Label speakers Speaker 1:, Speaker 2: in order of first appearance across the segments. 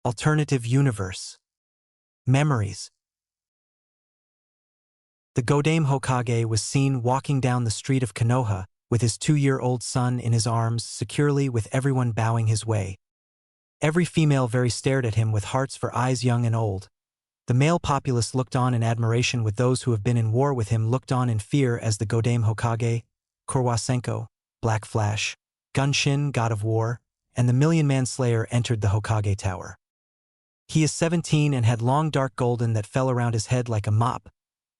Speaker 1: Alternative universe. Memories. The Godame Hokage was seen walking down the street of Konoha, with his 2-year-old son in his arms securely, with everyone bowing his way. Every female very stared at him with hearts for eyes, young and old. The male populace looked on in admiration, with those who have been in war with him looked on in fear, as the Godame Hokage, Korwasenko, Black Flash, Gunshin, God of War, and the Million-Man Slayer entered the Hokage Tower. He is 17 and had long dark golden that fell around his head like a mop,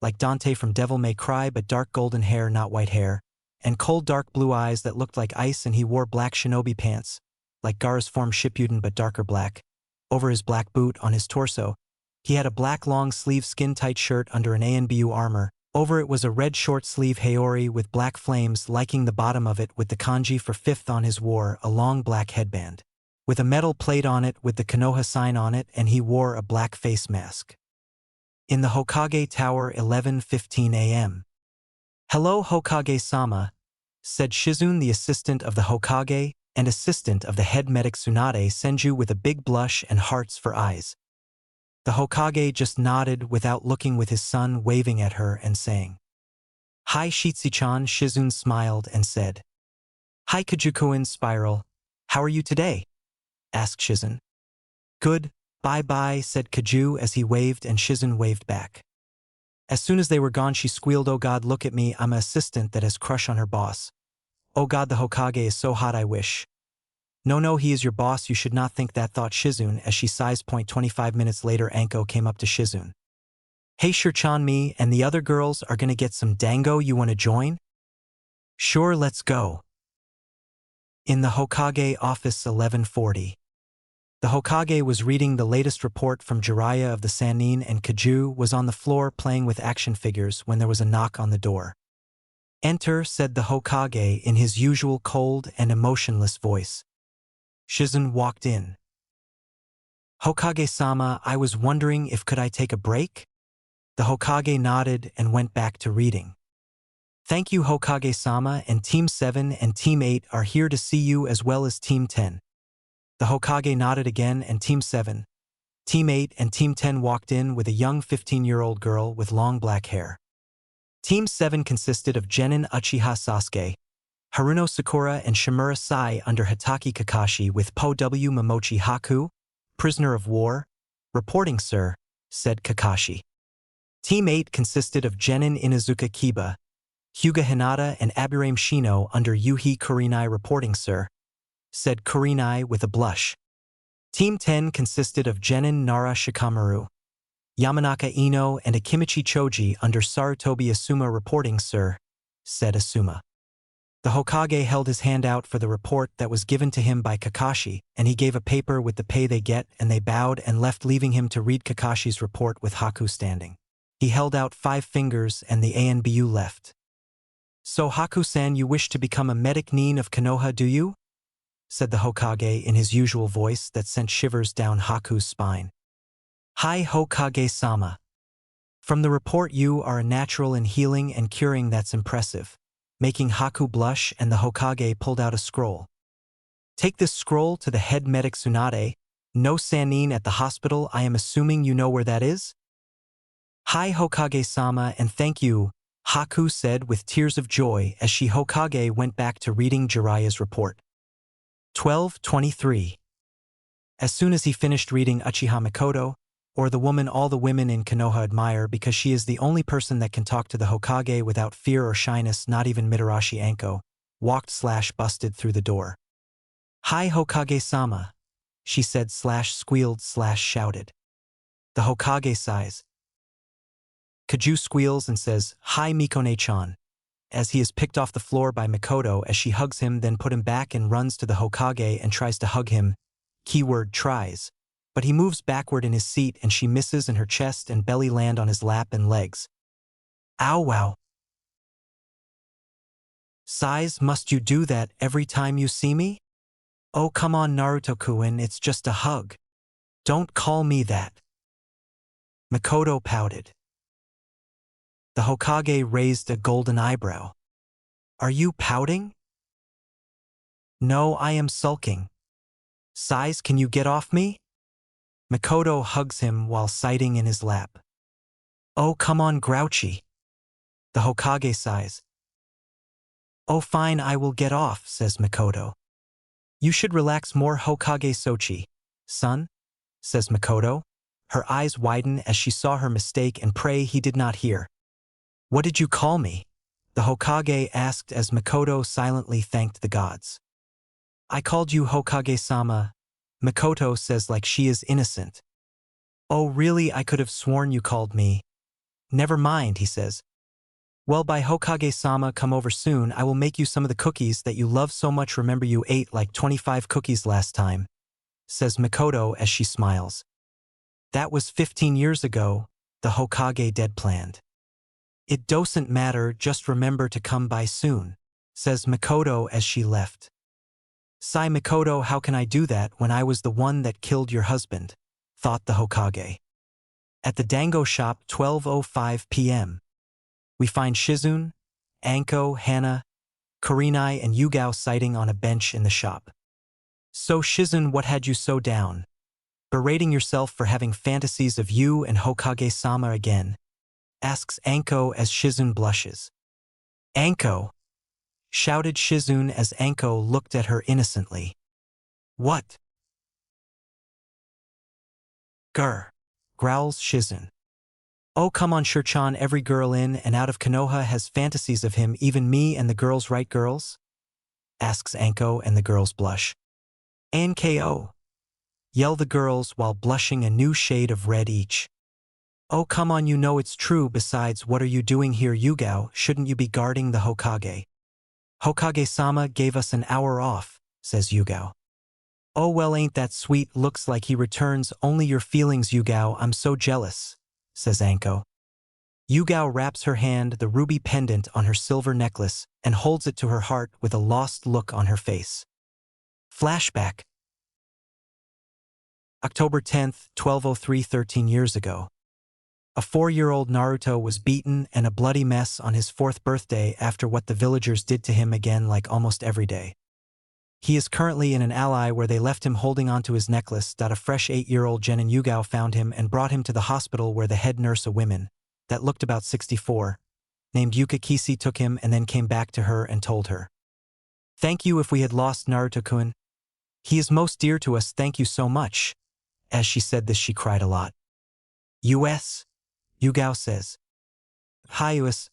Speaker 1: like Dante from Devil May Cry, but dark golden hair, not white hair, and cold dark blue eyes that looked like ice, and he wore black shinobi pants, like Gaara's form Shippuden but darker black. Over his black boot on his torso, he had a black long-sleeve skin-tight shirt under an ANBU armor. Over it was a red short-sleeve haori with black flames liking the bottom of it, with the kanji for fifth on his wore a long black headband, with a metal plate on it with the Konoha sign on it, and he wore a black face mask. In the Hokage Tower, 11:15 a.m. "Hello, Hokage-sama," said Shizune, the assistant of the Hokage and assistant of the head medic Tsunade Senju, with a big blush and hearts for eyes. The Hokage just nodded without looking, with his son waving at her and saying, "Hi Shitsi-chan." Shizune smiled and said, "Hi Kajukuin Spiral, how are you today?" asked Shizune. "Good, bye-bye," said Kaju as he waved, and Shizune waved back. As soon as they were gone, she squealed, "Oh God, look at me, I'm an assistant that has crush on her boss. Oh God, the Hokage is so hot, I wish." No, he is your boss, you should not think that," thought Shizune as she sighs. 25 minutes later, Anko came up to Shizune. "Hey Shir-chan, me and the other girls are gonna get some dango, you wanna join?" "Sure, let's go." In the Hokage office, 11:40. The Hokage was reading the latest report from Jiraiya of the Sannin, and Kaju was on the floor playing with action figures when there was a knock on the door. "Enter," said the Hokage in his usual cold and emotionless voice. Shizune walked in. "Hokage-sama, I was wondering if could I take a break?" The Hokage nodded and went back to reading. "Thank you, Hokage-sama, and Team 7 and Team 8 are here to see you, as well as Team 10. The Hokage nodded again, and Team 7, Team 8 and Team 10 walked in with a young 15-year-old girl with long black hair. Team 7 consisted of Genin Uchiha Sasuke, Haruno Sakura, and Shimura Sai under Hitaki Kakashi, with Po W Momochi Haku, prisoner of war. "Reporting, sir," said Kakashi. Team 8 consisted of Genin Inuzuka Kiba, Hyuga Hinata, and Aburame Shino under Yuhi Kurenai. "Reporting, sir," said Kurenai with a blush. Team 10 consisted of Genin Nara Shikamaru, Yamanaka Ino, and Akimichi Choji under Sarutobi Asuma. "Reporting, sir," said Asuma. The Hokage held his hand out for the report that was given to him by Kakashi, and he gave a paper with the pay they get, and they bowed and left, leaving him to read Kakashi's report with Haku standing. He held out 5 fingers and the ANBU left. "So Haku-san, you wish to become a medic nin of Konoha, do you?" said the Hokage in his usual voice that sent shivers down Haku's spine. "Hi Hokage-sama. From the report you are a natural in healing and curing, that's impressive," making Haku blush, and the Hokage pulled out a scroll. "Take this scroll to the head medic Tsunade. No Sannin at the hospital, I am assuming you know where that is?" "Hi Hokage-sama, and thank you," Haku said with tears of joy as she Hokage went back to reading Jiraiya's report. 12:23. As soon as he finished reading Uchiha Mikoto, or the woman all the women in Konoha admire because she is the only person that can talk to the Hokage without fear or shyness, not even Mitarashi Anko, walked/busted through the door. "Hi Hokage-sama," she said/squealed/shouted. The Hokage sighs. Kaju squeals and says, "Hi Mikone-chan," as he is picked off the floor by Mikoto as she hugs him, then put him back and runs to the Hokage and tries to hug him. Keyword tries. But he moves backward in his seat and she misses, and her chest and belly land on his lap and legs. "Ow wow." "Sighs, must you do that every time you see me?" "Oh come on Naruto-kun, it's just a hug. Don't call me that." Mikoto pouted. The Hokage raised a golden eyebrow. "Are you pouting?" "No, I am sulking." "Sighs, can you get off me?" Makoto hugs him while sighting in his lap. Oh, come on, Grouchy. The Hokage sighs. Oh, fine, I will get off, says Makoto. You should relax more, Hokage Sochi. Son? Says Makoto. Her eyes widen as she saw her mistake and pray he did not hear. What did you call me? The Hokage asked as Makoto silently thanked the gods. I called you Hokage-sama, Makoto says like she is innocent. Oh really, I could have sworn you called me. Never mind, he says. Well, by Hokage-sama, come over soon, I will make you some of the cookies that you love so much. Remember you ate like 25 cookies last time, says Makoto as she smiles. That was 15 years ago, the Hokage deadpanned. It doesn't matter, just remember to come by soon, says Makoto as she left. Sigh, Makoto, how can I do that when I was the one that killed your husband, thought the Hokage. At the dango shop, 12:05 p.m. We find Shizune, Anko, Hana, Kurenai and Yugao sitting on a bench in the shop. So Shizune, what had you so down? Berating yourself for having fantasies of you and Hokage-sama again? Asks Anko as Shizune blushes. Anko! Shouted Shizune as Anko looked at her innocently. What? Grr! Growls Shizune. Oh come on Shirchan, every girl in and out of Konoha has fantasies of him, even me and the girls, right girls? Asks Anko and the girls blush. Anko! Yell the girls while blushing a new shade of red each. Oh come on, you know it's true, besides what are you doing here Yugao, shouldn't you be guarding the Hokage? Hokage-sama gave us an hour off, says Yugao. Oh well, ain't that sweet, looks like he returns only your feelings Yugao, I'm so jealous, says Anko. Yugao wraps her hand, the ruby pendant on her silver necklace, and holds it to her heart with a lost look on her face. Flashback. October 10th, 1203, 13 years ago. A 4-year-old Naruto was beaten and a bloody mess on his 4th birthday after what the villagers did to him again like almost every day. He is currently in an ally where they left him holding onto his necklace. A fresh 8-year-old Jounin Yugao found him and brought him to the hospital where the head nurse, a woman that looked about 64, named Yuka Kisi, took him and then came back to her and told her. Thank you if we had lost Naruto-kun. He is most dear to us, thank you so much. As she said this she cried a lot. US? Yugao says. Hi US.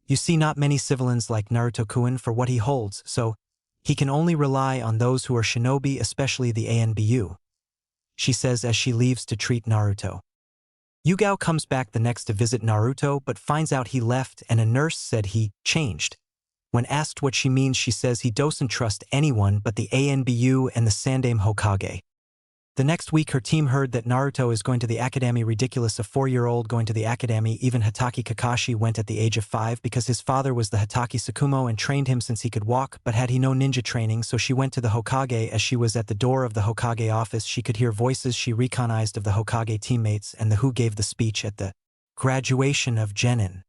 Speaker 1: You see, not many civilians like Naruto-kun for what he holds, so he can only rely on those who are shinobi, especially the ANBU. She says as she leaves to treat Naruto. Yugao comes back the next to visit Naruto but finds out he left and a nurse said he changed. When asked what she means she says he doesn't trust anyone but the ANBU and the Sandaime Hokage. The next week her team heard that Naruto is going to the academy. Ridiculous, a 4-year-old going to the academy. Even Hatake Kakashi went at the age of 5 because his father was the Hatake Tsukumo and trained him since he could walk, but had he no ninja training, so she went to the Hokage. As she was at the door of the Hokage office she could hear voices she recognized of the Hokage teammates and the who gave the speech at the graduation of Jounin.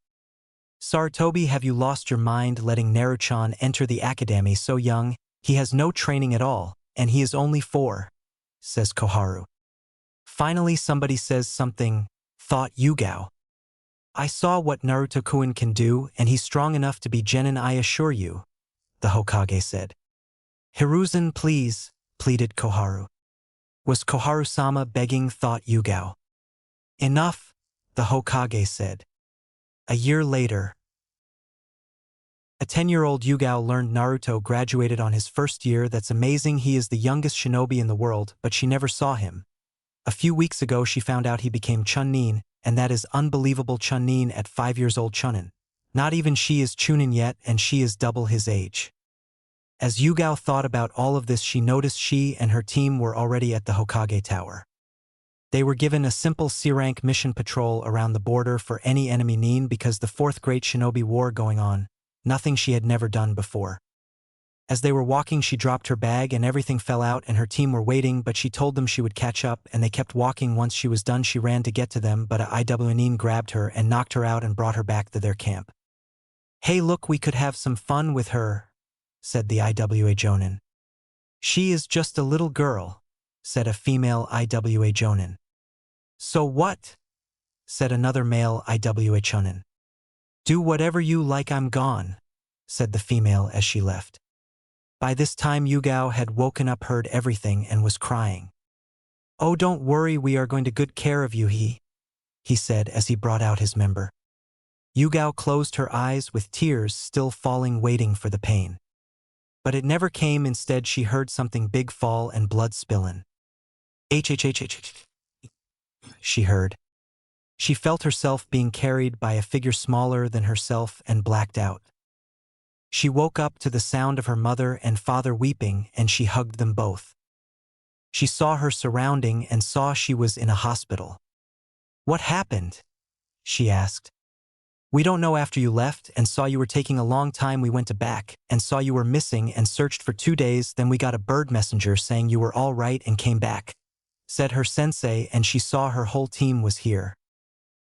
Speaker 1: Sarutobi, have you lost your mind letting Naruto-chan enter the academy so young? He has no training at all, and he is only 4. Says Koharu. Finally somebody says something, thought Yugao. I saw what Naruto-kun can do and he's strong enough to be Jounin, I assure you, the Hokage said. Hiruzen, please, pleaded Koharu. Was Koharu-sama begging, thought Yugao. Enough, the Hokage said. A year later. A 10-year-old Yugao learned Naruto graduated on his first year. That's amazing, he is the youngest shinobi in the world, but she never saw him. A few weeks ago she found out he became Chunin, and that is unbelievable. Chunin at 5 years old. Chunin. Not even she is Chunin yet, and she is double his age. As Yugao thought about all of this she noticed she and her team were already at the Hokage Tower. They were given a simple C-rank mission patrol around the border for any enemy Nin because the 4th Great Shinobi War going on. Nothing she had never done before. As they were walking she dropped her bag and everything fell out and her team were waiting, but she told them she would catch up and they kept walking. Once she was done she ran to get to them, but a IWNin grabbed her and knocked her out and brought her back to their camp. Hey look, we could have some fun with her, said the IWA Jounin. She is just a little girl, said a female IWA Jounin. So what? Said another male Iwa Chunin. Do whatever you like, I'm gone, said the female as she left. By this time Yugao had woken up, heard everything, and was crying. Oh, don't worry, we are going to good care of you, he said as he brought out his member. Yugao closed her eyes with tears still falling, waiting for the pain. But it never came. Instead she heard something big fall and blood spillin'. H. She heard. She felt herself being carried by a figure smaller than herself and blacked out. She woke up to the sound of her mother and father weeping, and she hugged them both. She saw her surrounding and saw she was in a hospital. What happened? She asked. We don't know. After you left and saw you were taking a long time, we went back and saw you were missing and searched for 2 days. Then we got a bird messenger saying you were all right and came back, said her sensei, and she saw her whole team was here.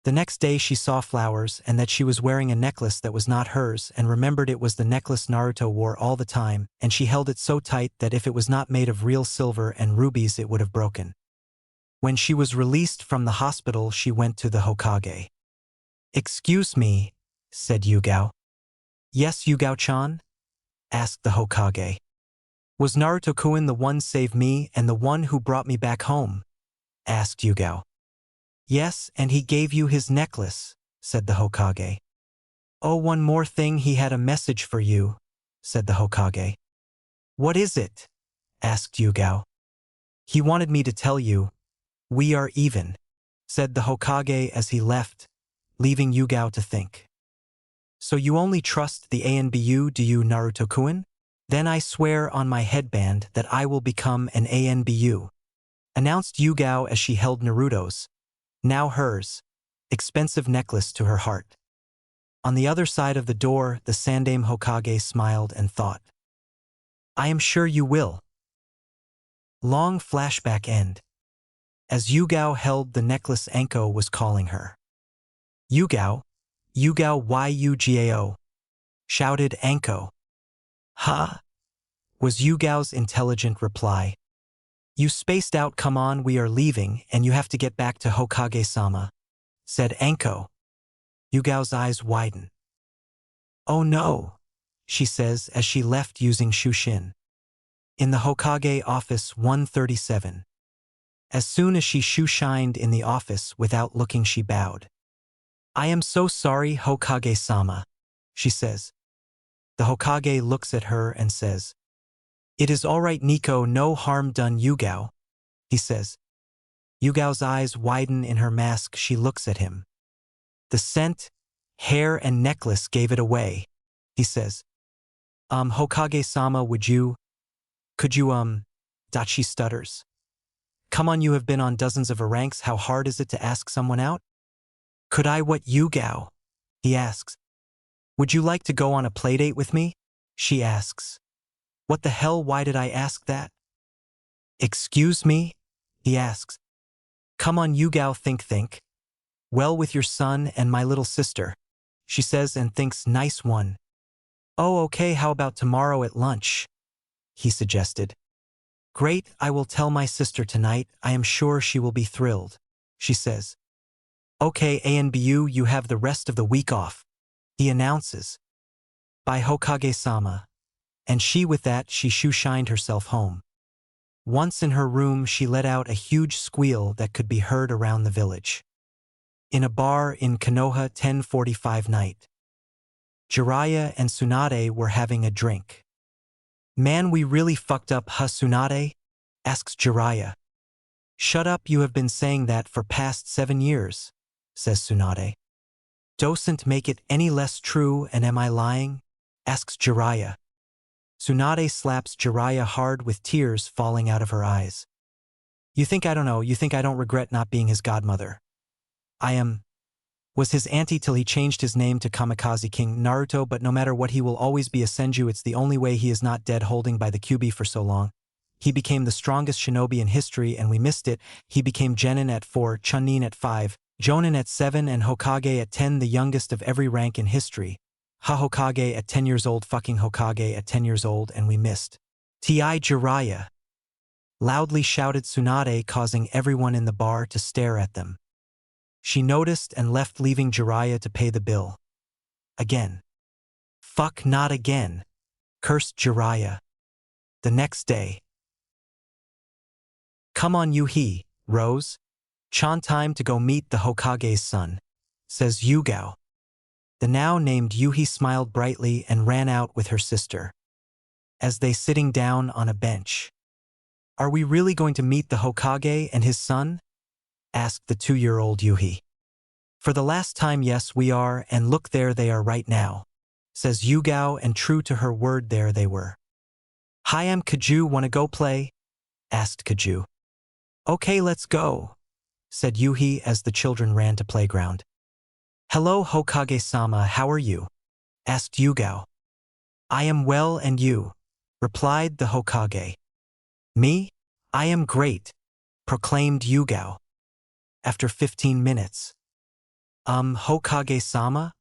Speaker 1: The next day she saw flowers and that she was wearing a necklace that was not hers, and remembered it was the necklace Naruto wore all the time, and she held it so tight that if it was not made of real silver and rubies it would have broken. When she was released from the hospital she went to the Hokage. Excuse me, said Yugao. Yes, Yugao-chan? Asked the Hokage. Was Naruto-kun the one saved me and the one who brought me back home? Asked Yugao. Yes, and he gave you his necklace, said the Hokage. Oh, one more thing, he had a message for you, said the Hokage. What is it? Asked Yugao. He wanted me to tell you, we are even, said the Hokage as he left, leaving Yugao to think. So you only trust the ANBU, do you, Naruto-kun? Then I swear on my headband that I will become an ANBU, announced Yugao as she held Naruto's, now hers, expensive necklace to her heart. On the other side of the door, the Sandaime Hokage smiled and thought, I am sure you will. Long flashback end. As Yugao held the necklace, Anko was calling her. Yugao, Yugao, Yugao, shouted Anko. Ha! Was Yugao's intelligent reply. You spaced out, come on, we are leaving and you have to get back to Hokage-sama, said Anko. Yugao's eyes widen. Oh no, she says as she left using Shushin. In the Hokage office 137. As soon as she shushined in the office without looking, she bowed. I am so sorry, Hokage-sama, she says. The Hokage looks at her and says, It is all right, Nico, no harm done, Yugao, he says. Yugao's eyes widen in her mask. She looks at him. The scent, hair and necklace gave it away, he says. Hokage-sama, could you, She stutters. Come on, you have been on dozens of ranks, how hard is it to ask someone out? Could I, what, Yugao? He asks. Would you like to go on a playdate with me? She asks. What the hell, why did I ask that? Excuse me? He asks. Come on, Yugao, think. Well, with your son and my little sister, she says, and thinks, nice one. Oh, okay, how about tomorrow at lunch? He suggested. Great, I will tell my sister tonight, I am sure she will be thrilled, she says. Okay, ANBU, you have the rest of the week off, he announces. By Hokage-sama. And she, with that, she shushined herself home. Once in her room, she let out a huge squeal that could be heard around the village. In a bar in Konoha, 10:45 night. Jiraiya and Tsunade were having a drink. Man, we really fucked up, huh, Tsunade? Asks Jiraiya. Shut up, you have been saying that for past 7 years, says Tsunade. Doesn't make it any less true, and am I lying? Asks Jiraiya. Tsunade slaps Jiraiya hard with tears falling out of her eyes. You think I don't know, you think I don't regret not being his godmother. Was his auntie till he changed his name to Kamikaze King Naruto, but no matter what he will always be a Senju. It's the only way he is not dead holding by the QB for so long. He became the strongest shinobi in history and we missed it. He became Genin at 4, Chunin at 5, Jounin at 7 and Hokage at 10, the youngest of every rank in history. Hokage at 10 years old, fucking Hokage at 10 years old, and we missed. T.I. Jiraiya. loudly shouted Tsunade, causing everyone in the bar to stare at them. She noticed and left, leaving Jiraiya to pay the bill. Again. Fuck, not again, cursed Jiraiya. The next day. Come on, Yuhi, Rose. Chan, time to go meet the Hokage's son, says Yugao. The now named Yuhi smiled brightly and ran out with her sister. As they sitting down on a bench. Are we really going to meet the Hokage and his son? Asked the 2-year-old Yuhi. For the last time, yes we are, and look, there they are right now, says Yugao, and true to her word, there they were. Hi, I'm Kaju, wanna go play? Asked Kaju. Okay, let's go, said Yuhi as the children ran to playground. Hello Hokage-sama, how are you? Asked Yugao. I am well, and you? Replied the Hokage. Me? I am great, proclaimed Yugao. After 15 minutes. Hokage-sama?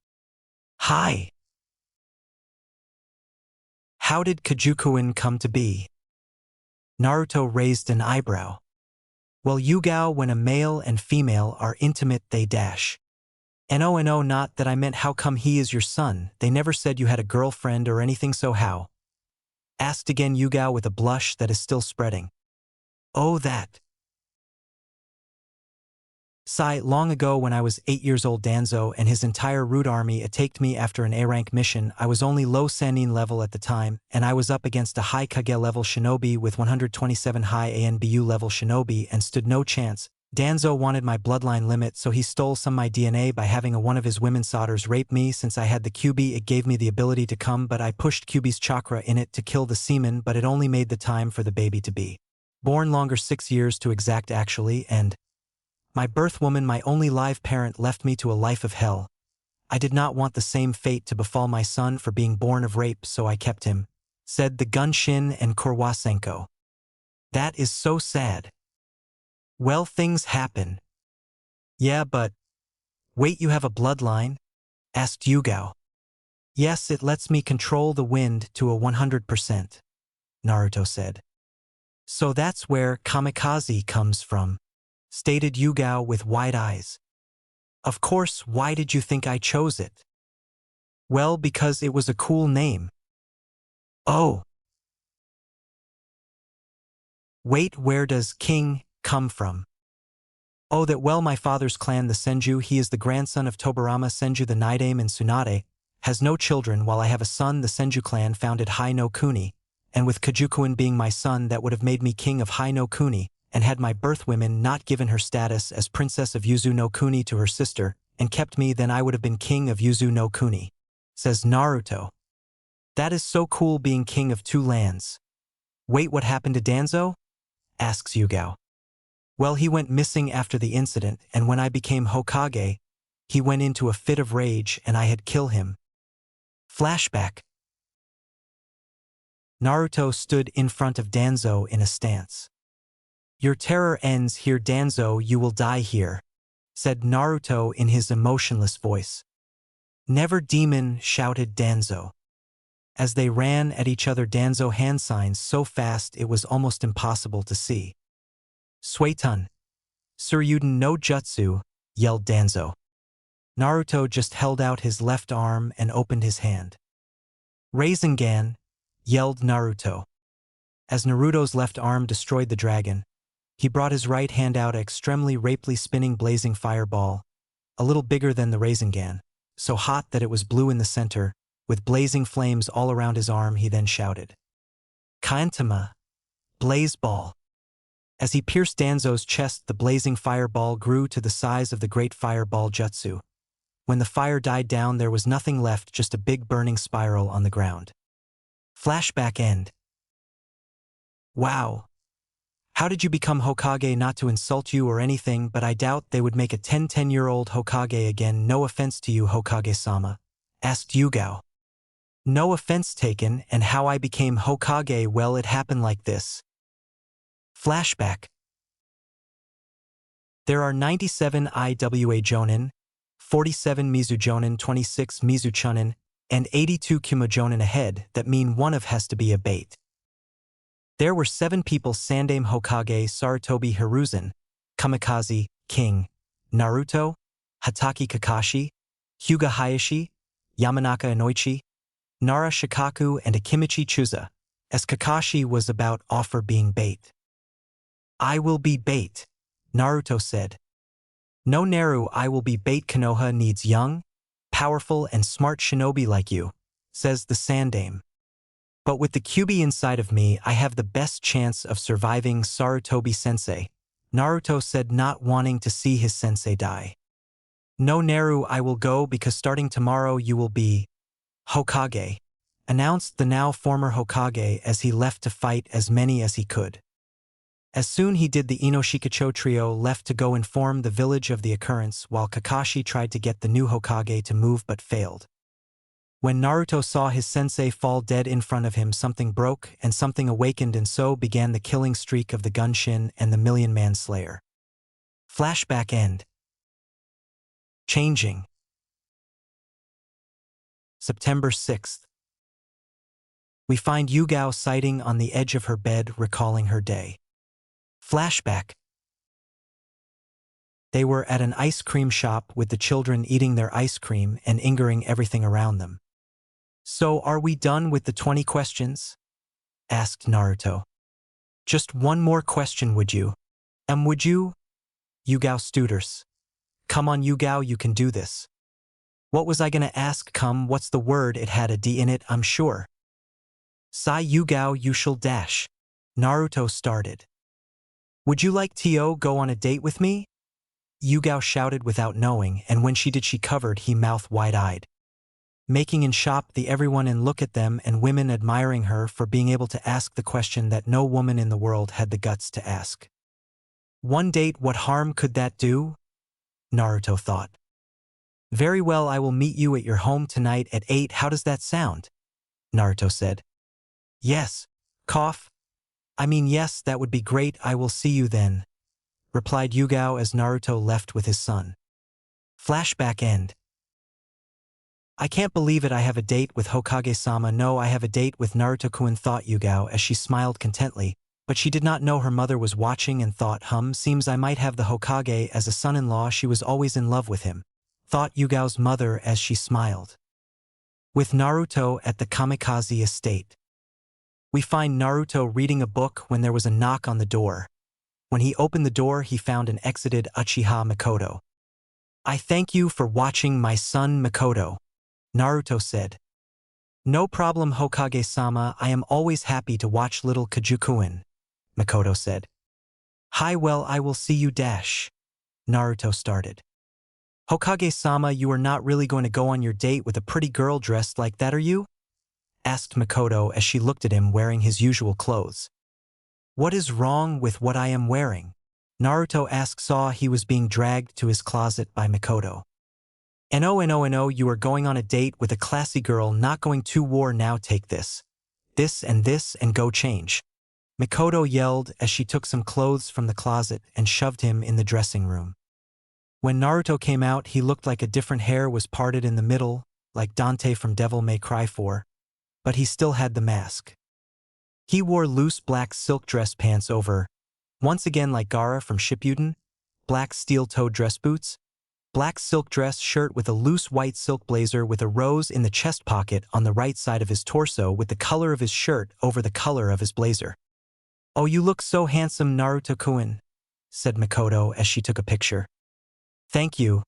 Speaker 1: Hi. How did Kajukuin come to be? Naruto raised an eyebrow. Well, Yugao, when a male and female are intimate, they dash. No, not that I meant how come he is your son, they never said you had a girlfriend or anything, so how? Asked again Yugao with a blush that is still spreading. Oh, that. Sigh, long ago when I was 8 years old, Danzo and his entire root army attacked me after an A-rank mission. I was only low Sannin level at the time, and I was up against a high Kage level shinobi with 127 high ANBU level shinobi and stood no chance. Danzo wanted my bloodline limit, so he stole some of my DNA by having one of his women daughters rape me. Since I had the QB, it gave me the ability to come, but I pushed QB's chakra in it to kill the semen, but it only made the time for the baby to be born longer, 6 years to exact actually, and my birth woman, my only live parent, left me to a life of hell. I did not want the same fate to befall my son for being born of rape, so I kept him, said the Gunshin and Korwasenko. That is so sad. Well, things happen. Yeah, but wait, you have a bloodline? Asked Yugao. Yes, it lets me control the wind to a 100%, Naruto said. So that's where kamikaze comes from, stated Yugao with wide eyes. Of course, why did you think I chose it? Well, because it was a cool name. Oh. Wait, where does king come from? Oh, that, well, my father's clan, the Senju, he is the grandson of Tobarama Senju the Nidaime, and Tsunade has no children, while I have a son. The Senju clan founded Hai no Kuni, and with Kajukuin being my son, that would have made me king of Hai no Kuni, and had my birth women not given her status as princess of Yuzu no Kuni to her sister, and kept me, then I would have been king of Yuzu no Kuni, says Naruto. That is so cool, being king of 2 lands. Wait, what happened to Danzo? Asks Yugao. Well, he went missing after the incident, and when I became Hokage, he went into a fit of rage and I had killed him. Flashback. Naruto stood in front of Danzo in a stance. Your terror ends here, Danzo, you will die here, said Naruto in his emotionless voice. Never, demon, shouted Danzo. As they ran at each other, Danzo hand signs so fast it was almost impossible to see. Suetun. Suryuden no jutsu, yelled Danzo. Naruto just held out his left arm and opened his hand. Rasengan, yelled Naruto. As Naruto's left arm destroyed the dragon, he brought his right hand out, extremely rapidly spinning blazing fireball, a little bigger than the Rasengan, so hot that it was blue in the center, with blazing flames all around his arm. He then shouted, Kaintama, blaze ball. As he pierced Danzo's chest, the blazing fireball grew to the size of the great fireball jutsu. When the fire died down, there was nothing left, just a big burning spiral on the ground. Flashback end. Wow. How did you become Hokage? Not to insult you or anything, but I doubt they would make a 10-year-old Hokage again. No offense to you, Hokage-sama, asked Yugao. No offense taken, and how I became Hokage, well, it happened like this. Flashback. There are 97 Iwa Jounin, 47 Mizu Jounin, 26 Mizu Chunin, and 82 Kuma Jounin ahead, that mean one of has to be a bait. There were 7 people: Sandaime Hokage, Sarutobi Hiruzen, Kamikaze, King, Naruto, Hatake Kakashi, Hyuga Hayashi, Yamanaka Inoichi, Nara Shikaku, and Akimichi Chuza, as Kakashi was about offer being bait. "I will be bait," Naruto said. "No, Naru, I will be bait. Konoha needs young, powerful, and smart shinobi like you," says the Sandaime. "But with the Kyuubi inside of me, I have the best chance of surviving Sarutobi-sensei," Naruto said, not wanting to see his sensei die. "No, Naru, I will go because starting tomorrow you will be Hokage," announced the now former Hokage as he left to fight as many as he could. As soon he did, the Inoshikacho trio left to go inform the village of the occurrence, while Kakashi tried to get the new Hokage to move but failed. When Naruto saw his sensei fall dead in front of him, something broke and something awakened, and so began the killing streak of the Gunshin and the Million-Man Slayer. Flashback end. Changing. September 6th. We find Yugao sitting on the edge of her bed, recalling her day. Flashback. They were at an ice cream shop with the children eating their ice cream and ingering everything around them. "So are we done with the 20 questions? Asked Naruto. "Just one more question, would you? Would you?" Yugao stutters. "Come on, Yugao, you can do this." "What was I gonna ask? Come, what's the word? It had a D in it, I'm sure." "Sai Yugao, you shall dash." Naruto started. "Would you like to go on a date with me?" Yugao shouted without knowing, and when she did, she covered he mouth wide-eyed. Making in shop the everyone and look at them, and women admiring her for being able to ask the question that no woman in the world had the guts to ask. One date, what harm could that do? Naruto thought. "Very well, I will meet you at your home tonight at 8. How does that sound?" Naruto said. "Yes. Cough. I mean yes, that would be great. I will see you then," replied Yugao as Naruto left with his son. Flashback end. "I can't believe it, I have a date with Hokage-sama. No, I have a date with Naruto-kun," thought Yugao as she smiled contently, but she did not know her mother was watching and thought, seems I might have the Hokage as a son-in-law. She was always in love with him, thought Yugao's mother as she smiled. With Naruto at the Kamikaze estate. We find Naruto reading a book when there was a knock on the door. When he opened the door, he found an exited Uchiha Mikoto. "I thank you for watching my son Mikoto," Naruto said. "No problem, Hokage-sama, I am always happy to watch little Kajukuin," Mikoto said. "Hi, well, I will see you dash," Naruto started. "Hokage-sama, you are not really going to go on your date with a pretty girl dressed like that, are you?" asked Mikoto as she looked at him wearing his usual clothes. "What is wrong with what I am wearing?" Naruto asked. Saw he was being dragged to his closet by Mikoto. No, you are going on a date with a classy girl, not going to war. Now take this, and go change," Mikoto yelled as she took some clothes from the closet and shoved him in the dressing room. When Naruto came out, he looked like a different. Hair was parted in the middle, like Dante from Devil May Cry 4, but he still had the mask. He wore loose black silk dress pants over, once again like Gaara from Shippuden, black steel-toed dress boots, black silk dress shirt with a loose white silk blazer with a rose in the chest pocket on the right side of his torso with the color of his shirt over the color of his blazer. "Oh, you look so handsome, Naruto-kun," said Mikoto as she took a picture. "Thank you.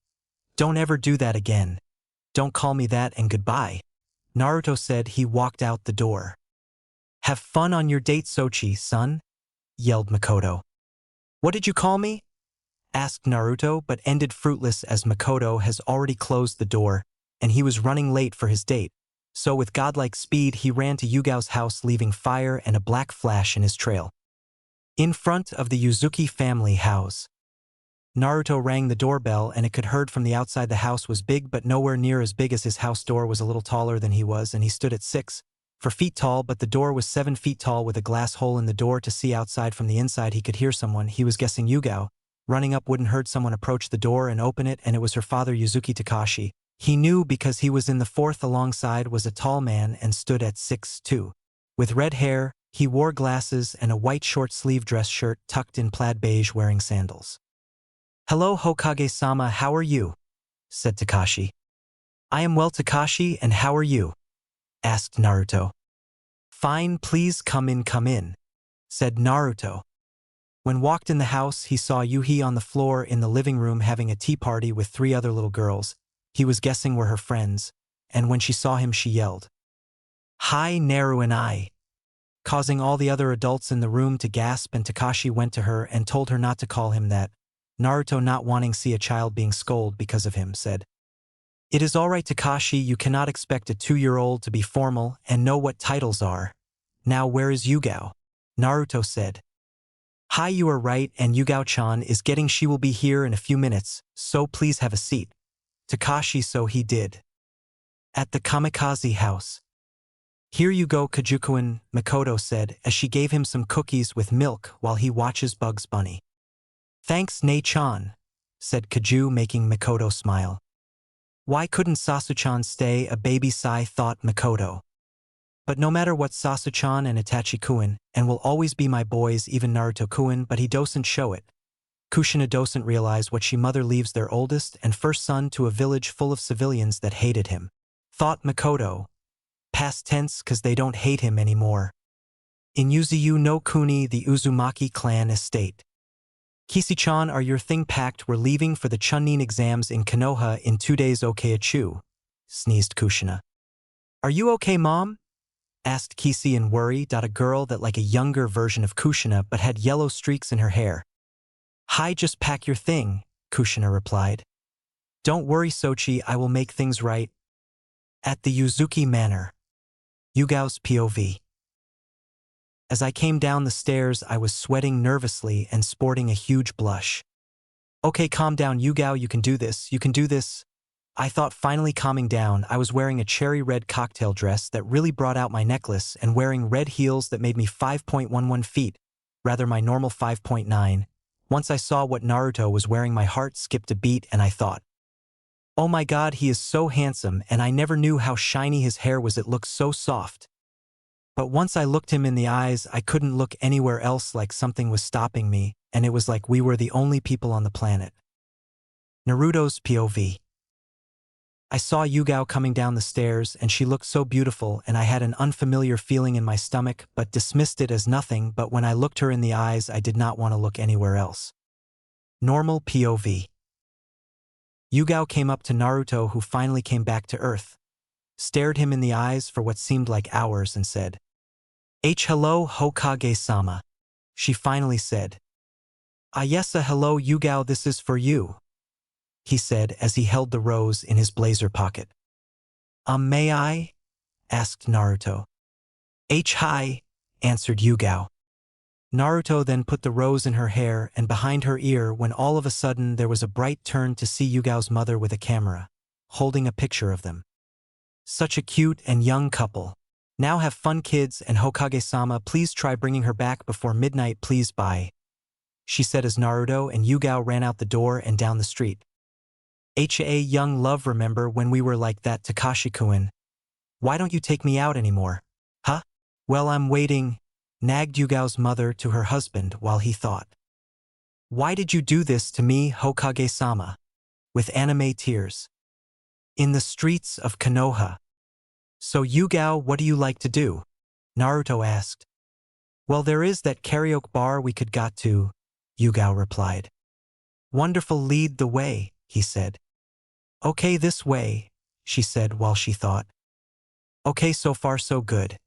Speaker 1: Don't ever do that again. Don't call me that, and goodbye," Naruto said. He walked out the door. "Have fun on your date, Sochi-san," yelled Mikoto. "What did you call me?" asked Naruto, but ended fruitless as Mikoto has already closed the door, and he was running late for his date. So with godlike speed, he ran to Yugao's house, leaving fire and a black flash in his trail. In front of the Yuzuki family house, Naruto rang the doorbell, and it could heard from the outside. The house was big, but nowhere near as big as his house. Door was a little taller than he was, and he stood at 6 feet tall, but the door was 7 feet tall with a glass hole in the door to see outside. From the inside, he could hear someone. He was guessing Yugao. Running up, wouldn't heard someone approach the door and open it, and it was her father, Yuzuki Takashi. He knew because he was in the fourth. Alongside was a tall man and stood at 6'2". With red hair, He wore glasses and a white short-sleeve dress shirt tucked in plaid beige wearing sandals. "Hello Hokage-sama, how are you?" said Takashi. "I am well Takashi, and how are you?" asked Naruto. "Fine, please come in, said Naruto. When walked in the house, he saw Yuhi on the floor in the living room having a tea party with 3 other little girls. He was guessing were her friends, and when she saw him she yelled, "Hi Naru and I," causing all the other adults in the room to gasp, and Takashi went to her and told her not to call him that. Naruto, not wanting to see a child being scolded because of him, said, "It is all right Takashi, you cannot expect a 2-year-old to be formal and know what titles are. Now where is Yugao?" Naruto said, "Hi, you are right, and Yugao-chan is getting, she will be here in a few minutes, so please have a seat." Takashi, so he did. At the kamikaze house. "Here you go Kajukuin," Makoto said as she gave him some cookies with milk while he watches Bugs Bunny. "Thanks Nei-chan," said Kaju, making Makoto smile. Why couldn't Sasu-chan stay a baby, sigh thought Makoto. But no matter what, Sasu-chan and Itachi-kun, and will always be my boys, even Naruto-kun, but he doesn't show it. Kushina doesn't realize what she mother leaves their oldest and first son to a village full of civilians that hated him. Thought Makoto. Past tense, cause they don't hate him anymore. In Yuzuyu no Kuni, the Uzumaki clan estate. "Kisi-chan, are your thing packed? We're leaving for the Chunin exams in Konoha in 2 days. Okay Achu," sneezed Kushina. "Are you okay mom?" asked Kisi in worry. A girl that like a younger version of Kushina but had yellow streaks in her hair. "Hi, just pack your thing," Kushina replied. "Don't worry Sochi, I will make things right." At the Yuzuki Manor. Yugao's POV. As I came down the stairs, I was sweating nervously and sporting a huge blush. "Okay, calm down Yugao, you can do this, you can do this." I thought, finally calming down. I was wearing a cherry red cocktail dress that really brought out my necklace and wearing red heels that made me 5.11 feet, rather my normal 5.9. Once I saw what Naruto was wearing, my heart skipped a beat and I thought, "Oh my god, he is so handsome, and I never knew how shiny his hair was, it looks so soft." But once I looked him in the eyes, I couldn't look anywhere else, like something was stopping me, and it was like we were the only people on the planet. Naruto's POV. I saw Yugao coming down the stairs, and she looked so beautiful, and I had an unfamiliar feeling in my stomach, but dismissed it as nothing. But when I looked her in the eyes, I did not want to look anywhere else. Normal POV. Yugao came up to Naruto, who finally came back to Earth, stared him in the eyes for what seemed like hours and said, "Hello Hokage-sama." She finally said, "Ah yes, hello Yugao, this is for you," he said as he held the rose in his blazer pocket. May I?" asked Naruto. Hi," answered Yugao. Naruto then put the rose in her hair and behind her ear when all of a sudden there was a bright turn to see Yugao's mother with a camera, holding a picture of them. Such a cute and young couple. Now have fun kids, and Hokage-sama, please try bringing her back before midnight, please, bye," she said as Naruto and Yugao ran out the door and down the street. Young love, remember when we were like that Takashi-kun? Why don't you take me out anymore? Huh? Well, I'm waiting, nagged Yugao's mother to her husband while he thought. Why did you do this to me, Hokage-sama? With anime tears. In the streets of Konoha. So Yugao, what do you like to do? Naruto asked. Well, there is that karaoke bar we could got to, Yugao replied. Wonderful, lead the way, he said. Okay, this way, she said while she thought. Okay, so far so good.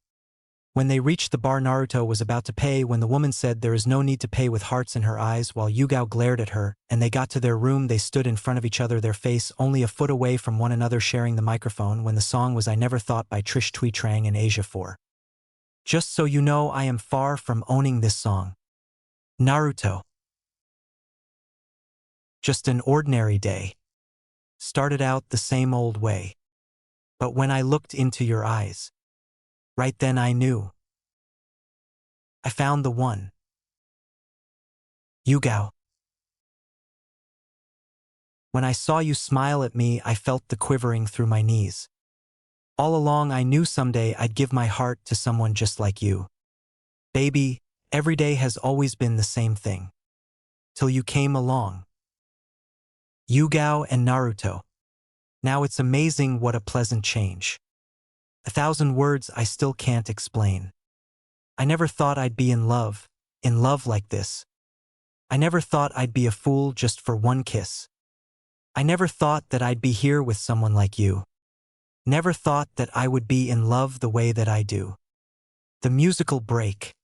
Speaker 1: When they reached the bar, Naruto was about to pay when the woman said there is no need to pay with hearts in her eyes while Yugao glared at her, and they got to their room. They stood in front of each other, their face only a foot away from one another, sharing the microphone when the song was I Never Thought by Trish Tweetrang and Asia 4. Just so you know, I am far from owning this song. Naruto. Just an ordinary day. Started out the same old way. But when I looked into your eyes, right then I knew. I found the one. Yugao. When I saw you smile at me, I felt the quivering through my knees. All along I knew someday I'd give my heart to someone just like you. Baby, every day has always been the same thing. Till you came along. Yugao and Naruto. Now it's amazing what a pleasant change. 1,000 words I still can't explain. I never thought I'd be in love like this. I never thought I'd be a fool just for one kiss. I never thought that I'd be here with someone like you. Never thought that I would be in love the way that I do. The musical break.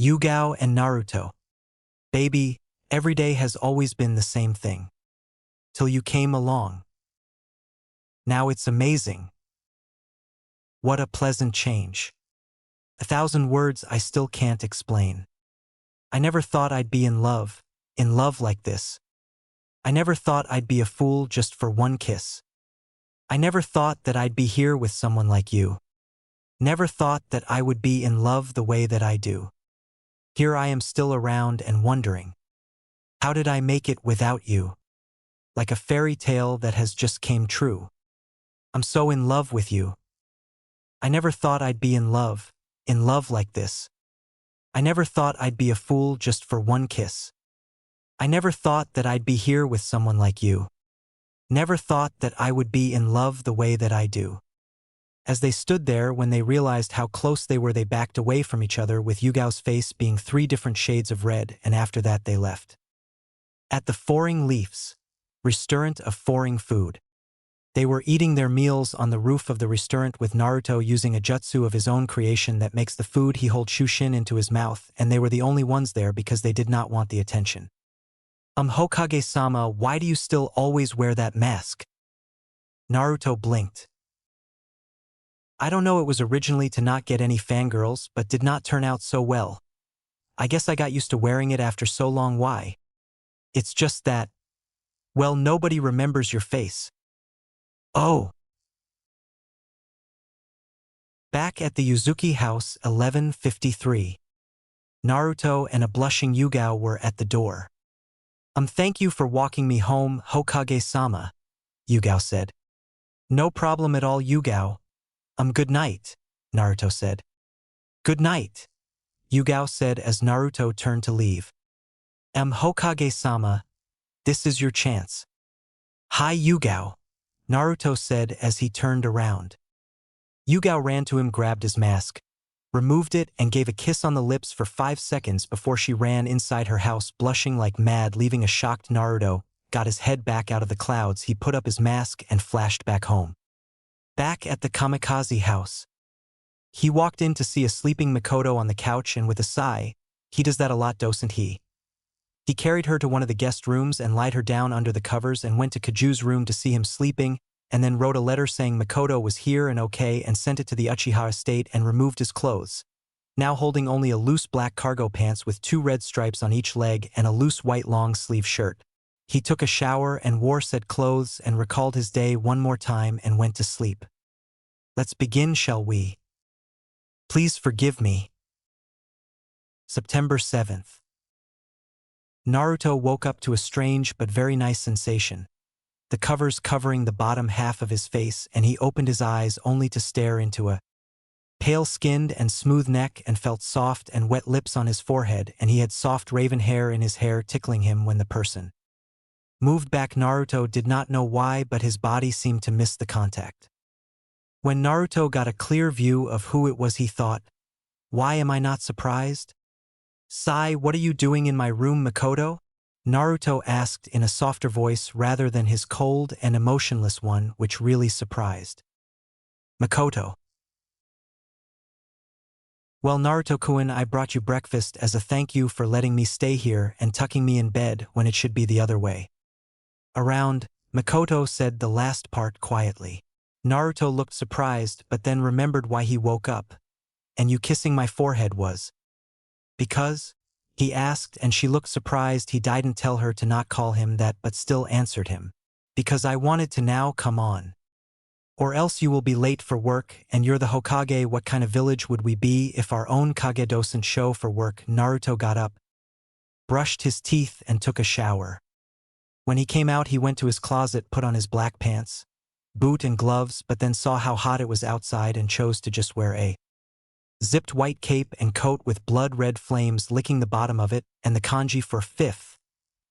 Speaker 1: Yugao and Naruto. Baby, every day has always been the same thing. Till you came along. Now it's amazing. What a pleasant change. 1,000 words I still can't explain. I never thought I'd be in love like this. I never thought I'd be a fool just for one kiss. I never thought that I'd be here with someone like you. Never thought that I would be in love the way that I do. Here I am still around and wondering, how did I make it without you? Like a fairy tale that has just came true. I'm so in love with you. I never thought I'd be in love like this. I never thought I'd be a fool just for one kiss. I never thought that I'd be here with someone like you. Never thought that I would be in love the way that I do. As they stood there, when they realized how close they were, they backed away from each other, with Yugao's face being 3 different shades of red, and after that they left. At the Foring Leafs restaurant of Foring food. They were eating their meals on the roof of the restaurant, with Naruto using a jutsu of his own creation that makes the food he holds Shushin into his mouth, and they were the only ones there because they did not want the attention. Hokage-sama, why do you still always wear that mask? Naruto blinked. I don't know, it was originally to not get any fangirls, but did not turn out so well. I guess I got used to wearing it after so long. Why? It's just that, well, nobody remembers your face. Oh. Back at the Yuzuki house, 11:53. Naruto and a blushing Yugao were at the door. Thank you for walking me home, Hokage-sama, Yugao said. No problem at all, Yugao. Good night, Naruto said. Good night, Yugao said as Naruto turned to leave. Hokage-sama, this is your chance. Hi, Yugao, Naruto said as he turned around. Yugao ran to him, grabbed his mask, removed it, and gave a kiss on the lips for 5 seconds before she ran inside her house, blushing like mad, leaving a shocked Naruto. Got his head back out of the clouds, he put up his mask and flashed back home. Back at the Kamikaze house. He walked in to see a sleeping Makoto on the couch, and with a sigh, he does that a lot, doesn't he? He carried her to one of the guest rooms and laid her down under the covers, and went to Kaju's room to see him sleeping, and then wrote a letter saying Makoto was here and okay, and sent it to the Uchiha estate, and removed his clothes, now holding only a loose black cargo pants with 2 red stripes on each leg and a loose white long-sleeve shirt. He took a shower and wore said clothes and recalled his day one more time and went to sleep. Let's begin, shall we? Please forgive me. September 7th. Naruto woke up to a strange but very nice sensation. The covers covering the bottom half of his face, and he opened his eyes only to stare into a pale-skinned and smooth neck, and felt soft and wet lips on his forehead, and he had soft raven hair in his hair tickling him when the person moved back. Naruto did not know why, but his body seemed to miss the contact. When Naruto got a clear view of who it was, he thought, why am I not surprised? Sai, what are you doing in my room, Makoto? Naruto asked in a softer voice rather than his cold and emotionless one, which really surprised Makoto. Well, Naruto-kun, I brought you breakfast as a thank you for letting me stay here and tucking me in bed when it should be the other way around, Makoto said the last part quietly. Naruto looked surprised, but then remembered why he woke up. And you kissing my forehead was because? He asked, and she looked surprised. He didn't tell her to not call him that, but still answered him. Because I wanted to. Now come on. Or else you will be late for work, and you're the Hokage. What kind of village would we be if our own Kage doesn't show for work? Naruto got up, brushed his teeth, and took a shower. When he came out, he went to his closet, put on his black pants, boot and gloves, but then saw how hot it was outside and chose to just wear a zipped white cape and coat with blood-red flames licking the bottom of it, and the kanji for fifth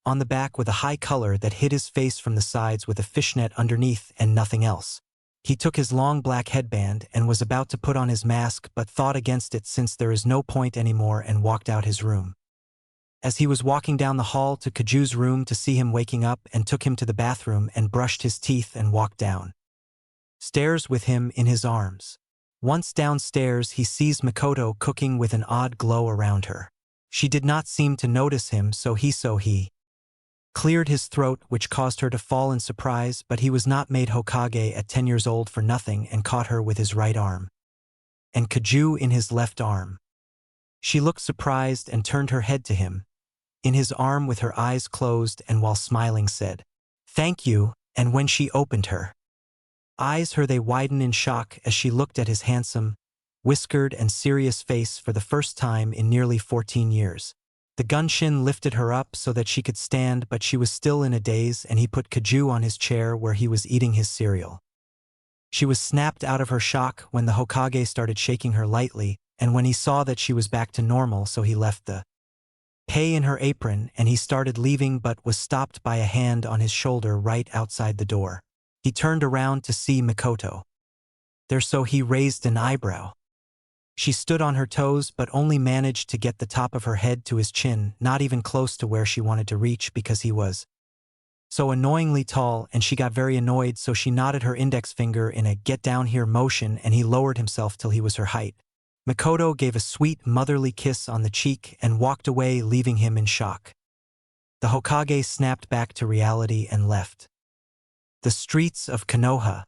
Speaker 1: on the back with a high color that hid his face from the sides with a fishnet underneath and nothing else. He took his long black headband and was about to put on his mask but thought against it since there is no point anymore and walked out his room. As he was walking down the hall to Kaju's room to see him waking up and took him to the bathroom and brushed his teeth and walked down stairs with him in his arms. Once downstairs he sees Mikoto cooking with an odd glow around her. She did not seem to notice him so he cleared his throat which caused her to fall in surprise, but he was not made Hokage at 10 years old for nothing and caught her with his right arm and Kaju in his left arm. She looked surprised and turned her head to him, in his arm with her eyes closed, and while smiling said, "Thank you," and when she opened her eyes they widened in shock as she looked at his handsome, whiskered and serious face for the first time in nearly 14 years. The gunshin lifted her up so that she could stand, but she was still in a daze, and he put Kaju on his chair where he was eating his cereal. She was snapped out of her shock when the Hokage started shaking her lightly, and when he saw that she was back to normal, so he left the pay in her apron and he started leaving but was stopped by a hand on his shoulder right outside the door. He turned around to see Mikoto there, so he raised an eyebrow. She stood on her toes but only managed to get the top of her head to his chin, not even close to where she wanted to reach because he was so annoyingly tall, and she got very annoyed, so she nodded her index finger in a get down here motion and he lowered himself till he was her height. Mikoto gave a sweet motherly kiss on the cheek and walked away, leaving him in shock. The Hokage snapped back to reality and left the streets of Konoha.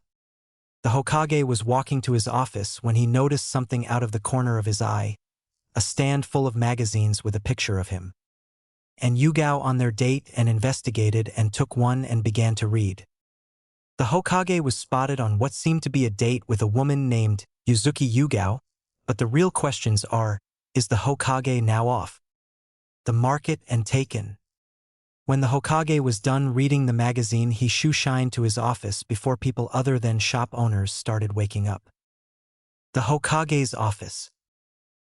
Speaker 1: The Hokage was walking to his office when he noticed something out of the corner of his eye, a stand full of magazines with a picture of him and Yugao on their date, and investigated and took one and began to read. The Hokage was spotted on what seemed to be a date with a woman named Yuzuki Yugao, but the real questions are, is the Hokage now off the market and taken? When the Hokage was done reading the magazine, he shoeshined to his office before people other than shop owners started waking up. The Hokage's office.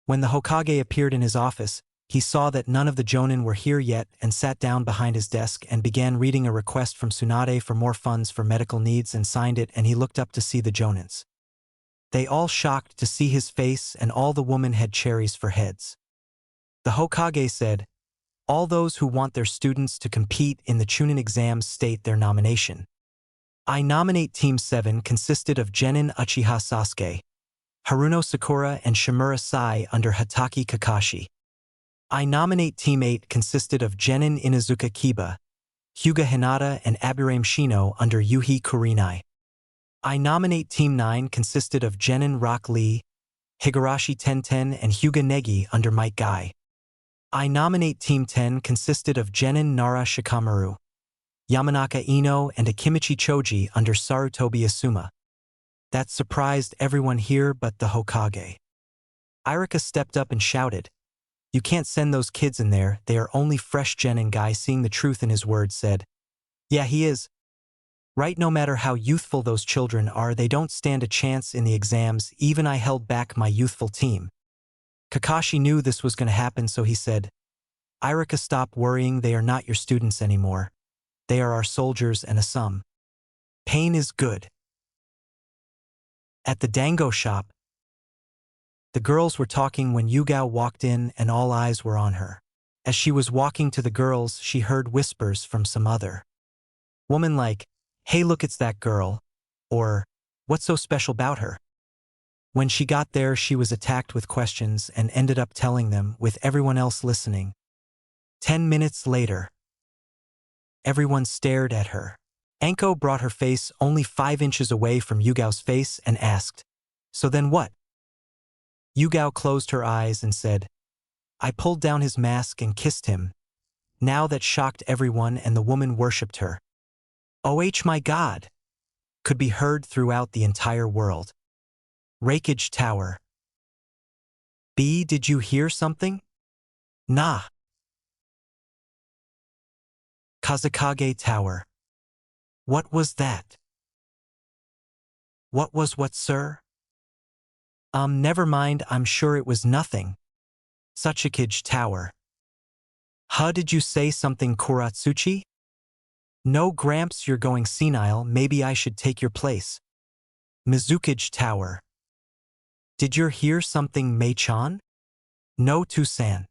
Speaker 1: When the Hokage appeared in his office, he saw that none of the Jounin were here yet and sat down behind his desk and began reading a request from Tsunade for more funds for medical needs and signed it, and he looked up to see the Jounins. They all shocked to see his face, and all the women had cherries for heads. The Hokage said, "All those who want their students to compete in the Chunin exams state their nomination. I nominate Team 7 consisted of Genin Uchiha Sasuke, Haruno Sakura and Shimura Sai under Hatake Kakashi. I nominate Team 8 consisted of Genin Inuzuka Kiba, Hyuga Hinata and Aburame Shino under Yuhi Kurinai. I nominate Team 9 consisted of Genin Rock Lee, Higurashi Tenten and Hyuga Negi under Might Guy. I nominate Team 10 consisted of Genin Nara Shikamaru, Yamanaka Ino and Akimichi Choji under Sarutobi Asuma." That surprised everyone here but the Hokage. Irika stepped up and shouted, "You can't send those kids in there, they are only fresh." Genin guy, seeing the truth in his words, said, "Yeah, he is. Right, no matter how youthful those children are, they don't stand a chance in the exams. Even I held back my youthful team." Kakashi knew this was going to happen, so he said, "Irika, stop worrying, they are not your students anymore. They are our soldiers and Asum. Pain is good." At the dango shop, the girls were talking when Yugao walked in and all eyes were on her. As she was walking to the girls, she heard whispers from some other woman like, "Hey, look, it's that girl," or "What's so special about her?" When she got there, she was attacked with questions and ended up telling them, with everyone else listening. 10 minutes later, everyone stared at her. Anko brought her face only 5 inches away from Yugao's face and asked, "So then what?" Yugao closed her eyes and said, "I pulled down his mask and kissed him." Now that shocked everyone, and the woman worshipped her. "Oh my God!" could be heard throughout the entire world. Raikage Tower. "B, did you hear something?" "Nah." Kazekage Tower. "What was that?" "What was what, sir?" Never mind, I'm sure it was nothing. Suchikage Tower. Huh, did you say something, Kuratsuchi? No, Gramps, you're going senile, maybe I should take your place. Mizukage Tower. Did you hear something, Mei-chan? No, Tusan.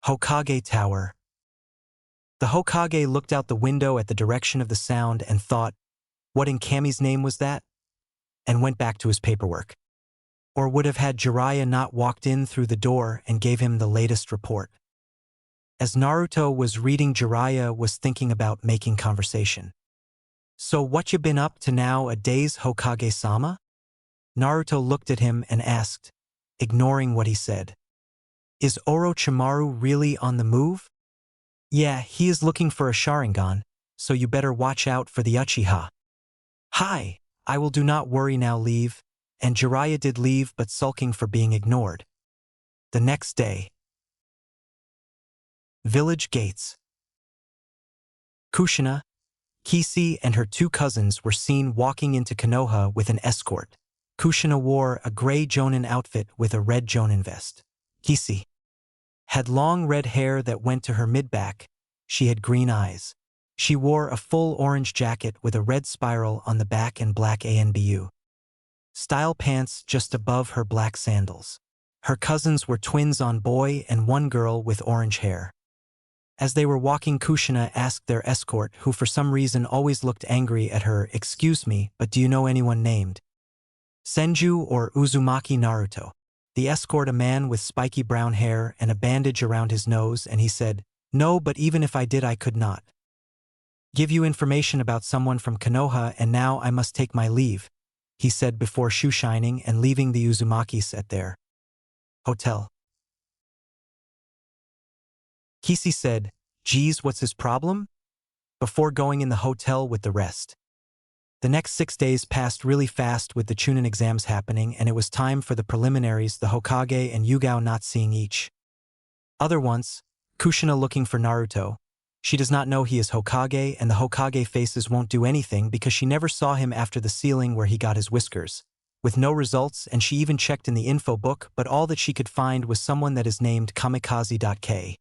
Speaker 1: Hokage Tower. The Hokage looked out the window at the direction of the sound and thought, what in Kami's name was that? And went back to his paperwork. Or would have had Jiraiya not walked in through the door and gave him the latest report. As Naruto was reading, Jiraiya was thinking about making conversation. So what you been up to nowadays, Hokage-sama? Naruto looked at him and asked, ignoring what he said. Is Orochimaru really on the move? Yeah, he is looking for a Sharingan, so you better watch out for the Uchiha. Hi, I will do not worry now, leave. And Jiraiya did leave, but sulking for being ignored. The next day. Village gates. Kushina, Kisi and her two cousins were seen walking into Konoha with an escort. Kushina wore a gray Jounin outfit with a red Jounin vest. Kisi had long red hair that went to her mid-back. She had green eyes. She wore a full orange jacket with a red spiral on the back and black ANBU style pants just above her black sandals. Her cousins were twins on boy and one girl with orange hair. As they were walking, Kushina asked their escort, who for some reason always looked angry at her, "Excuse me, but do you know anyone named Senju or Uzumaki Naruto?" The escort, a man with spiky brown hair and a bandage around his nose, and he said, "No, but even if I did, I could not give you information about someone from Konoha, and now I must take my leave," he said before shoe shining and leaving the Uzumakis at their hotel. Kisi said, "Geez, what's his problem?" before going in the hotel with the rest. The next 6 days passed really fast with the Chunin exams happening, and it was time for the preliminaries, the Hokage and Yugao not seeing each other once, Kushina looking for Naruto. She does not know he is Hokage, and the Hokage faces won't do anything because she never saw him after the ceiling where he got his whiskers. With no results, and she even checked in the info book, but all that she could find was someone that is named Kamikaze.K.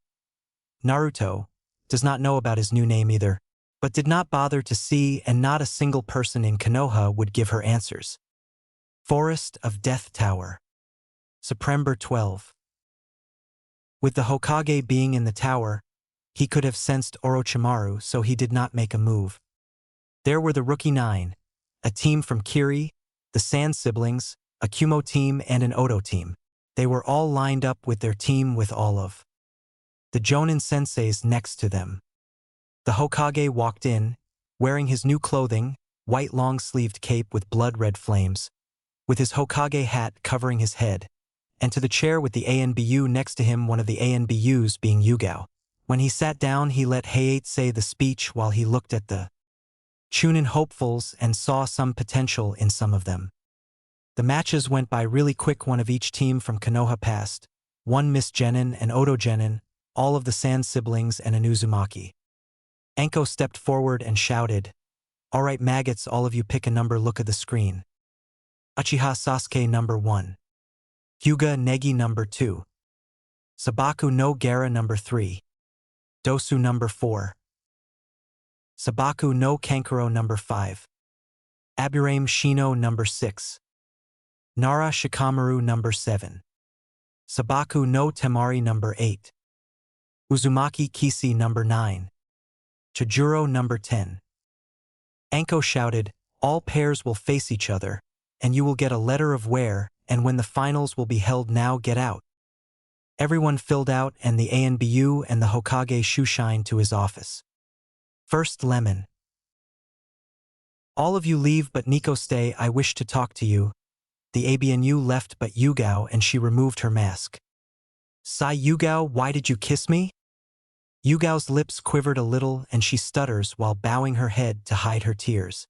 Speaker 1: Naruto does not know about his new name either, but did not bother to see, and not a single person in Konoha would give her answers. Forest of Death Tower. September 12. With the Hokage being in the tower, he could have sensed Orochimaru, so he did not make a move. There were the Rookie Nine, a team from Kiri, the Sand siblings, a Kumo team and an Oto team. They were all lined up with their team with all of the Jounin senseis next to them. The Hokage walked in, wearing his new clothing, white long-sleeved cape with blood-red flames, with his Hokage hat covering his head, and to the chair with the ANBU next to him, one of the ANBUs being Yugao. When he sat down, he let Hayate say the speech while he looked at the Chunin hopefuls and saw some potential in some of them. The matches went by really quick. One of each team from Konoha passed, one Miss Genin and Oto Genin, all of the Sand siblings and an Uzumaki. Anko stepped forward and shouted, "All right, maggots, all of you pick a number, look at the screen. Uchiha Sasuke number 1. Hyuga Negi number 2. Sabaku no Gara number 3. Dosu number 4. Sabaku no Kankuro number 5. Aburame Shino number 6. Nara Shikamaru number 7. Sabaku no Temari number 8. Uzumaki Kisi number 9. Chijuro number 10. Anko shouted, "All pairs will face each other, and you will get a letter of where and when the finals will be held. Now get out." Everyone filled out, and the ANBU and the Hokage shushined to his office. First Lemon. "All of you leave, but Nico stay, I wish to talk to you." The ABNU left but Yugao, and she removed her mask. "Sai Yugao, why did you kiss me?" Yugao's lips quivered a little, and she stutters while bowing her head to hide her tears.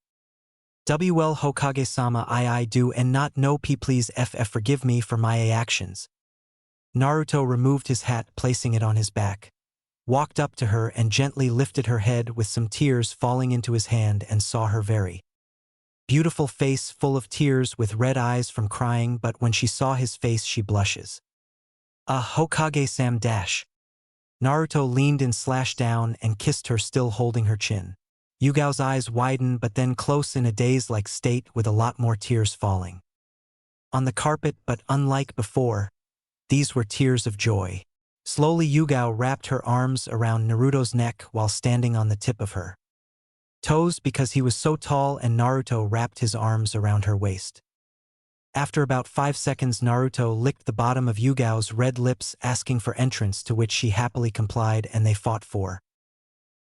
Speaker 1: "WL Hokage-sama, I do and not know please FF forgive me for my actions." Naruto removed his hat, placing it on his back, walked up to her and gently lifted her head with some tears falling into his hand, and saw her very beautiful face full of tears with red eyes from crying, but when she saw his face she blushes. Hokage-sam dash. Naruto leaned in slash down and kissed her, still holding her chin. Yugao's eyes widened but then close in a daze-like state with a lot more tears falling. On the carpet, but unlike before, these were tears of joy. Slowly Yugao wrapped her arms around Naruto's neck while standing on the tip of her toes because he was so tall, and Naruto wrapped his arms around her waist. After about 5 seconds, Naruto licked the bottom of Yugao's red lips, asking for entrance, to which she happily complied, and they fought for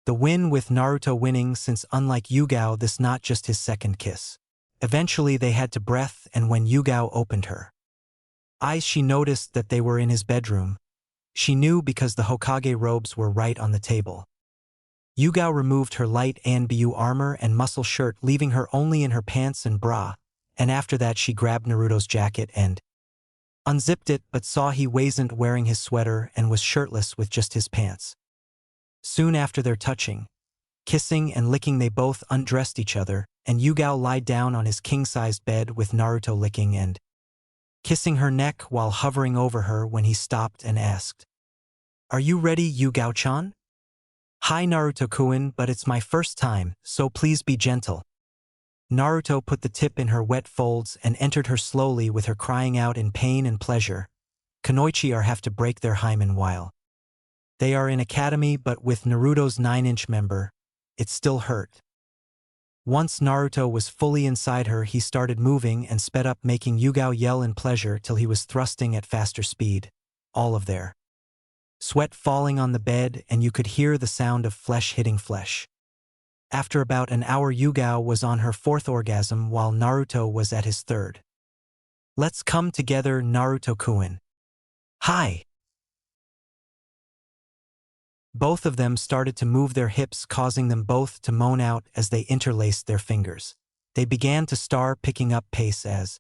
Speaker 1: the win, with Naruto winning since, unlike Yugao, this not just his second kiss. Eventually they had to breath, and when Yugao opened her eyes she noticed that they were in his bedroom. She knew because the Hokage robes were right on the table. Yugao removed her light Anbu armor and muscle shirt, leaving her only in her pants and bra, and after that she grabbed Naruto's jacket and unzipped it, but saw he wasn't wearing his sweater and was shirtless with just his pants. Soon after their touching, kissing and licking, they both undressed each other, and Yugao lied down on his king-sized bed with Naruto licking and kissing her neck while hovering over her when he stopped and asked, "Are you ready, Yugao-chan?" "Hi Naruto-kun, but it's my first time, so please be gentle." Naruto put the tip in her wet folds and entered her slowly, with her crying out in pain and pleasure. Kunoichi are have to break their hymen while they are in academy, but with Naruto's 9-inch member, it still hurt. Once Naruto was fully inside her, he started moving and sped up, making Yugao yell in pleasure till he was thrusting at faster speed. All of their sweat falling on the bed, and you could hear the sound of flesh hitting flesh. After about an hour, Yugao was on her 4th orgasm while Naruto was at his 3rd. "Let's come together, Naruto-kun." "Hi." Both of them started to move their hips, causing them both to moan out as they interlaced their fingers. They began to start picking up pace as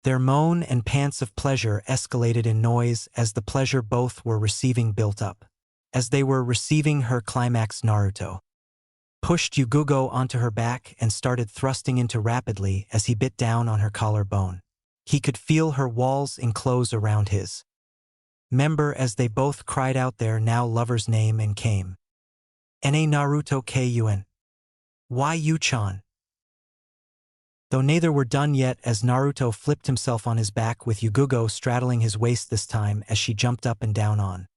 Speaker 1: their moan and pants of pleasure escalated in noise as the pleasure both were receiving built up. As they were receiving her climax, Naruto pushed Yugugo onto her back and started thrusting into rapidly as he bit down on her collarbone. He could feel her walls enclose around his member as they both cried out their now lover's name and came. "Na Naruto Kun. Why Yu-chan?" Though neither were done yet, as Naruto flipped himself on his back with Yugugo straddling his waist this time as she jumped up and down on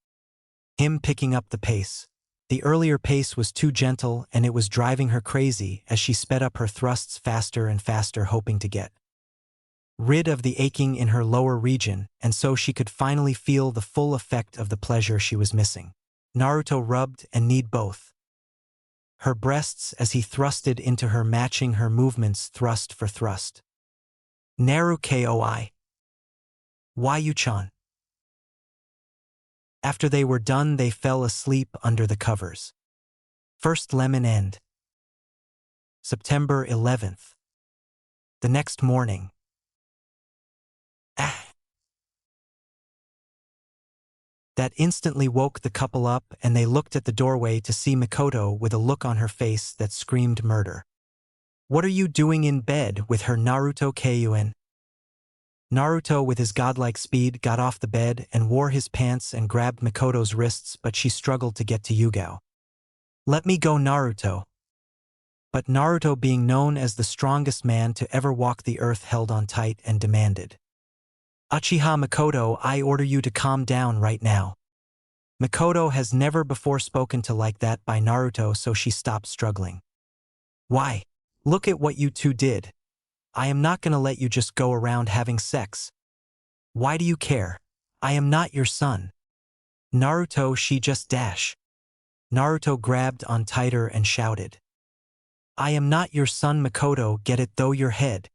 Speaker 1: him, picking up the pace. The earlier pace was too gentle, and it was driving her crazy as she sped up her thrusts faster and faster, hoping to get rid of the aching in her lower region, and so she could finally feel the full effect of the pleasure she was missing. Naruto rubbed and kneed both her breasts as he thrusted into her, matching her movements thrust for thrust. "Naru Koi. Why Yu-chan?" After they were done, they fell asleep under the covers. First lemon end. September 11th. The next morning. That instantly woke the couple up, and they looked at the doorway to see Mikoto with a look on her face that screamed murder. "What are you doing in bed with her, Naruto-kun?" Naruto, with his godlike speed, got off the bed and wore his pants and grabbed Mikoto's wrists, but she struggled to get to Yugao. "Let me go, Naruto." But Naruto, being known as the strongest man to ever walk the earth, held on tight and demanded, "Uchiha Mikoto, I order you to calm down right now." Mikoto has never before spoken to like that by Naruto, so she stopped struggling. "Why? Look at what you two did. I am not gonna let you just go around having sex. Why do you care? I am not your son." "Naruto, she just dash." Naruto grabbed on tighter and shouted, "I am not your son, Mikoto, get it though your head."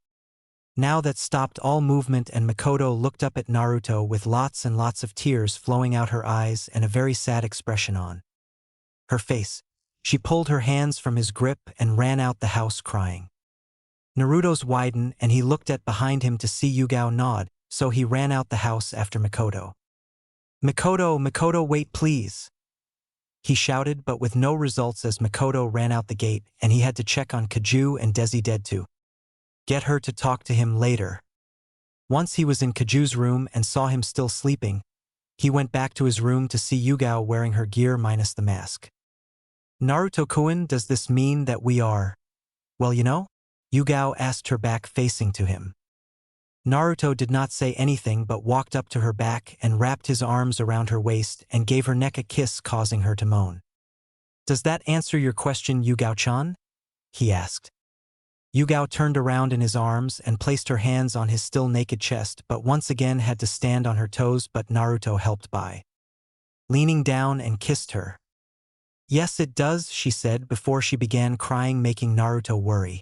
Speaker 1: Now that stopped all movement, and Mikoto looked up at Naruto with lots and lots of tears flowing out her eyes and a very sad expression on her face. She pulled her hands from his grip and ran out the house crying. Naruto's widened, and he looked at behind him to see Yugao nod, so he ran out the house after Mikoto. Mikoto, wait please," he shouted, but with no results as Mikoto ran out the gate, and he had to check on Kaju and Desi dead too. Get her to talk to him later. Once he was in Kaju's room and saw him still sleeping, he went back to his room to see Yugao wearing her gear minus the mask. Naruto-kun, does this mean that we are… Well, you know? Yugao asked her back facing to him. Naruto did not say anything but walked up to her back and wrapped his arms around her waist and gave her neck a kiss, causing her to moan. Does that answer your question, Yugao-chan? He asked. Yugao turned around in his arms and placed her hands on his still naked chest, but once again had to stand on her toes, but Naruto helped by leaning down and kissed her. Yes, it does, she said before she began crying, making Naruto worry.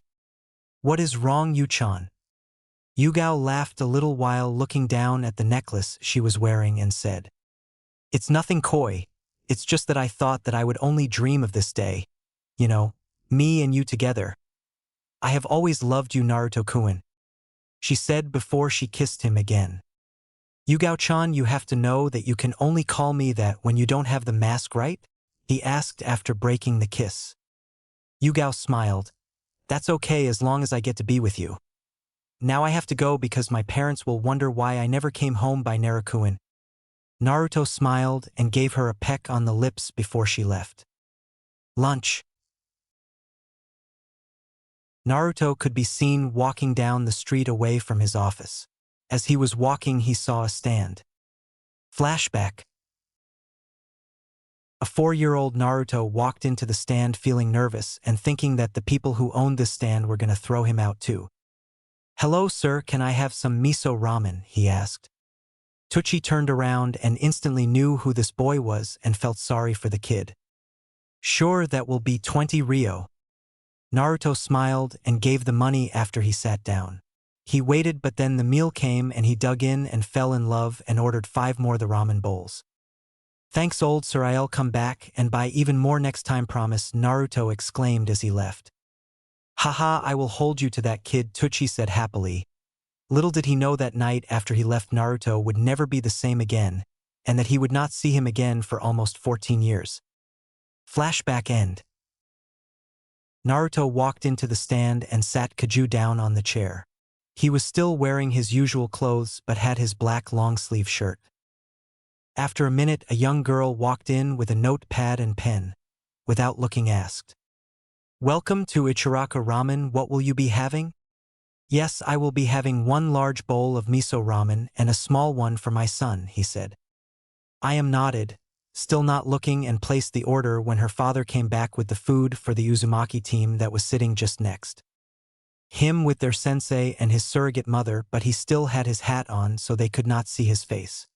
Speaker 1: What is wrong, Yu-chan? Yugao laughed a little while looking down at the necklace she was wearing and said, It's nothing coy, it's just that I thought that I would only dream of this day. You know, me and you together. I have always loved you, Naruto-kun, she said before she kissed him again. Yugao-chan, you have to know that you can only call me that when you don't have the mask, right? He asked after breaking the kiss. Yugao smiled. That's okay as long as I get to be with you. Now I have to go because my parents will wonder why I never came home by Naruto-kun. Naruto smiled and gave her a peck on the lips before she left. Lunch. Naruto could be seen walking down the street away from his office. As he was walking, he saw a stand. Flashback. A 4-year-old Naruto walked into the stand feeling nervous and thinking that the people who owned this stand were going to throw him out too. Hello, sir, can I have some miso ramen? He asked. Tucci turned around and instantly knew who this boy was and felt sorry for the kid. Sure, that will be 20 Rio. Naruto smiled and gave the money after he sat down. He waited, but then the meal came and he dug in and fell in love and ordered 5 more the ramen bowls. Thanks, old sir, I'll come back and buy even more next time, promise, Naruto exclaimed as he left. Haha, I will hold you to that, kid, Tucci said happily. Little did he know that night after he left, Naruto would never be the same again, and that he would not see him again for almost 14 years. Flashback end. Naruto walked into the stand and sat Kaju down on the chair. He was still wearing his usual clothes but had his black long-sleeve shirt. After a minute, a young girl walked in with a notepad and pen. Without looking, asked, Welcome to Ichiraka Ramen, what will you be having? Yes, I will be having 1 large bowl of miso ramen and a small one for my son, he said. I am nodded, still not looking, and placed the order when her father came back with the food for the Uzumaki team that was sitting just next him with their sensei and his surrogate mother, but he still had his hat on so they could not see his face.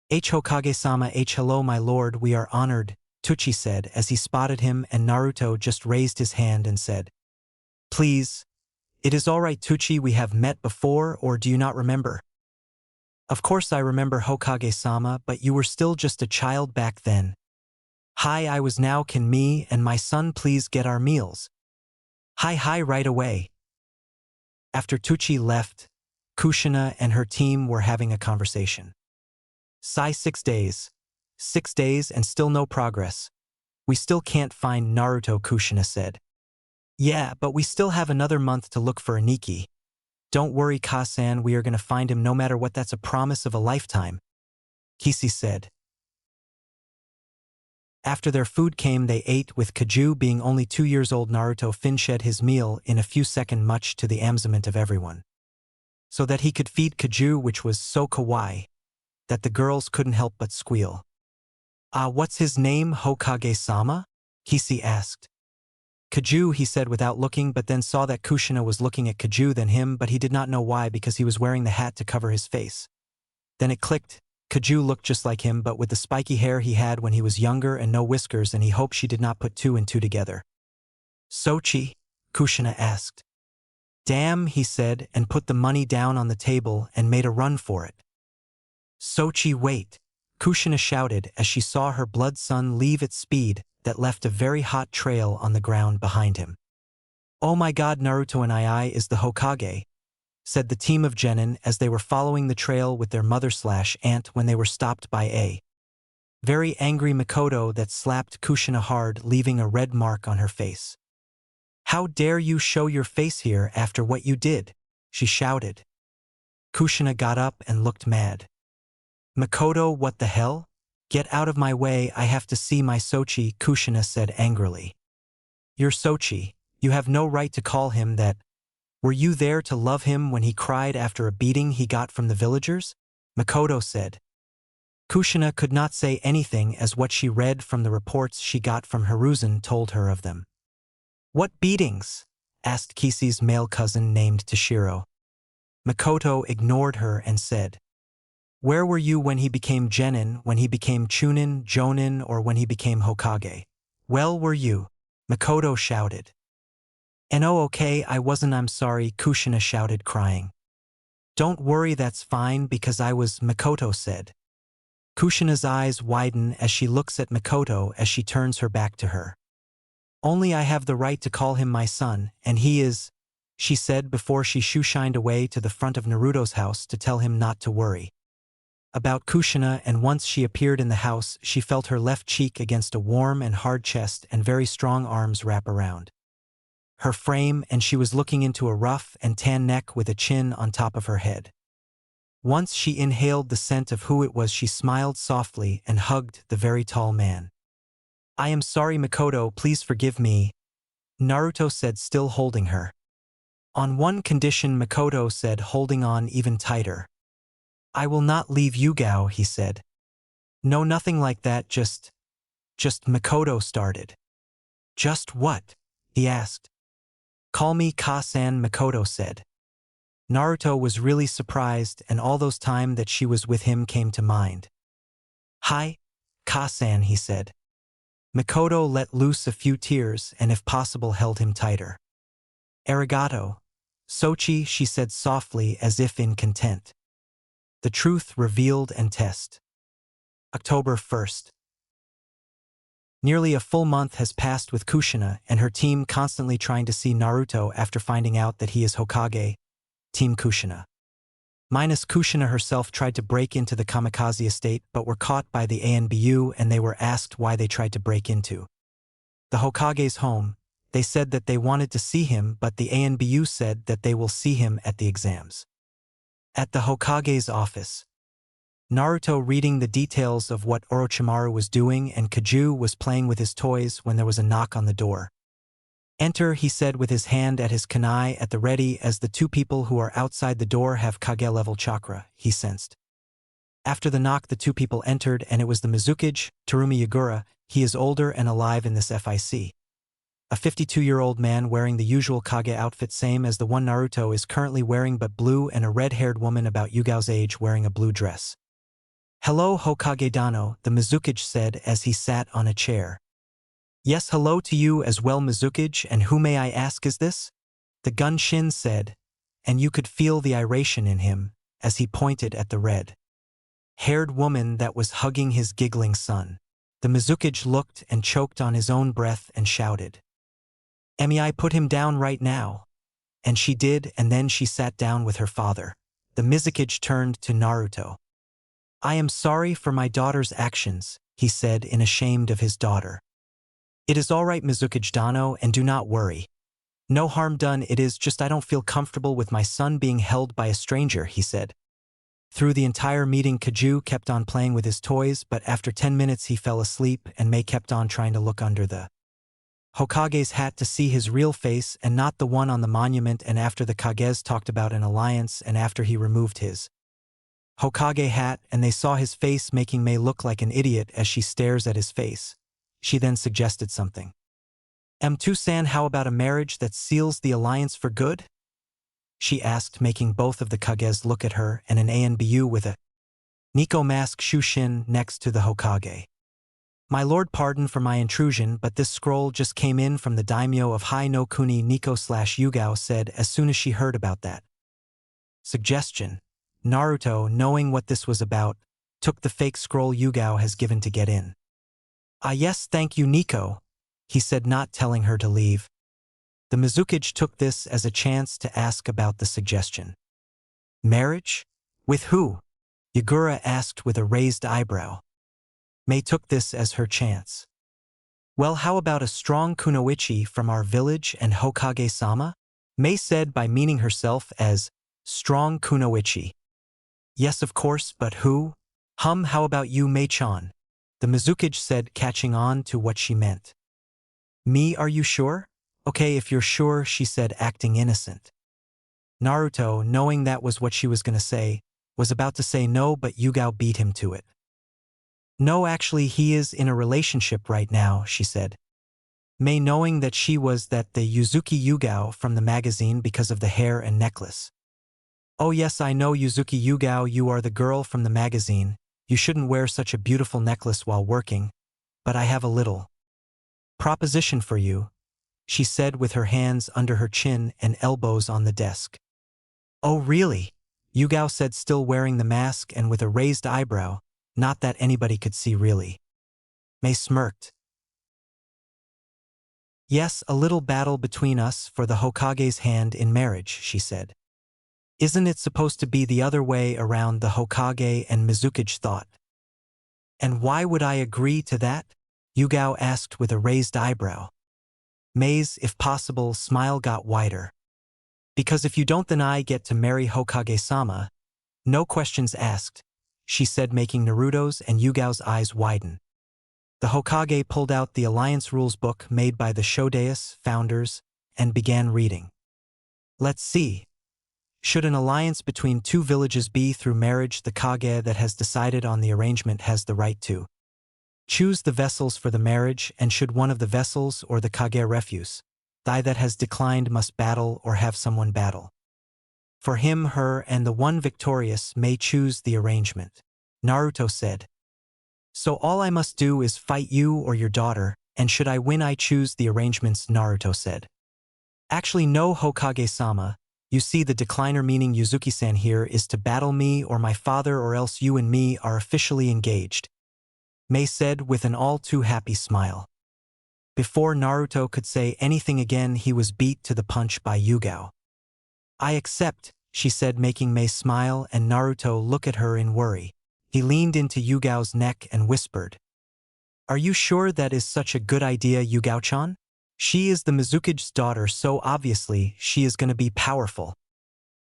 Speaker 1: H. Hokage-sama, H. Hello, my lord, we are honored, Tucci said as he spotted him, and Naruto just raised his hand and said, Please. It is all right, Tucci, we have met before, or do you not remember? Of course I remember, Hokage-sama, but you were still just a child back then. Hi, I was now, can me and my son please get our meals? Hi, right away. After Tucci left, Kushina and her team were having a conversation. Sigh, 6 days. 6 days and still no progress. We still can't find Naruto, Kushina said. Yeah, but we still have another month to look for Aniki. Don't worry, Kasan, we are going to find him no matter what, that's a promise of a lifetime, Kisi said. After their food came, they ate, with Kaju being only 2 years old. Naruto finished his meal in a few seconds, much to the amusement of everyone, so that he could feed Kaju, which was so kawaii that the girls couldn't help but squeal. What's his name, Hokage-sama? Kisi asked. Kaju, he said without looking, but then saw that Kushina was looking at Kaju than him, but he did not know why because he was wearing the hat to cover his face. Then it clicked. Kaju looked just like him, but with the spiky hair he had when he was younger and no whiskers, and he hoped she did not put 2 and 2 together. Sochi? Kushina asked. Damn, he said, and put the money down on the table and made a run for it. Sochi, wait, Kushina shouted as she saw her blood son leave at speed that left a very hot trail on the ground behind him. Oh my god, Naruto and I is the Hokage, said the team of Jounin as they were following the trail with their mother/aunt when they were stopped by a very angry Mikoto that slapped Kushina hard, leaving a red mark on her face. How dare you show your face here after what you did? She shouted. Kushina got up and looked mad. Makoto, what the hell? Get out of my way, I have to see my Sochi, Kushina said angrily. Your Sochi, you have no right to call him that. Were you there to love him when he cried after a beating he got from the villagers? Makoto said. Kushina could not say anything as what she read from the reports she got from Hiruzen told her of them. What beatings? Asked Kishi's male cousin named Toshiro. Makoto ignored her and said, Where were you when he became Genin, when he became Chunin, Jounin, or when he became Hokage? Well, were you? Makoto shouted. And oh, okay, I wasn't, I'm sorry, Kushina shouted, crying. Don't worry, that's fine because I was, Makoto said. Kushina's eyes widen as she looks at Makoto as she turns her back to her. Only I have the right to call him my son, and he is, she said before she shoe-shined away to the front of Naruto's house to tell him not to worry about Kushina, and once she appeared in the house, she felt her left cheek against a warm and hard chest and very strong arms wrap around her frame, and she was looking into a rough and tan neck with a chin on top of her head. Once she inhaled the scent of who it was, she smiled softly and hugged the very tall man. I am sorry, Makoto, please forgive me, Naruto said, still holding her. On one condition, Makoto said, holding on even tighter. I will not leave you, Gao, he said. No, nothing like that, just Makoto started. Just what? He asked. Call me Ka-san, Makoto said. Naruto was really surprised, and all those time that she was with him came to mind. Hi, Ka-san, he said. Makoto let loose a few tears and if possible held him tighter. Arigato. Sochi, she said softly as if in content. The truth revealed and test. October 1st. Nearly a full month has passed with Kushina and her team constantly trying to see Naruto after finding out that he is Hokage. Team Kushina. Minus Kushina herself tried to break into the kamikaze estate but were caught by the ANBU, and they were asked why they tried to break into the Hokage's home. They said that they wanted to see him, but the ANBU said that they will see him at the exams. At the Hokage's office. Naruto reading the details of what Orochimaru was doing, and Kaju was playing with his toys when there was a knock on the door. Enter, he said with his hand at his kunai at the ready, as the two people who are outside the door have Kage-level chakra, he sensed. After the knock, the two people entered, and it was the Mizukage, Terumi Yagura. He is older and alive in this FIC. A 52-year-old man wearing the usual Kage outfit, same as the one Naruto is currently wearing but blue, and a red-haired woman about Yugao's age wearing a blue dress. Hello, Hokage Dano, the Mizukage said as he sat on a chair. Yes, hello to you as well, Mizukage, and who may I ask is this? The Gunshin said, and you could feel the iration in him as he pointed at the red-haired woman that was hugging his giggling son. The Mizukage looked and choked on his own breath and shouted, I put him down right now. And she did, and then she sat down with her father. The Mizukage turned to Naruto. I am sorry for my daughter's actions, he said, ashamed of his daughter. It is all right, Mizukage Dano, and do not worry. No harm done, it is just I don't feel comfortable with my son being held by a stranger, he said. Through the entire meeting, Kaju kept on playing with his toys, but after 10 minutes he fell asleep, and Mei kept on trying to look under the Hokage's hat to see his real face and not the one on the monument, and after the Kages talked about an alliance, and after he removed his Hokage hat and they saw his face, making Mei look like an idiot as she stares at his face. She then suggested something. M2-san, how about a marriage that seals the alliance for good? She asked, making both of the Kages look at her, and an ANBU with a Nico mask Shushin next to the Hokage. My lord, pardon for my intrusion, but this scroll just came in from the daimyo of Hai no Kuni. Nico/Yugao said as soon as she heard about that suggestion. Naruto, knowing what this was about, took the fake scroll Yugao has given to get in. Ah yes, thank you, Nico, he said, not telling her to leave. The Mizukage took this as a chance to ask about the suggestion. Marriage? With who? Yagura asked with a raised eyebrow. Mei took this as her chance. Well, how about a strong kunoichi from our village and Hokage-sama? Mei said by meaning herself as strong kunoichi. Yes, of course, but who? How about you, Mei-chan? The Mizukage said, catching on to what she meant. Me, are you sure? Okay, if you're sure, she said, acting innocent. Naruto, knowing that was what she was gonna say, was about to say no, but Yugao beat him to it. No, actually, he is in a relationship right now, she said. Mei, knowing that she was the Yuzuki Yugao from the magazine because of the hair and necklace. Oh yes, I know, Yuzuki Yugao, you are the girl from the magazine. You shouldn't wear such a beautiful necklace while working, but I have a little proposition for you, she said with her hands under her chin and elbows on the desk. Oh really? Yugao said, still wearing the mask and with a raised eyebrow, not that anybody could see really. Mei smirked. Yes, a little battle between us for the Hokage's hand in marriage, she said. Isn't it supposed to be the other way around, the Hokage and Mizukage thought. And why would I agree to that? Yugao asked with a raised eyebrow. Mei's, if possible, smile got wider. Because if you don't, then I get to marry Hokage-sama. No questions asked, she said, making Naruto's and Yugao's eyes widen. The Hokage pulled out the alliance rules book made by the Shodae's founders and began reading. Let's see. Should an alliance between two villages be through marriage, the Kage that has decided on the arrangement has the right to choose the vessels for the marriage, and should one of the vessels or the Kage refuse, the that has declined must battle or have someone battle for him, her, and the one victorious may choose the arrangement. Naruto said. So all I must do is fight you or your daughter, and should I win I choose the arrangements, Naruto said. Actually no, Hokage-sama. You see, the decliner, meaning Yuzuki-san here, is to battle me or my father, or else you and me are officially engaged, Mei said with an all too happy smile. Before Naruto could say anything again, he was beat to the punch by Yugao. I accept, she said, making Mei smile and Naruto look at her in worry. He leaned into Yugao's neck and whispered. Are you sure that is such a good idea, Yugao-chan? She is the Mizukage's daughter, so obviously she is gonna be powerful.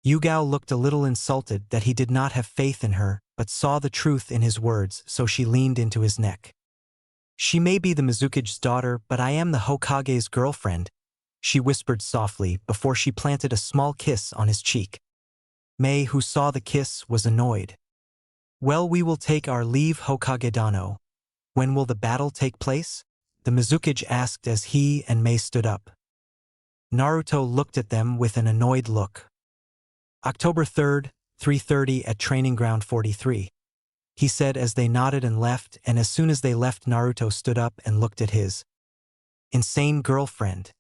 Speaker 1: Yugao looked a little insulted that he did not have faith in her, but saw the truth in his words, so she leaned into his neck. She may be the Mizukage's daughter, but I am the Hokage's girlfriend, she whispered softly before she planted a small kiss on his cheek. Mei, who saw the kiss, was annoyed. Well, we will take our leave, Hokage-dano. When will the battle take place? The Mizukage asked as he and Mei stood up. Naruto looked at them with an annoyed look. October 3rd, 3:30 at Training Ground 43. He said as they nodded and left, and as soon as they left, Naruto stood up and looked at his insane girlfriend.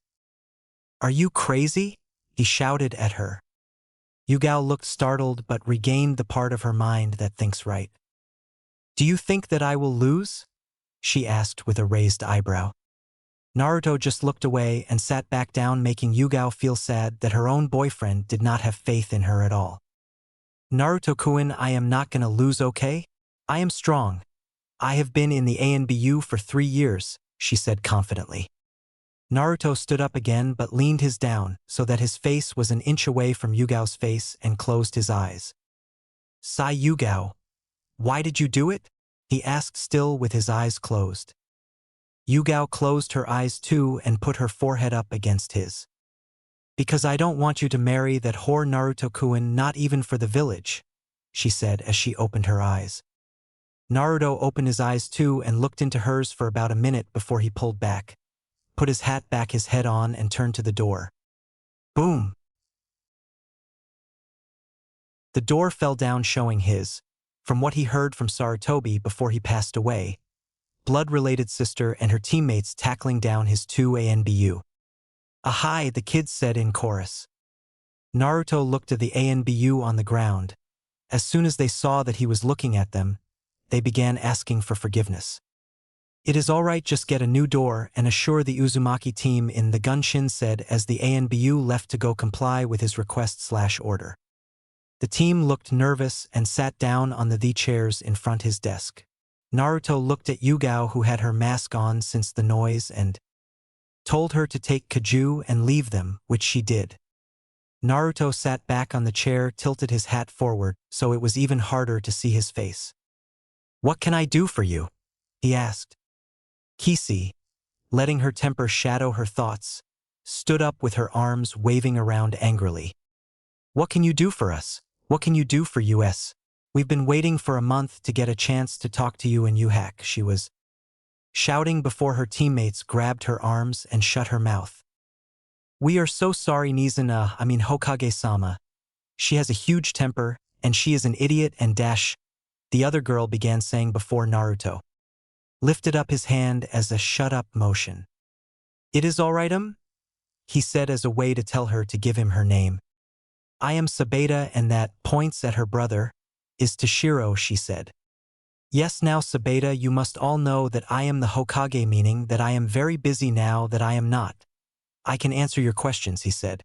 Speaker 1: Are you crazy? He shouted at her. Yugao looked startled but regained the part of her mind that thinks right. Do you think that I will lose? She asked with a raised eyebrow. Naruto just looked away and sat back down, making Yugao feel sad that her own boyfriend did not have faith in her at all. Naruto-kun, I am not gonna lose, okay? I am strong. I have been in the ANBU for 3 years, she said confidently. Naruto stood up again but leaned his down so that his face was an inch away from Yugao's face and closed his eyes. Sigh, Yugao. Why did you do it? He asked, still with his eyes closed. Yugao closed her eyes too and put her forehead up against his. Because I don't want you to marry that whore, Naruto-kun, not even for the village, she said as she opened her eyes. Naruto opened his eyes too and looked into hers for about a minute before he pulled back, put his hat back, his head on, and turned to the door. Boom! The door fell down, showing his, from what he heard from Sarutobi before he passed away, blood-related sister and her teammates tackling down his 2 ANBU. Ahai, the kids said in chorus. Naruto looked at the ANBU on the ground. As soon as they saw that he was looking at them, they began asking for forgiveness. It is all right, just get a new door and assure the Uzumaki team in, the Gunshin said as the ANBU left to go comply with his request/order. The team looked nervous and sat down on the chairs in front his desk. Naruto looked at Yugao, who had her mask on since the noise, and told her to take Kaju and leave them, which she did. Naruto sat back on the chair, tilted his hat forward, so it was even harder to see his face. "What can I do for you?" he asked. Kisi, letting her temper shadow her thoughts, stood up with her arms waving around angrily. "What can you do for us? What can you do for us? We've been waiting for a month to get a chance to talk to you and Yuhak," she was shouting before her teammates grabbed her arms and shut her mouth. "We are so sorry, Hokage-sama. She has a huge temper, and she is an idiot and dash," the other girl began saying before Naruto lifted up his hand as a shut-up motion. "It is all right, he said as a way to tell her to give him her name. "I am Sabeda, and that," points at her brother, "is Toshiro," she said. "Yes, now Sabeda, you must all know that I am the Hokage, meaning that I am very busy now that I am not. I can answer your questions," he said.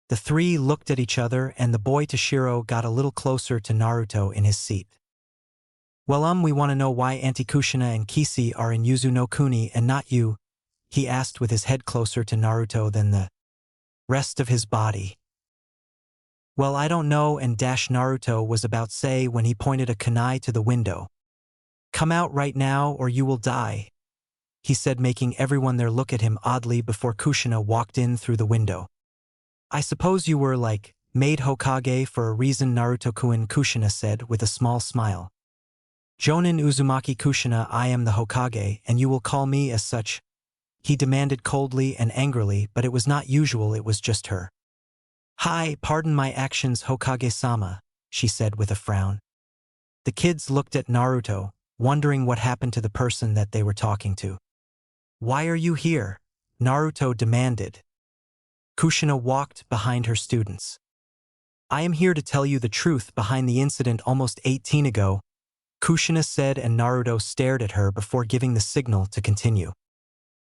Speaker 1: The three looked at each other, and the boy Toshiro got a little closer to Naruto in his seat. "Well, we want to know why Auntie Kushina and Kisi are in Yuzu no Kuni and not you," he asked with his head closer to Naruto than the rest of his body. "Well, I don't know," and Naruto was about to say when he pointed a kunai to the window. "Come out right now or you will die," he said, making everyone there look at him oddly before Kushina walked in through the window. "I suppose you were, made Hokage for a reason, Naruto-kun," Kushina said with a small smile. "Jounin Uzumaki Kushina, I am the Hokage, and you will call me as such," he demanded coldly and angrily, but it was not usual, it was just her. "Hi, pardon my actions, Hokage-sama," she said with a frown. The kids looked at Naruto, wondering what happened to the person that they were talking to. "Why are you here?" Naruto demanded. Kushina walked behind her students. "I am here to tell you the truth behind the incident almost 18 ago," Kushina said, and Naruto stared at her before giving the signal to continue.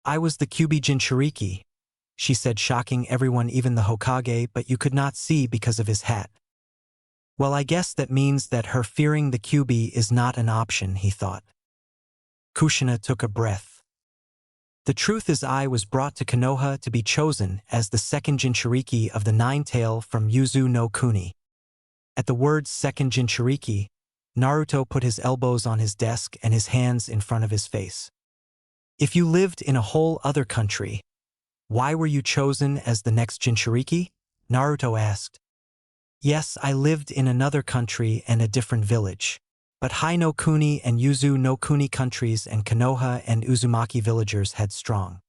Speaker 1: "I was the Kyuubi Jinchuriki," she said, shocking everyone, even the Hokage, but you could not see because of his hat. Well, I guess that means that her fearing the Kyuubi is not an option, he thought. Kushina took a breath. "The truth is I was brought to Konoha to be chosen as the second Jinchuriki of the Nine-Tail from Yuzu no Kuni." At the words second Jinchuriki, Naruto put his elbows on his desk and his hands in front of his face. "If you lived in a whole other country, why were you chosen as the next Jinchuriki?" Naruto asked. "Yes, I lived in another country and a different village. But Hai no Kuni and Yuzu no Kuni countries and Konoha and Uzumaki villagers had strong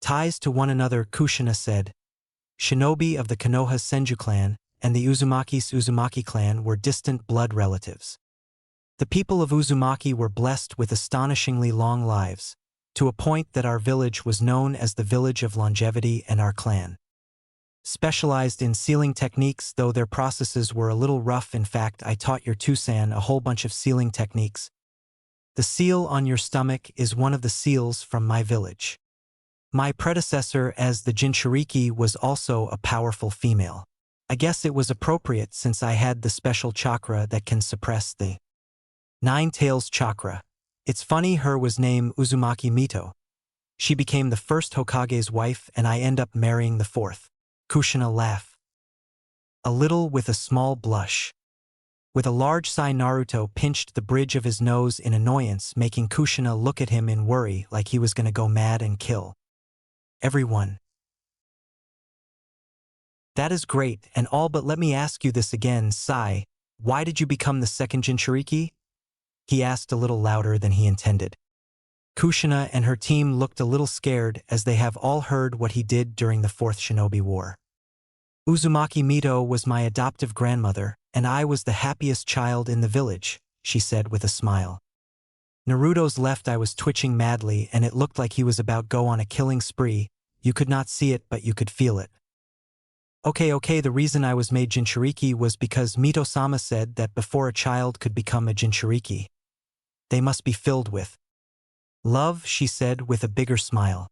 Speaker 1: ties to one another," Kushina said. "Shinobi of the Konoha Senju clan and the Uzumaki's Uzumaki clan were distant blood relatives. The people of Uzumaki were blessed with astonishingly long lives, to a point that our village was known as the Village of Longevity, and our clan specialized in sealing techniques, though their processes were a little rough. In fact, I taught your Tusan a whole bunch of sealing techniques. The seal on your stomach is one of the seals from my village. My predecessor as the Jinchuriki was also a powerful female. I guess it was appropriate since I had the special chakra that can suppress the Nine-Tails chakra. It's funny, her was named Uzumaki Mito. She became the first Hokage's wife and I end up marrying the fourth." Kushina laughed a little with a small blush. With a large sigh, Naruto pinched the bridge of his nose in annoyance, making Kushina look at him in worry like he was gonna go mad and kill everyone. "That is great and all, but let me ask you this again, Sai. Why did you become the second Jinchuriki?" he asked a little louder than he intended. Kushina and her team looked a little scared as they have all heard what he did during the Fourth Shinobi War. "Uzumaki Mito was my adoptive grandmother, and I was the happiest child in the village," she said with a smile. "Naruto's left, I was twitching madly and it looked like he was about go on a killing spree. You could not see it, but you could feel it. Okay, the reason I was made Jinchuriki was because Mito-sama said that before a child could become a Jinchuriki, they must be filled with love," she said with a bigger smile.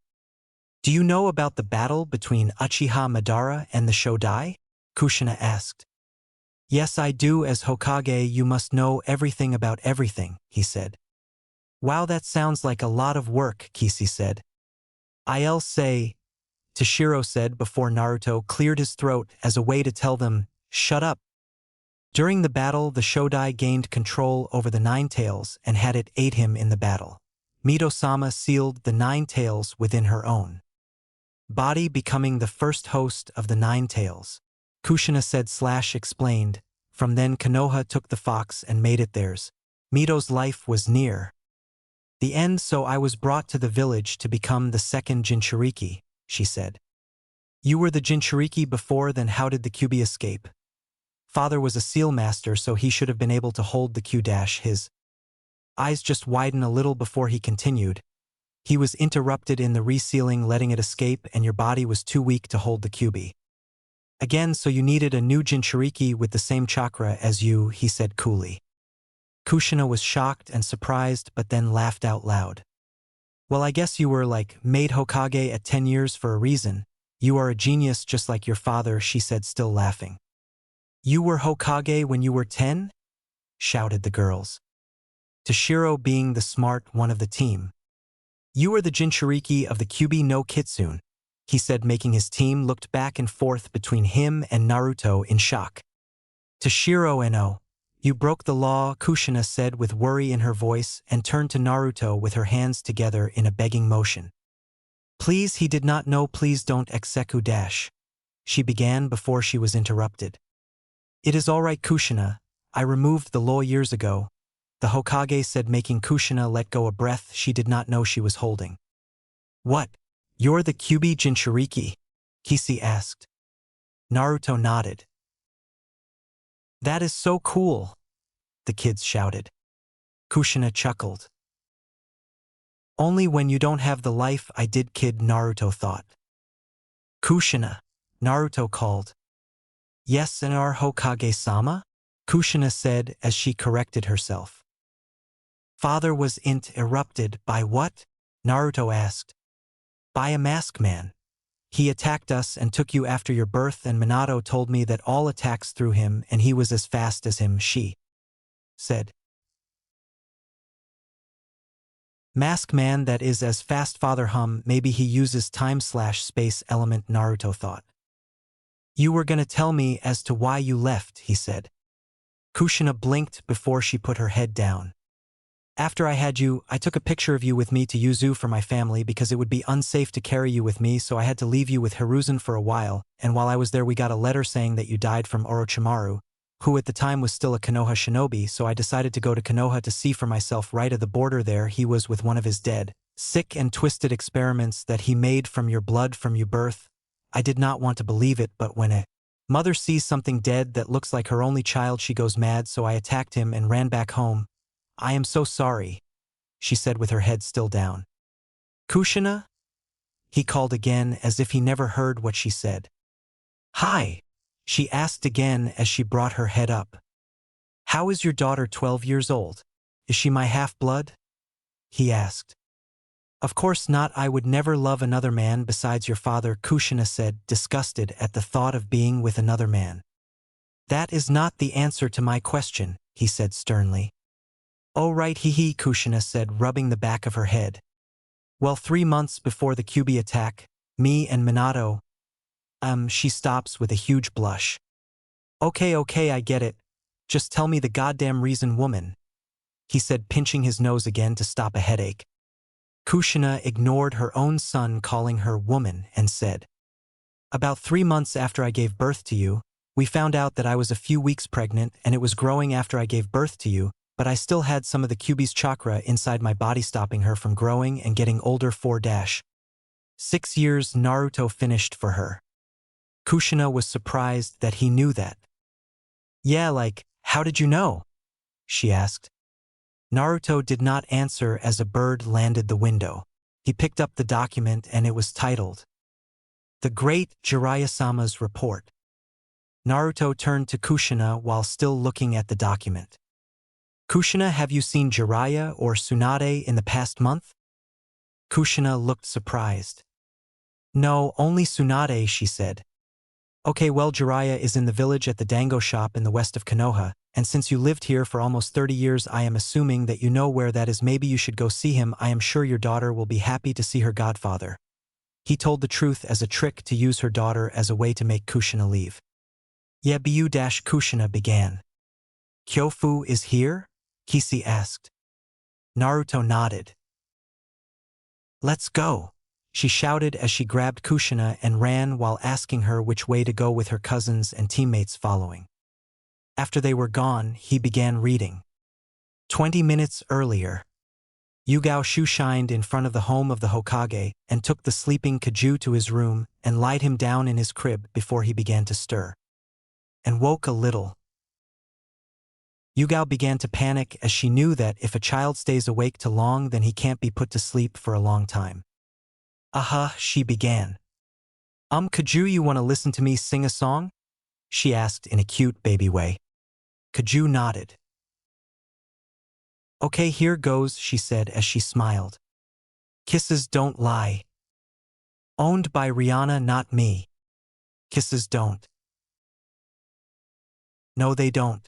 Speaker 1: "Do you know about the battle between Uchiha Madara and the Shodai?" Kushina asked. "Yes, I do. As Hokage, you must know everything about everything," he said. Wow, that sounds like a lot of work, Kisi said. I'll say, Toshiro said before Naruto cleared his throat as a way to tell them, shut up. During the battle, the Shodai gained control over the Nine Tails and had it aid him in the battle. Mito-sama sealed the Nine Tails within her own body, becoming the first host of the Nine Tails. Kushina said / explained, from then Konoha took the fox and made it theirs. Mito's life was near the end, so I was brought to the village to become the second Jinchuriki, she said. You were the Jinchuriki before, then how did the Kyuubi escape? Father was a seal master, so he should have been able to hold the Q-. His eyes just widened a little before he continued. He was interrupted in the resealing, letting it escape, and your body was too weak to hold the Kyuubi. Again, so you needed a new Jinchuriki with the same chakra as you, he said coolly. Kushina was shocked and surprised, but then laughed out loud. Well, I guess you were made Hokage at 10 years for a reason. You are a genius just like your father, she said, still laughing. You were Hokage when you were 10? Shouted the girls. Toshiro being the smart one of the team. You are the Jinchuriki of the Kyuubi no Kitsune, he said, making his team looked back and forth between him and Naruto in shock. Toshiro no. You broke the law, Kushina said with worry in her voice and turned to Naruto with her hands together in a begging motion. Please, he did not know, please don't execu. She began before she was interrupted. It is all right, Kushina. I removed the law years ago, the Hokage said, making Kushina let go a breath she did not know she was holding. What? You're the Kyuubi Jinchuriki? Kisi asked. Naruto nodded. That is so cool, the kids shouted. Kushina chuckled. Only when you don't have the life I did, kid, Naruto thought. Kushina, Naruto called. Yes, and our Hokage-sama? Kushina said as she corrected herself. Father was interrupted by what? Naruto asked. By a masked man. He attacked us and took you after your birth, and Minato told me that all attacks through him and he was as fast as him, she said. Mask man, that is as fast, father maybe he uses time/space element, Naruto thought. You were gonna tell me as to why you left, he said. Kushina blinked before she put her head down. After I had you, I took a picture of you with me to Yuzu for my family because it would be unsafe to carry you with me, so I had to leave you with Hiruzen for a while, and while I was there we got a letter saying that you died from Orochimaru, who at the time was still a Konoha shinobi, so I decided to go to Konoha to see for myself. Right at the border there he was with one of his dead, sick and twisted experiments that he made from your blood from your birth. I did not want to believe it, but when a mother sees something dead that looks like her only child, she goes mad, so I attacked him and ran back home. I am so sorry, she said with her head still down. Kushina? He called again as if he never heard what she said. Hi, she asked again as she brought her head up. How is your daughter 12 years old? Is she my half-blood? He asked. Of course not, I would never love another man besides your father, Kushina said, disgusted at the thought of being with another man. That is not the answer to my question, he said sternly. Oh right, hee, Kushina said, rubbing the back of her head. Well, 3 months before the Kyuubi attack, me and Minato… she stops with a huge blush. Okay, I get it. Just tell me the goddamn reason, woman, he said, pinching his nose again to stop a headache. Kushina ignored her own son calling her woman and said, About 3 months after I gave birth to you, we found out that I was a few weeks pregnant and it was growing after I gave birth to you, but I still had some of the Kyuubi's chakra inside my body stopping her from growing and getting older. 4-6 years, Naruto finished for her. Kushina was surprised that he knew that. Yeah, how did you know? She asked. Naruto did not answer as a bird landed the window. He picked up the document and it was titled, The Great Jiraiya-sama's Report. Naruto turned to Kushina while still looking at the document. Kushina, have you seen Jiraiya or Tsunade in the past month? Kushina looked surprised. No, only Tsunade, she said. Okay, well, Jiraiya is in the village at the dango shop in the west of Konoha, and since you lived here for almost 30 years, I am assuming that you know where that is. Maybe you should go see him. I am sure your daughter will be happy to see her godfather. He told the truth as a trick to use her daughter as a way to make Kushina leave. Kushina began. Kyofu is here? Kisi asked. Naruto nodded. Let's go, she shouted as she grabbed Kushina and ran while asking her which way to go, with her cousins and teammates following. After they were gone, he began reading. 20 minutes earlier, Yugao shoeshined in front of the home of the Hokage and took the sleeping Kaju to his room and lied him down in his crib before he began to stir. And woke a little. Yugao began to panic as she knew that if a child stays awake too long, then he can't be put to sleep for a long time. She began. Kaju, you want to listen to me sing a song? She asked in a cute baby way. Kaju nodded. Okay, here goes, she said as she smiled. Kisses don't lie. Owned by Rihanna, not me. Kisses don't. No, they don't.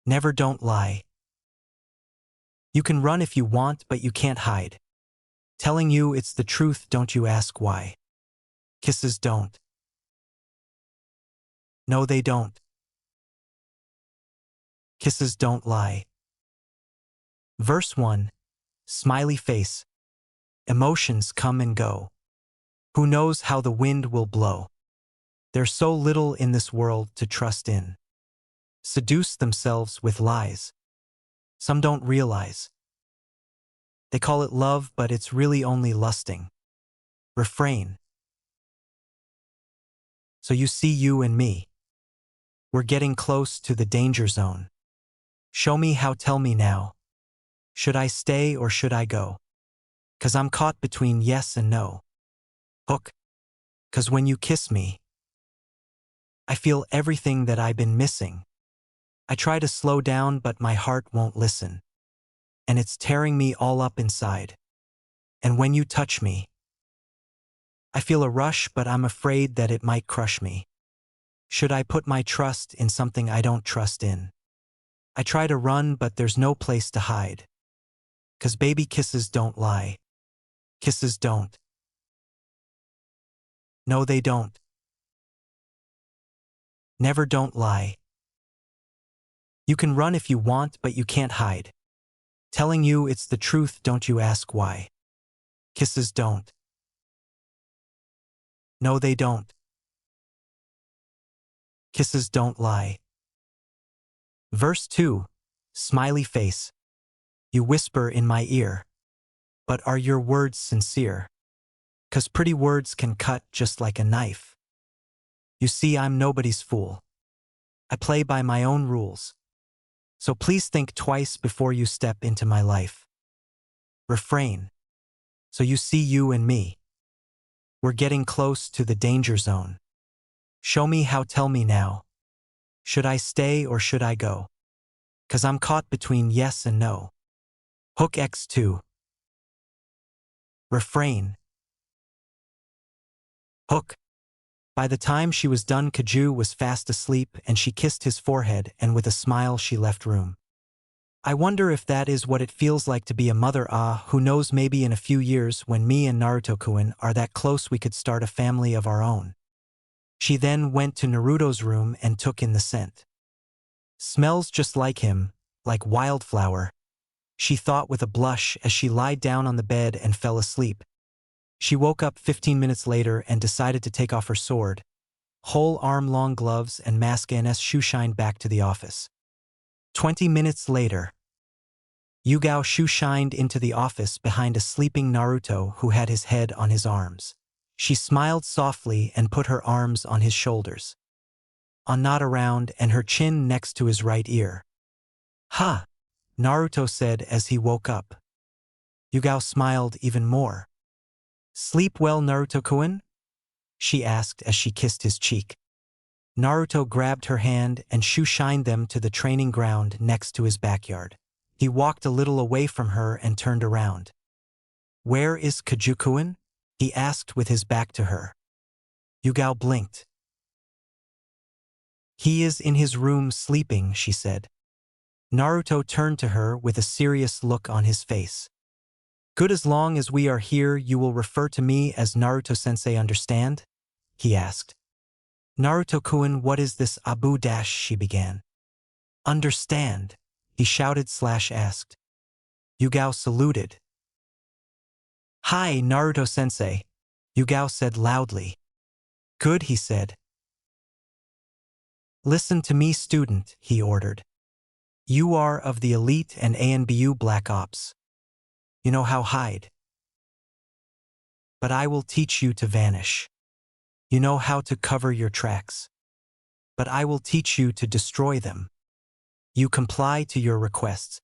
Speaker 1: Never don't lie. You can run if you want, but you can't hide. Telling you it's the truth, don't you ask why. Kisses don't. No, they don't. Kisses don't lie. Verse 1. Smiley face. Emotions come and go. Who knows how the wind will blow? There's so little in this world to trust in. Seduce themselves with lies. Some don't realize. They call it love, but it's really only lusting. Refrain. So you see, you and me, we're getting close to the danger zone. Show me how, tell me now. Should I stay or should I go? 'Cause I'm caught between yes and no. Hook. 'Cause when you kiss me, I feel everything that I've been missing. I try to slow down, but my heart won't listen. And it's tearing me all up inside. And when you touch me, I feel a rush, but I'm afraid that it might crush me. Should I put my trust in something I don't trust in? I try to run, but there's no place to hide. 'Cause baby, kisses don't lie. Kisses don't. No, they don't. Never don't lie. You can run if you want, but you can't hide. Telling you it's the truth, don't you ask why. Kisses don't. No, they don't. Kisses don't lie. Verse 2. Smiley face. You whisper in my ear. But are your words sincere? 'Cause pretty words can cut just like a knife. You see, I'm nobody's fool. I play by my own rules. So please think twice before you step into my life. Refrain. So you see, you and me, we're getting close to the danger zone. Show me how, tell me now. Should I stay or should I go? 'Cause I'm caught between yes and no. Hook X2. Refrain. Hook. By the time she was done, Kaju was fast asleep and she kissed his forehead, and with a smile she left room. I wonder if that is what it feels like to be a mother. Who knows, maybe in a few years when me and Naruto-kun are that close we could start a family of our own. She then went to Naruto's room and took in the scent. Smells just like him, like wildflower, she thought with a blush as she lied down on the bed and fell asleep. She woke up 15 minutes later and decided to take off her sword, whole arm-long gloves and mask, and shoeshined back to the office. 20 minutes later, Yugao shoeshined into the office behind a sleeping Naruto who had his head on his arms. She smiled softly and put her arms on his shoulders, on not around, and her chin next to his right ear. Ha! Naruto said as he woke up. Yugao smiled even more. Sleep well, Naruto-kun? She asked as she kissed his cheek. Naruto grabbed her hand and shoeshined them to the training ground next to his backyard. He walked a little away from her and turned around. Where is Kaju-kun? He asked with his back to her. Yugao blinked. He is in his room sleeping, she said. Naruto turned to her with a serious look on his face. Good, as long as we are here you will refer to me as Naruto-sensei, understand? He asked. Naruto-kun, what is this Abu dash, she began. Understand, he shouted/asked. Yugao saluted. Hi, Naruto-sensei, Yugao said loudly. Good, he said. Listen to me, student, he ordered. You are of the elite and ANBU Black Ops. You know how hide. But I will teach you to vanish. You know how to cover your tracks. But I will teach you to destroy them. You comply to your requests.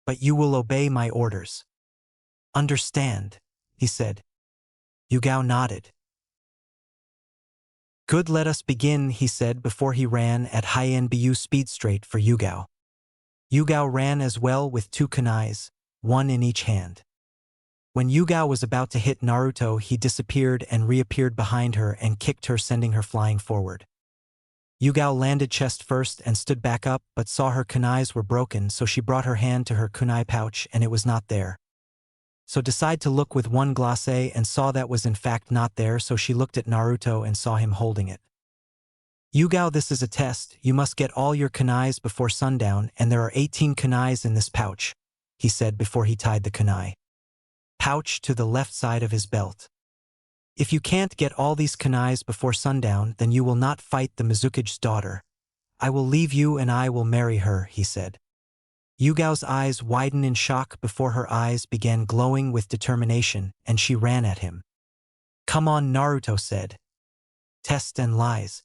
Speaker 1: But you will obey my orders. Understand, he said. Yugao nodded. Good, let us begin, he said before he ran at high NBU speed straight for Yugao. Yugao ran as well with 2 kunais, 1 in each hand. When Yugao was about to hit Naruto, he disappeared and reappeared behind her and kicked her, sending her flying forward. Yugao landed chest first and stood back up, but saw her kunais were broken, so she brought her hand to her kunai pouch and it was not there. So decided to look with one glace and saw that was in fact not there, so she looked at Naruto and saw him holding it. Yugao, this is a test. You must get all your kunais before sundown, and there are 18 kunais in this pouch, he said before he tied the kunai pouch to the left side of his belt. If you can't get all these kunais before sundown, then you will not fight the Mizukige's daughter. I will leave you and I will marry her, he said. Yugao's eyes widened in shock before her eyes began glowing with determination, and she ran at him. Come on, Naruto said. Test and lies.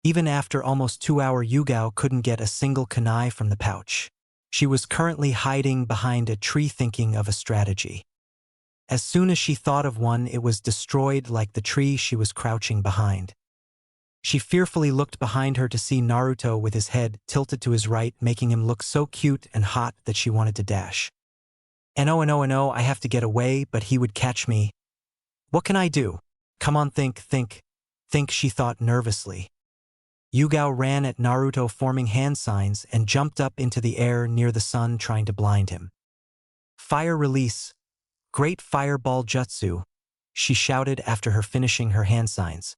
Speaker 1: Even after almost 2 hours, Yugao couldn't get a single kunai from the pouch. She was currently hiding behind a tree thinking of a strategy. As soon as she thought of one, it was destroyed like the tree she was crouching behind. She fearfully looked behind her to see Naruto with his head tilted to his right, making him look so cute and hot that she wanted to dash. No, I have to get away, but he would catch me. What can I do? Come on, think, she thought nervously. Yugao ran at Naruto forming hand signs and jumped up into the air near the sun, trying to blind him. Fire release. Great fireball jutsu, she shouted after her finishing her hand signs.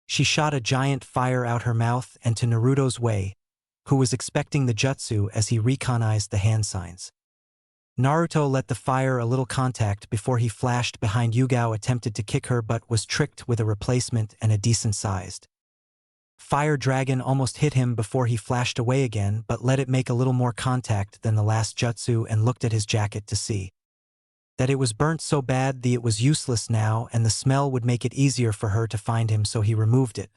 Speaker 1: She shot a giant fire out her mouth and to Naruto's way, who was expecting the jutsu as he recognized the hand signs. Naruto let the fire a little contact before he flashed behind Yugao, attempted to kick her but was tricked with a replacement and a decent sized fire dragon almost hit him before he flashed away again, but let it make a little more contact than the last jutsu and looked at his jacket to see that it was burnt so bad that it was useless now, and the smell would make it easier for her to find him, so he removed it.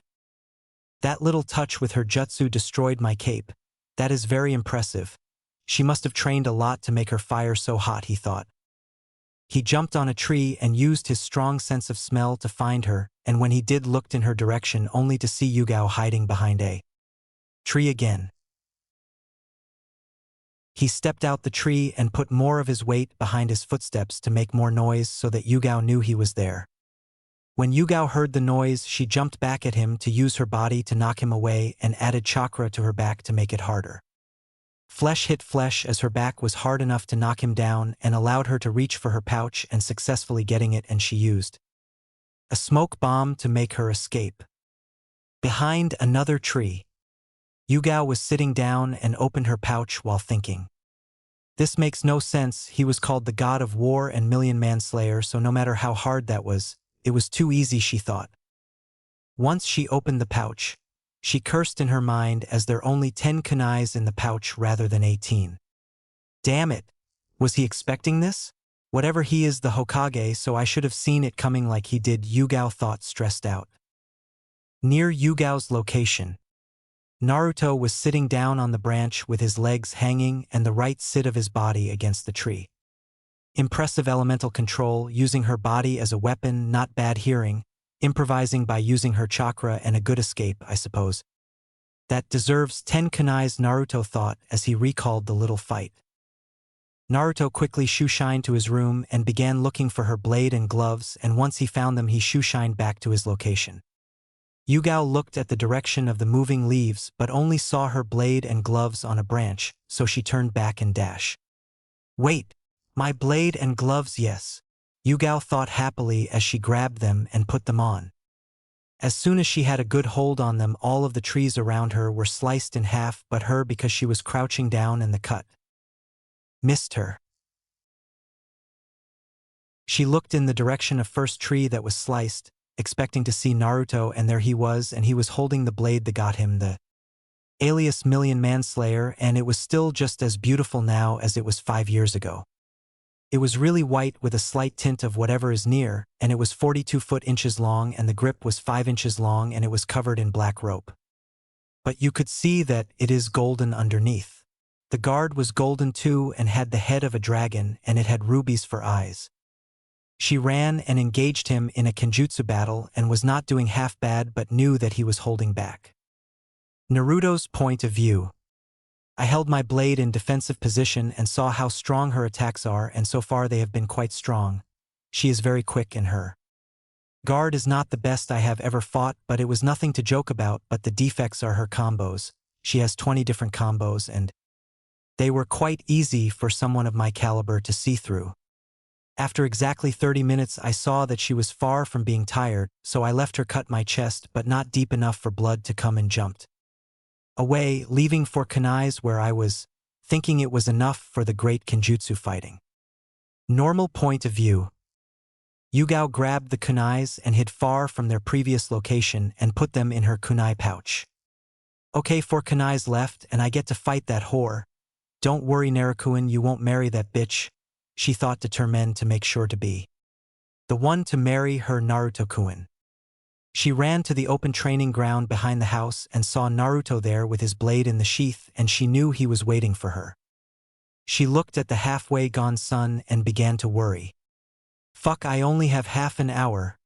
Speaker 1: That little touch with her jutsu destroyed my cape. That is very impressive. She must have trained a lot to make her fire so hot, he thought. He jumped on a tree and used his strong sense of smell to find her, and when he did, looked in her direction only to see Yugao hiding behind a tree again. He stepped out the tree and put more of his weight behind his footsteps to make more noise so that Yugao knew he was there. When Yugao heard the noise, she jumped back at him to use her body to knock him away and added chakra to her back to make it harder. Flesh hit flesh as her back was hard enough to knock him down and allowed her to reach for her pouch and successfully getting it, and she used a smoke bomb to make her escape. Behind another tree, Yugao was sitting down and opened her pouch while thinking. This makes no sense. He was called the god of war and million manslayer, so no matter how hard that was, it was too easy, she thought. Once she opened the pouch, she cursed in her mind as there only 10 kunais in the pouch rather than 18. Damn it! Was he expecting this? Whatever, he is the Hokage, so I should have seen it coming like he did, Yugao thought, stressed out. Near Yugao's location, Naruto was sitting down on the branch with his legs hanging and the right side of his body against the tree. Impressive elemental control, using her body as a weapon, not bad hearing, improvising by using her chakra, and a good escape, I suppose. That deserves 10 kunais, Naruto thought as he recalled the little fight. Naruto quickly shoeshined to his room and began looking for her blade and gloves, and once he found them he shoeshined back to his location. Yugao looked at the direction of the moving leaves but only saw her blade and gloves on a branch, so she turned back and dash. Wait! My blade and gloves, yes. Yugao thought happily as she grabbed them and put them on. As soon as she had a good hold on them, all of the trees around her were sliced in half but her, because she was crouching down and the cut missed her. She looked in the direction of first tree that was sliced, expecting to see Naruto, and there he was, and he was holding the blade that got him the alias Million Manslayer, and it was still just as beautiful now as it was 5 years ago. It was really white with a slight tint of whatever is near, and it was 42 inches long, and the grip was 5 inches long, and it was covered in black rope. But you could see that it is golden underneath. The guard was golden too and had the head of a dragon, and it had rubies for eyes. She ran and engaged him in a kenjutsu battle and was not doing half bad but knew that he was holding back. Naruto's point of view. I held my blade in defensive position and saw how strong her attacks are, and so far they have been quite strong. She is very quick, and her guard is not the best I have ever fought, but it was nothing to joke about. But the defects are her combos. She has 20 different combos, and they were quite easy for someone of my caliber to see through. After exactly 30 minutes I saw that she was far from being tired, so I left her cut my chest but not deep enough for blood to come, and jumped away, leaving for kunais, where I was thinking it was enough for the great kenjutsu fighting. Normal point of view. Yugao grabbed the kunais and hid far from their previous location and put them in her kunai pouch. Okay, 4 kunais left and I get to fight that whore. Don't worry Naruto-kun, you won't marry that bitch, she thought, determined to make sure to be the one to marry her Naruto-kun. She ran to the open training ground behind the house and saw Naruto there with his blade in the sheath, and she knew he was waiting for her. She looked at the halfway gone sun and began to worry. Fuck, I only have half an hour,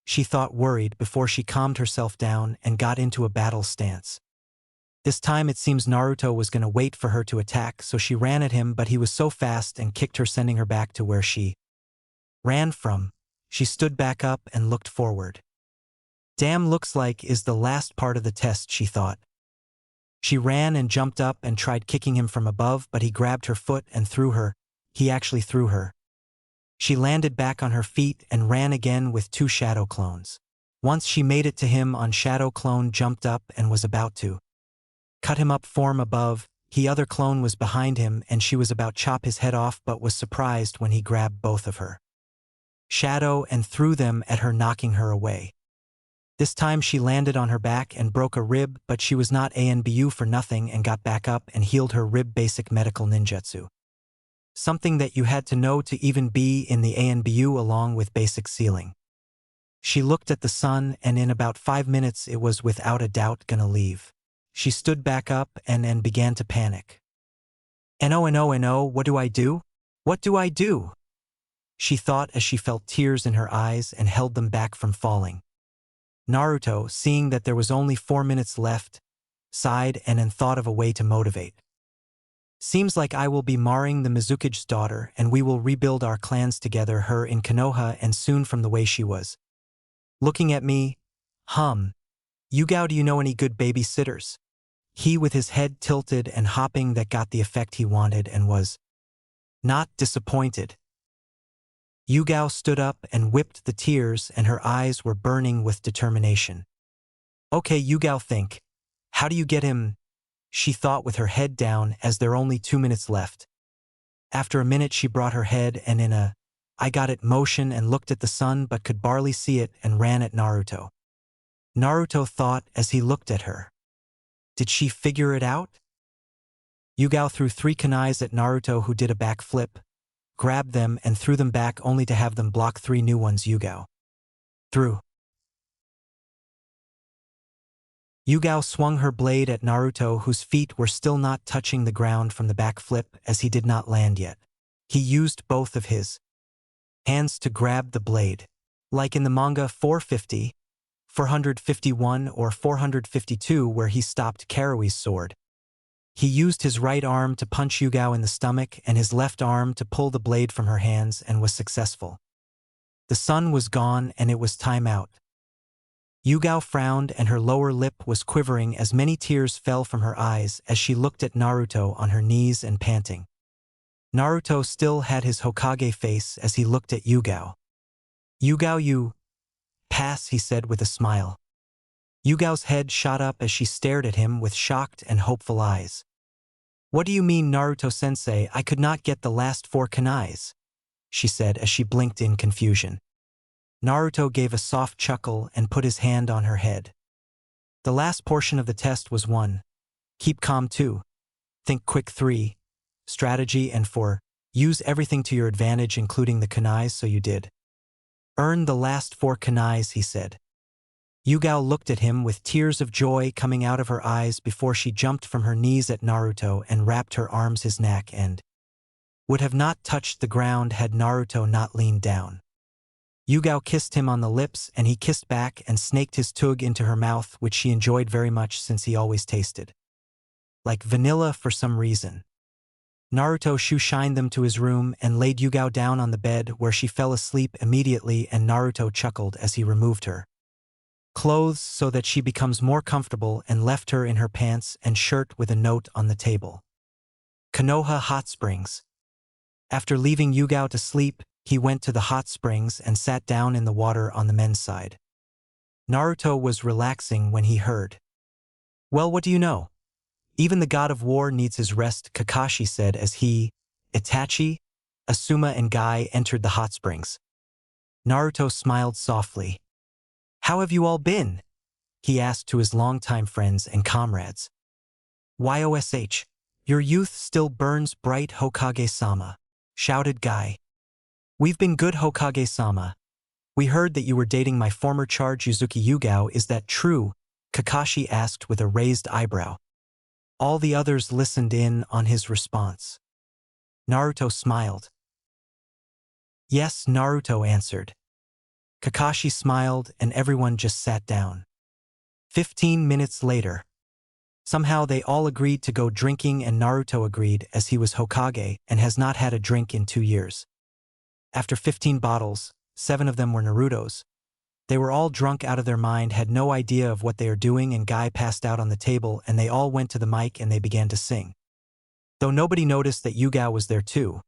Speaker 1: she thought, worried, before she calmed herself down and got into a battle stance. This time it seems Naruto was going to wait for her to attack, so she ran at him, but he was so fast and kicked her, sending her back to where she ran from. She stood back up and looked forward. Damn, looks like is the last part of the test, she thought. She ran and jumped up and tried kicking him from above, but he grabbed her foot and threw her. He actually threw her. She landed back on her feet and ran again with 2 shadow clones. Once she made it to him on shadow clone, jumped up and was about to cut him up from above. The other clone was behind him and she was about chop his head off, but was surprised when he grabbed both of her shadow and threw them at her, knocking her away. This time she landed on her back and broke a rib, but she was not ANBU for nothing and got back up and healed her rib. Basic medical ninjutsu. Something that you had to know to even be in the ANBU, along with basic sealing. She looked at the sun, and in about 5 minutes it was without a doubt gonna leave. She stood back up and began to panic. No, what do I do? What do I do? She thought as she felt tears in her eyes and held them back from falling. Naruto, seeing that there was only 4 minutes left, sighed and thought of a way to motivate. Seems like I will be marrying the Mizuki's daughter and we will rebuild our clans together, her in Konoha, and soon, from the way she was looking at me. Yugao, do you know any good babysitters? He, with his head tilted and hopping, that got the effect he wanted and was not disappointed. Yugao stood up and whipped the tears, and her eyes were burning with determination. Okay, Yugao, think. How do you get him? She thought with her head down, as there only 2 minutes left. After a minute she brought her head and in a I got it motion and looked at the sun but could barely see it and ran at Naruto. Naruto thought as he looked at her. Did she figure it out? Yugao threw 3 kunais at Naruto, who did a backflip, grabbed them and threw them back, only to have them block 3 new ones Yugao threw. Yugao swung her blade at Naruto, whose feet were still not touching the ground from the backflip, as he did not land yet. He used both of his hands to grab the blade. Like in the manga 450, 451 or 452, where he stopped Karui's sword. He used his right arm to punch Yugao in the stomach and his left arm to pull the blade from her hands and was successful. The sun was gone and it was time out. Yugao frowned and her lower lip was quivering as many tears fell from her eyes as she looked at Naruto on her knees and panting. Naruto still had his Hokage face as he looked at Yugao. "Yugao, you pass," he said with a smile. Yugao's head shot up as she stared at him with shocked and hopeful eyes. "What do you mean, Naruto-sensei? I could not get the last 4 kunais," she said as she blinked in confusion. Naruto gave a soft chuckle and put his hand on her head. "The last portion of the test was 1. Keep calm 2. Think quick 3. Strategy and 4. Use everything to your advantage including the kunais, so you did. Earn the last 4 kunais," he said. Yugao looked at him with tears of joy coming out of her eyes before she jumped from her knees at Naruto and wrapped her arms his neck and would have not touched the ground had Naruto not leaned down. Yugao kissed him on the lips and he kissed back and snaked his tug into her mouth, which she enjoyed very much since he always tasted like vanilla for some reason. Naruto shoe-shined them to his room and laid Yugao down on the bed where she fell asleep immediately, and Naruto chuckled as he removed her clothes so that she becomes more comfortable and left her in her pants and shirt with a note on the table. Konoha Hot Springs. After leaving Yugao to sleep, he went to the hot springs and sat down in the water on the men's side. Naruto was relaxing when he heard, "Well, what do you know? Even the god of war needs his rest," Kakashi said as he, Itachi, Asuma and Guy entered the hot springs. Naruto smiled softly. "How have you all been?" he asked to his longtime friends and comrades. "Yosh, your youth still burns bright, Hokage-sama," shouted Guy. "We've been good, Hokage-sama. We heard that you were dating my former charge Yuzuki Yugao, is that true?" Kakashi asked with a raised eyebrow. All the others listened in on his response. Naruto smiled. "Yes," Naruto answered. Kakashi smiled and everyone just sat down. 15 minutes later. Somehow they all agreed to go drinking and Naruto agreed as he was Hokage and has not had a drink in 2 years. After 15 bottles, 7 of them were Naruto's. They were all drunk out of their mind, had no idea of what they are doing, and Guy passed out on the table and they all went to the mic and they began to sing. Though nobody noticed that Yugao was there too.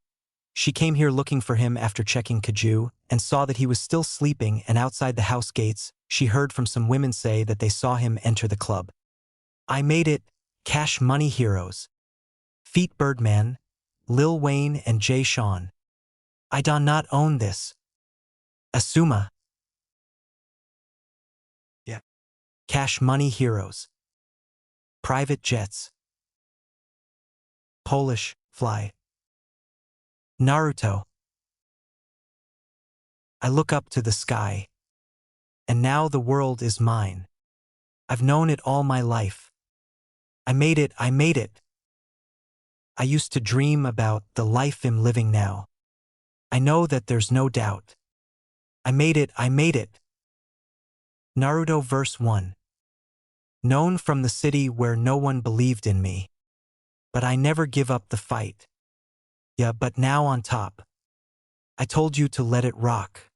Speaker 1: She came here looking for him after checking Kaju and saw that he was still sleeping, and outside the house gates, she heard from some women say that they saw him enter the club. "I made it, Cash Money Heroes. Feet Birdman, Lil Wayne and Jay Sean. I do not own this. Asuma. Yeah. Cash Money Heroes. Private Jets. Polish, Fly. Naruto. I look up to the sky. And now the world is mine. I've known it all my life. I made it, I made it. I used to dream about the life I'm living now. I know that there's no doubt. I made it, I made it." Naruto verse 1. Known from the city where no one believed in me. But I never give up the fight. Yeah, but now on top. I told you to let it rock.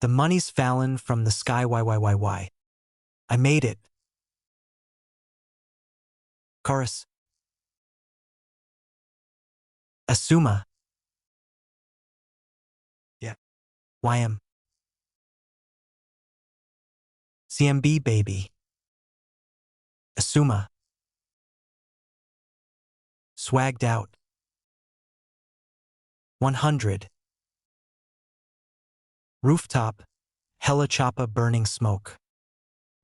Speaker 1: The money's fallen from the sky, why. I made it. Chorus. Asuma. Yeah. YM. CMB baby. Asuma. Swagged out. 100. Rooftop, hella choppa burning smoke.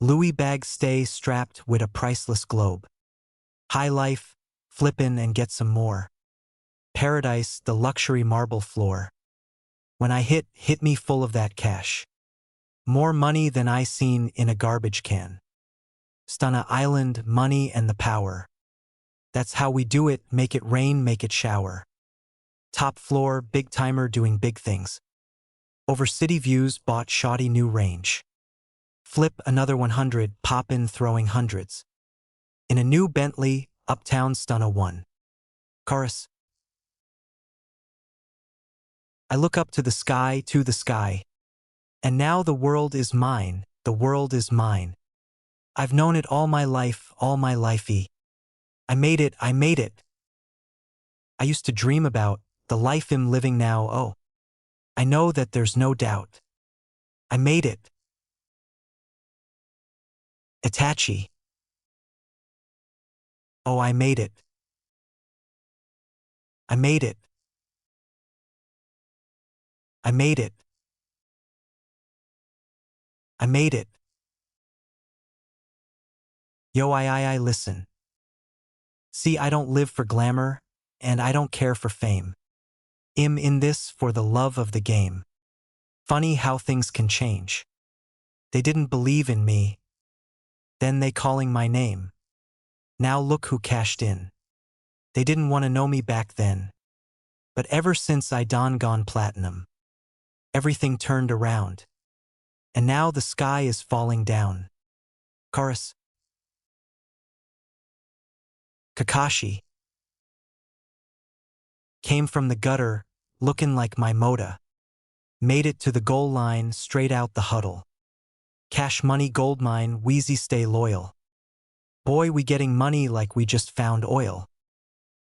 Speaker 1: Louis bag stay strapped with a priceless globe. High life, flippin' and get some more. Paradise, the luxury marble floor. When I hit me full of that cash. More money than I seen in a garbage can. Stunna Island, money and the power. That's how we do it, make it rain, make it shower. Top floor, big timer doing big things. Over city views, bought shoddy new range. Flip another 100, poppin' throwing hundreds. In a new Bentley, Uptown Stunna 1. Chorus. I look up to the sky, and now the world is mine, the world is mine. I've known it all my lifey. I made it. I used to dream about the life I'm living now, oh. I know that there's no doubt. I made it. Itachi. Oh, I made it. I made it. I made it. I made it. Yo, I listen. See, I don't live for glamour, and I don't care for fame. I'm in this for the love of the game. Funny how things can change. They didn't believe in me. Then they calling my name. Now look who cashed in. They didn't want to know me back then. But ever since I gone platinum, everything turned around. And now the sky is falling down. Chorus. Kakashi came from the gutter, looking like my Moda. Made it to the goal line, straight out the huddle. Cash money gold mine, Wheezy stay loyal. Boy, we getting money like we just found oil.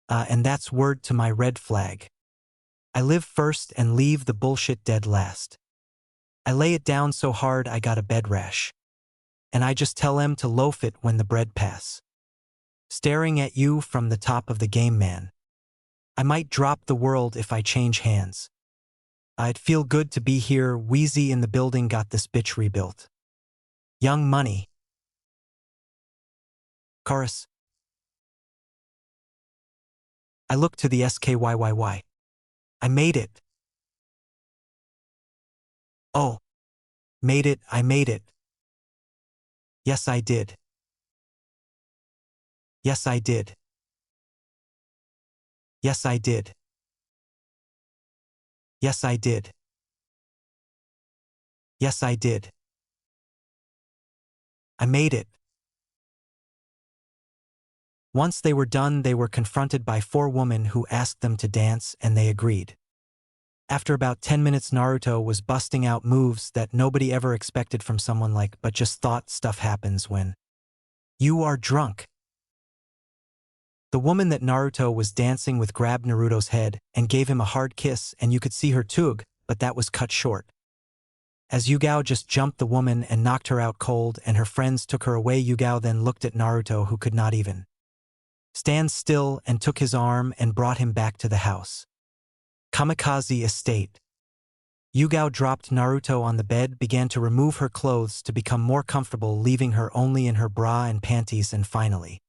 Speaker 1: And that's word to my red flag. I live first and leave the bullshit dead last. I lay it down so hard I got a bed rash. And I just tell em to loaf it when the bread pass. Staring at you from the top of the game, man. I might drop the world if I change hands. I'd feel good to be here, Wheezy in the building got this bitch rebuilt. Young Money. Chorus. I look to the SKYYY. I made it. Oh. Made it, I made it. Yes, I did. Yes, I did. Yes, I did. Yes, I did. Yes, I did. I made it. Once they were done, they were confronted by 4 women who asked them to dance, and they agreed. After about 10 minutes, Naruto was busting out moves that nobody ever expected from someone but just thought stuff happens when you are drunk. The woman that Naruto was dancing with grabbed Naruto's head and gave him a hard kiss, and you could see her tug, but that was cut short. As Yugao just jumped the woman and knocked her out cold, and her friends took her away, Yugao then looked at Naruto, who could not even stand still, and took his arm and brought him back to the house. Kamikaze Estate. Yugao dropped Naruto on the bed, began to remove her clothes to become more comfortable, leaving her only in her bra and panties, and finally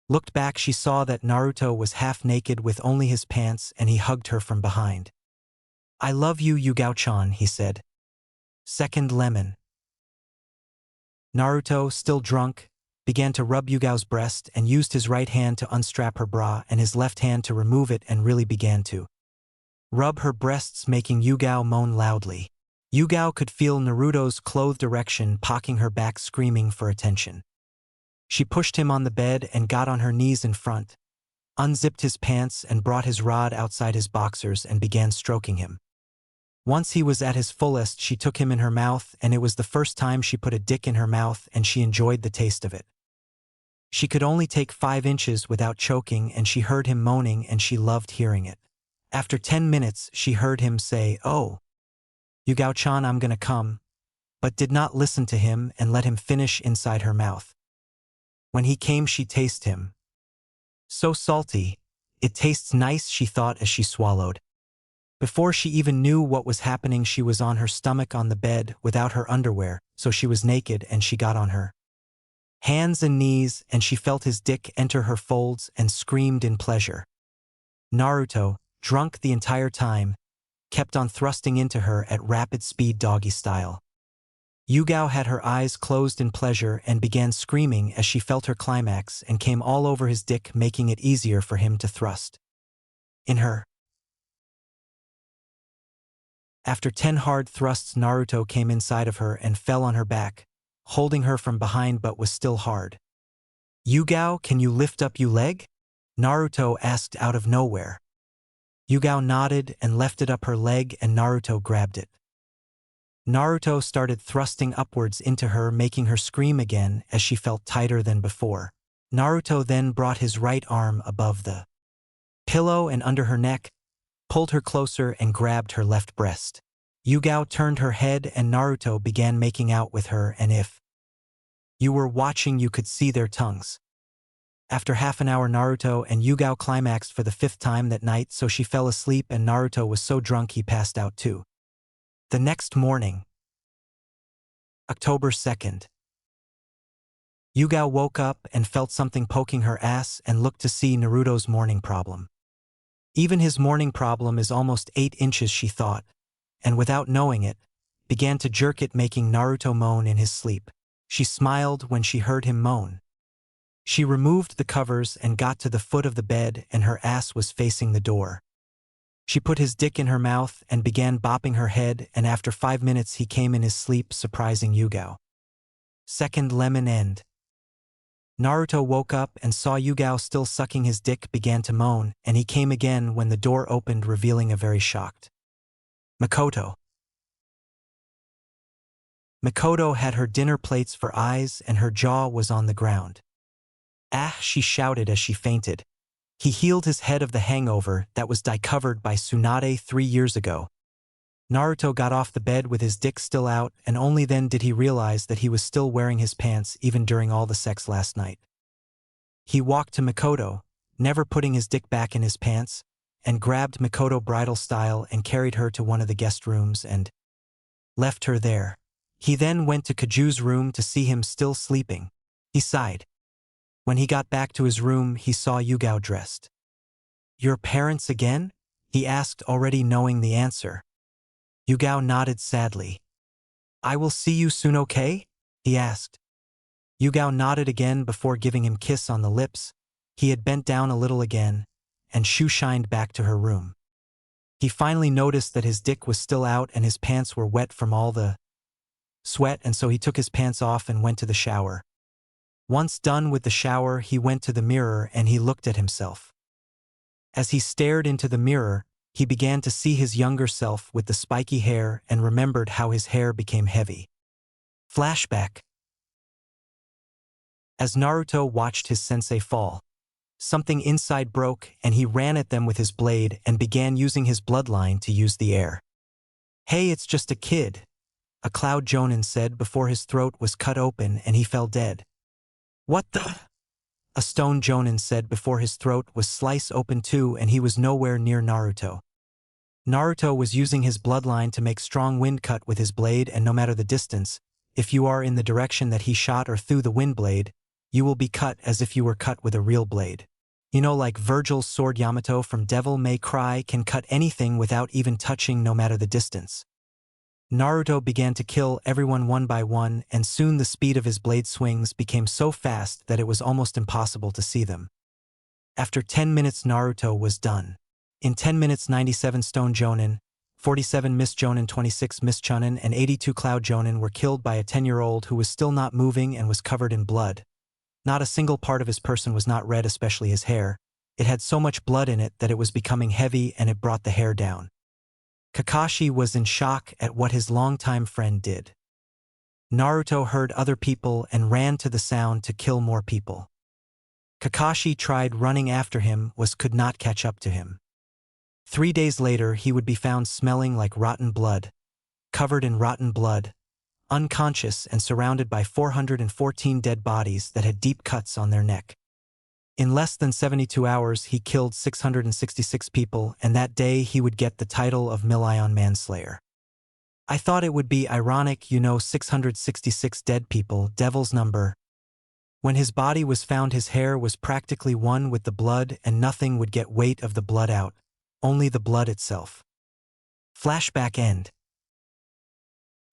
Speaker 1: looked back. She saw that Naruto was half naked with only his pants, and he hugged her from behind. I love you, Yugao-chan, he said. Second lemon. Naruto, still drunk, began to rub Yugao's breast and used his right hand to unstrap her bra and his left hand to remove it, and really began to rub her breasts, making Yugao moan loudly. Yugao could feel Naruto's clothed erection pocking her back, screaming for attention. She pushed him on the bed and got on her knees in front, unzipped his pants and brought his rod outside his boxers and began stroking him. Once he was at his fullest, she took him in her mouth, and it was the first time she put a dick in her mouth, and she enjoyed the taste of it. She could only take 5 inches without choking, and she heard him moaning, and she loved hearing it. After 10 minutes, she heard him say, "Oh, Yugao-chan, I'm gonna come," but did not listen to him and let him finish inside her mouth. When he came, she tasted him. So salty. It tastes nice, she thought as she swallowed. Before she even knew what was happening, she was on her stomach on the bed without her underwear, so she was naked, and she got on her hands and knees, and she felt his dick enter her folds and screamed in pleasure. Naruto, drunk the entire time, kept on thrusting into her at rapid speed, doggy style. Yugao had her eyes closed in pleasure and began screaming as she felt her climax and came all over his dick, making it easier for him to thrust in her. After 10 hard thrusts, Naruto came inside of her and fell on her back, holding her from behind, but was still hard. "Yugao, can you lift up your leg?" Naruto asked out of nowhere. Yugao nodded and lifted up her leg and Naruto grabbed it. Naruto started thrusting upwards into her, making her scream again as she felt tighter than before. Naruto then brought his right arm above the pillow and under her neck, pulled her closer and grabbed her left breast. Yugao turned her head and Naruto began making out with her, and if you were watching you could see their tongues. After half an hour Naruto and Yugao climaxed for the 5th time that night, so she fell asleep and Naruto was so drunk he passed out too. The next morning, October 2nd. Yugao woke up and felt something poking her ass and looked to see Naruto's morning problem. Even his morning problem is almost 8 inches, she thought, and without knowing it, began to jerk it, making Naruto moan in his sleep. She smiled when she heard him moan. She removed the covers and got to the foot of the bed, and her ass was facing the door. She put his dick in her mouth and began bopping her head, and after 5 minutes he came in his sleep, surprising Yugao. Second lemon end. Naruto woke up and saw Yugao still sucking his dick, began to moan, and he came again when the door opened, revealing a very shocked Makoto. Makoto had her dinner plates for eyes and her jaw was on the ground. "Ah!" she shouted as she fainted. He healed his head of the hangover that was discovered by Tsunade 3 years ago. Naruto got off the bed with his dick still out, and only then did he realize that he was still wearing his pants even during all the sex last night. He walked to Makoto, never putting his dick back in his pants, and grabbed Makoto bridal style and carried her to one of the guest rooms and left her there. He then went to Kaju's room to see him still sleeping. He sighed. When he got back to his room, he saw Yugao dressed. "Your parents again?" he asked, already knowing the answer. Yugao nodded sadly. "I will see you soon, okay?" he asked. Yugao nodded again before giving him a kiss on the lips. He had bent down a little again, and Shu shined back to her room. He finally noticed that his dick was still out and his pants were wet from all the sweat, and so he took his pants off and went to the shower. Once done with the shower, he went to the mirror and he looked at himself. As he stared into the mirror, he began to see his younger self with the spiky hair and remembered how his hair became heavy. Flashback. As Naruto watched his sensei fall, something inside broke and he ran at them with his blade and began using his bloodline to use the air. "Hey, it's just a kid," a cloud Jounin said before his throat was cut open and he fell dead. "What the?" a stone Jounin said before his throat was sliced open too and he was nowhere near Naruto. Naruto was using his bloodline to make strong wind cut with his blade, and no matter the distance, if you are in the direction that he shot or through the wind blade, you will be cut as if you were cut with a real blade. You know, like Virgil's sword Yamato from Devil May Cry can cut anything without even touching, no matter the distance. Naruto began to kill everyone one by one, and soon the speed of his blade swings became so fast that it was almost impossible to see them. After 10 minutes Naruto was done. In 10 minutes 97 Stone Jounin, 47 Miss Jounin, 26 Miss Chunin, and 82 Cloud Jounin were killed by a 10-year-old who was still not moving and was covered in blood. Not a single part of his person was not red, especially his hair. It had so much blood in it that it was becoming heavy and it brought the hair down. Kakashi was in shock at what his longtime friend did. Naruto heard other people and ran to the sound to kill more people. Kakashi tried running after him, could not catch up to him. 3 days later he would be found smelling like rotten blood, covered in rotten blood, unconscious and surrounded by 414 dead bodies that had deep cuts on their neck. In less than 72 hours he killed 666 people, and that day he would get the title of Million Manslayer. I thought it would be ironic, 666 dead people, devil's number. When his body was found his hair was practically one with the blood and nothing would get weight of the blood out, only the blood itself. Flashback end.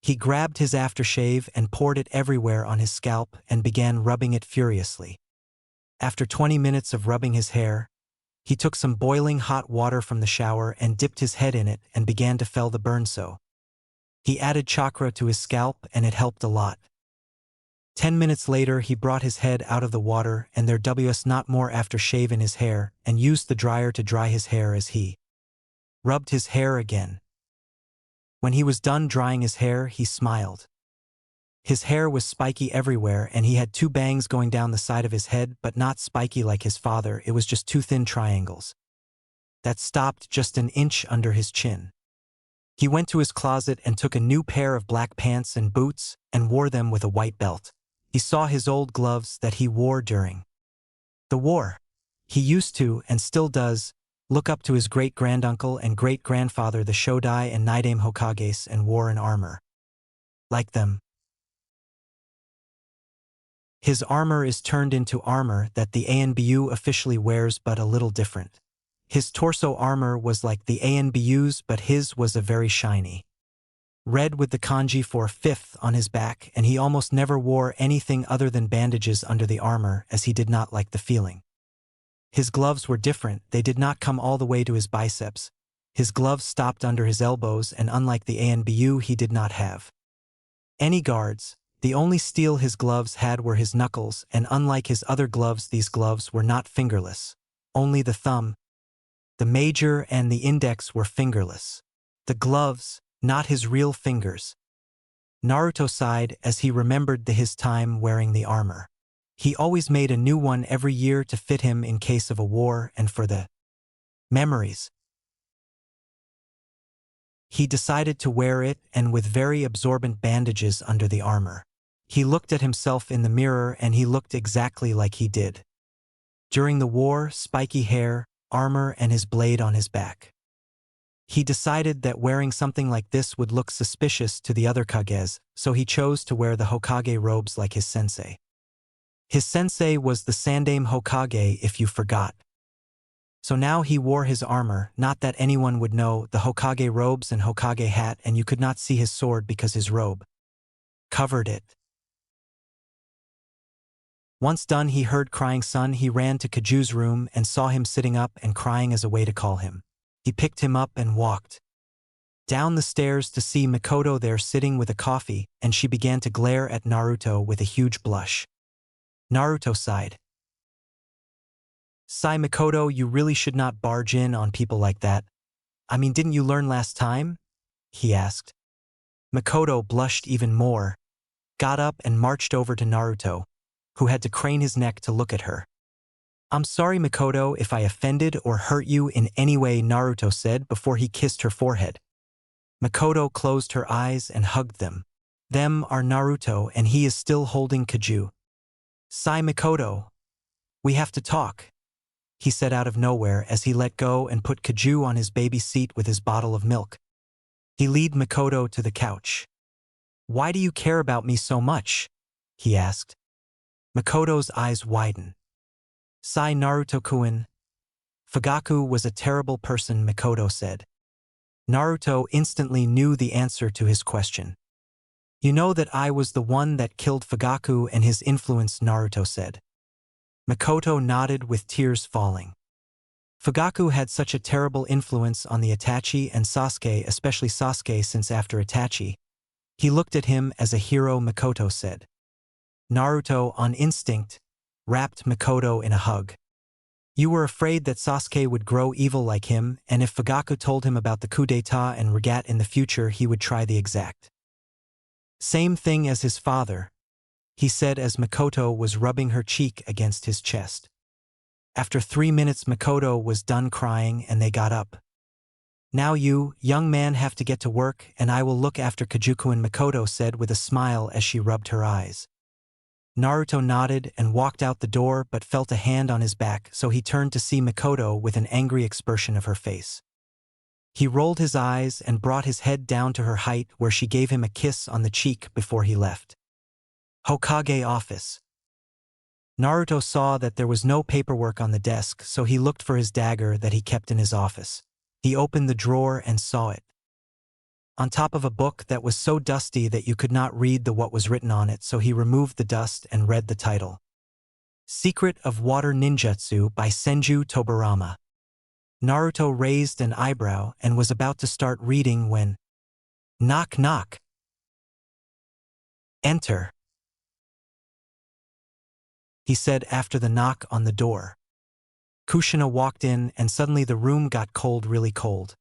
Speaker 1: He grabbed his aftershave and poured it everywhere on his scalp and began rubbing it furiously. After 20 minutes of rubbing his hair, he took some boiling hot water from the shower and dipped his head in it and began to feel the burn. So he added chakra to his scalp and it helped a lot. 10 minutes later he brought his head out of the water and there was not more after shave in his hair and used the dryer to dry his hair as he rubbed his hair again. When he was done drying his hair, he smiled. His hair was spiky everywhere and he had 2 bangs going down the side of his head, but not spiky like his father, it was just 2 thin triangles that stopped just an inch under his chin. He went to his closet and took a new pair of black pants and boots and wore them with a white belt. He saw his old gloves that he wore during the war. He used to, and still does, look up to his great-granduncle and great-grandfather the Shodai and Nidaime Hokages and wore an armor like them. His armor is turned into armor that the ANBU officially wears, but a little different. His torso armor was like the ANBU's, but his was a very shiny red with the kanji for 5th on his back, and he almost never wore anything other than bandages under the armor as he did not like the feeling. His gloves were different, they did not come all the way to his biceps. His gloves stopped under his elbows, and unlike the ANBU, he did not have any guards. The only steel his gloves had were his knuckles, and unlike his other gloves, these gloves were not fingerless. Only the thumb, the major, and the index were fingerless. The gloves, not his real fingers. Naruto sighed as he remembered his time wearing the armor. He always made a new one every year to fit him in case of a war and for the memories. He decided to wear it, and with very absorbent bandages under the armor. He looked at himself in the mirror and he looked exactly like he did during the war, spiky hair, armor, and his blade on his back. He decided that wearing something like this would look suspicious to the other Kages, so he chose to wear the Hokage robes like his sensei. His sensei was the Sandaime Hokage, if you forgot. So now he wore his armor, not that anyone would know, the Hokage robes and Hokage hat, and you could not see his sword because his robe covered it. Once done, he heard crying son. He ran to Kaju's room and saw him sitting up and crying as a way to call him. He picked him up and walked down the stairs to see Mikoto there sitting with a coffee, and she began to glare at Naruto with a huge blush. Naruto sighed. Sigh, Mikoto, you really should not barge in on people like that. I mean, didn't you learn last time? He asked. Mikoto blushed even more, got up and marched over to Naruto, who had to crane his neck to look at her. I'm sorry, Mikoto, if I offended or hurt you in any way, Naruto said before he kissed her forehead. Mikoto closed her eyes and hugged them. Them are Naruto, and he is still holding Kaju. Sigh, Mikoto. We have to talk, he said out of nowhere as he let go and put Kaju on his baby seat with his bottle of milk. He led Mikoto to the couch. Why do you care about me so much? He asked. Mikoto's eyes widened. Sigh, Naruto-kun. Fugaku was a terrible person, Mikoto said. Naruto instantly knew the answer to his question. You know that I was the one that killed Fugaku and his influence, Naruto said. Mikoto nodded with tears falling. Fugaku had such a terrible influence on the Itachi and Sasuke, especially Sasuke, since after Itachi, he looked at him as a hero, Mikoto said. Naruto, on instinct, wrapped Mikoto in a hug. You were afraid that Sasuke would grow evil like him, and if Fugaku told him about the coup d'etat and regat in the future, he would try the exact same thing as his father, he said as Mikoto was rubbing her cheek against his chest. After 3 minutes, Mikoto was done crying and they got up. Now you, young man, have to get to work, and I will look after Kajuku-and, Mikoto said with a smile as she rubbed her eyes. Naruto nodded and walked out the door but felt a hand on his back, so he turned to see Mikoto with an angry expression of her face. He rolled his eyes and brought his head down to her height, where she gave him a kiss on the cheek before he left. Hokage office. Naruto saw that there was no paperwork on the desk, so he looked for his dagger that he kept in his office. He opened the drawer and saw it on top of a book that was so dusty that you could not read what was written on it, so he removed the dust and read the title. Secret of Water Ninjutsu by Senju Tobarama. Naruto raised an eyebrow and was about to start reading when knock knock. Enter. he said after the knock on the door. Kushina walked in and suddenly the room got cold, really cold.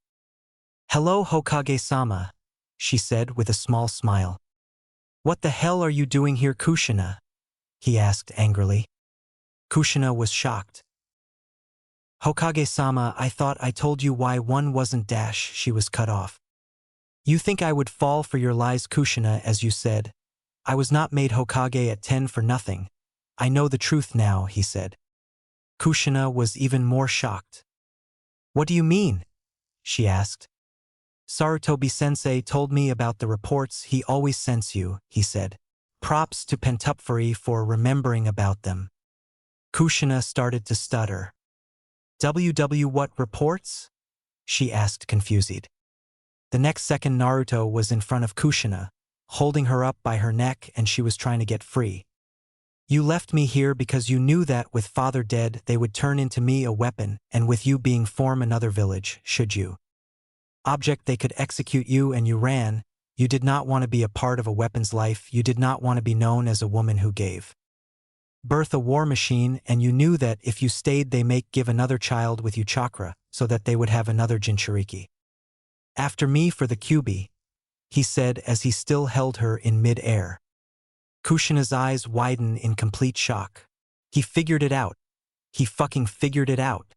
Speaker 1: "Hello, Hokage-sama," she said with a small smile. "What the hell are you doing here, Kushina?" he asked angrily. Kushina was shocked. "Hokage-sama, I thought I told you why one wasn't dash," she was cut off. "You think I would fall for your lies, Kushina, as you said. I was not made Hokage at 10 for nothing. I know the truth now," he said. Kushina was even more shocked. "What do you mean?" she asked. "Sarutobi-sensei told me about the reports he always sends you," he said. "Props to Pentupfuri for remembering about them." Kushina started to stutter. What reports?" she asked confused. The next second Naruto was in front of Kushina, holding her up by her neck, and she was trying to get free. "You left me here because you knew that with father dead they would turn into me a weapon, and with you being form another village, should you object they could execute you, and you ran. You did not want to be a part of a weapon's life, you did not want to be known as a woman who gave birth a war machine, and you knew that if you stayed they make give another child with you chakra, so that they would have another Jinchuriki. After me for the Kyuubi," he said as he still held her in mid-air. Kushina's eyes widened in complete shock. He figured it out. He fucking figured it out.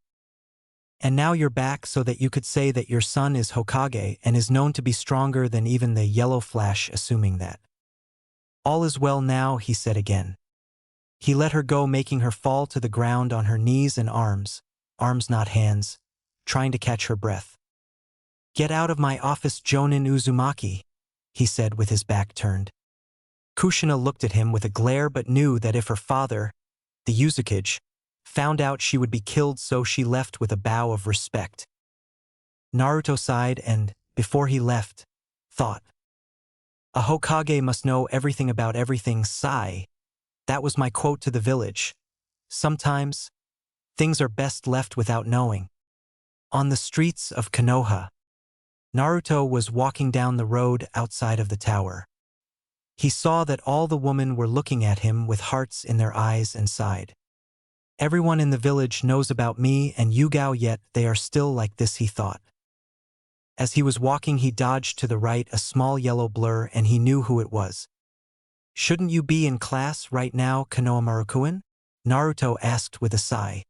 Speaker 1: "And now you're back so that you could say that your son is Hokage and is known to be stronger than even the Yellow Flash, assuming that all is well now," he said again. He let her go, making her fall to the ground on her knees and arms not hands, trying to catch her breath. "Get out of my office, Jounin Uzumaki," he said with his back turned. Kushina looked at him with a glare but knew that if her father, the Uzukage, found out she would be killed, so she left with a bow of respect. Naruto sighed and, before he left, thought, "A Hokage must know everything about everything, sigh. That was my quote to the village. Sometimes, things are best left without knowing." On the streets of Konoha, Naruto was walking down the road outside of the tower. He saw that all the women were looking at him with hearts in their eyes and sighed. "Everyone in the village knows about me and Yugao, yet they are still like this," he thought. As he was walking, he dodged to the right a small yellow blur, and he knew who it was. "Shouldn't you be in class right now, Konohamaru-kun?" Naruto asked with a sigh.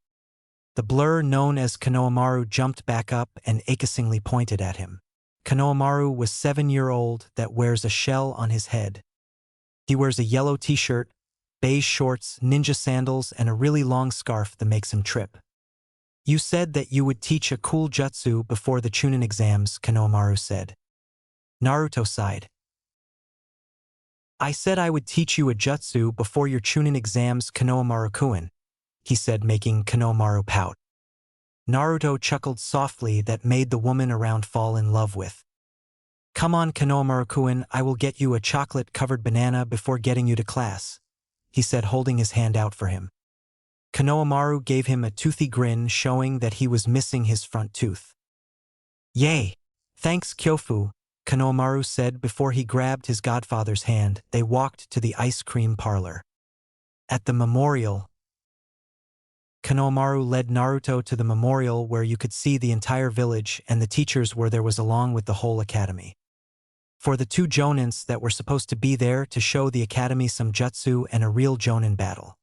Speaker 1: The blur known as Konohamaru jumped back up and achingly pointed at him. Konohamaru was 7-year-old that wears a shell on his head. He wears a yellow t-shirt, beige shorts, ninja sandals, and a really long scarf that makes him trip. "You said that you would teach a cool jutsu before the Chunin exams," Konohamaru said. Naruto sighed. "I said I would teach you a jutsu before your Chunin exams, Konohamaru-kun," he said, making Konohamaru pout. Naruto chuckled softly that made the woman around fall in love with. "Come on, Konohamaru-kun, I will get you a chocolate-covered banana before getting you to class," he said, holding his hand out for him. Konohamaru gave him a toothy grin, showing that he was missing his front tooth. "Yay! Thanks, Kyofu," Konohamaru said before he grabbed his godfather's hand. They walked to the ice cream parlor. At the memorial, Konohamaru led Naruto to the memorial where you could see the entire village and the teachers were there was along with the whole academy. For the 2 Jounins that were supposed to be there to show the academy some jutsu and a real Jounin battle.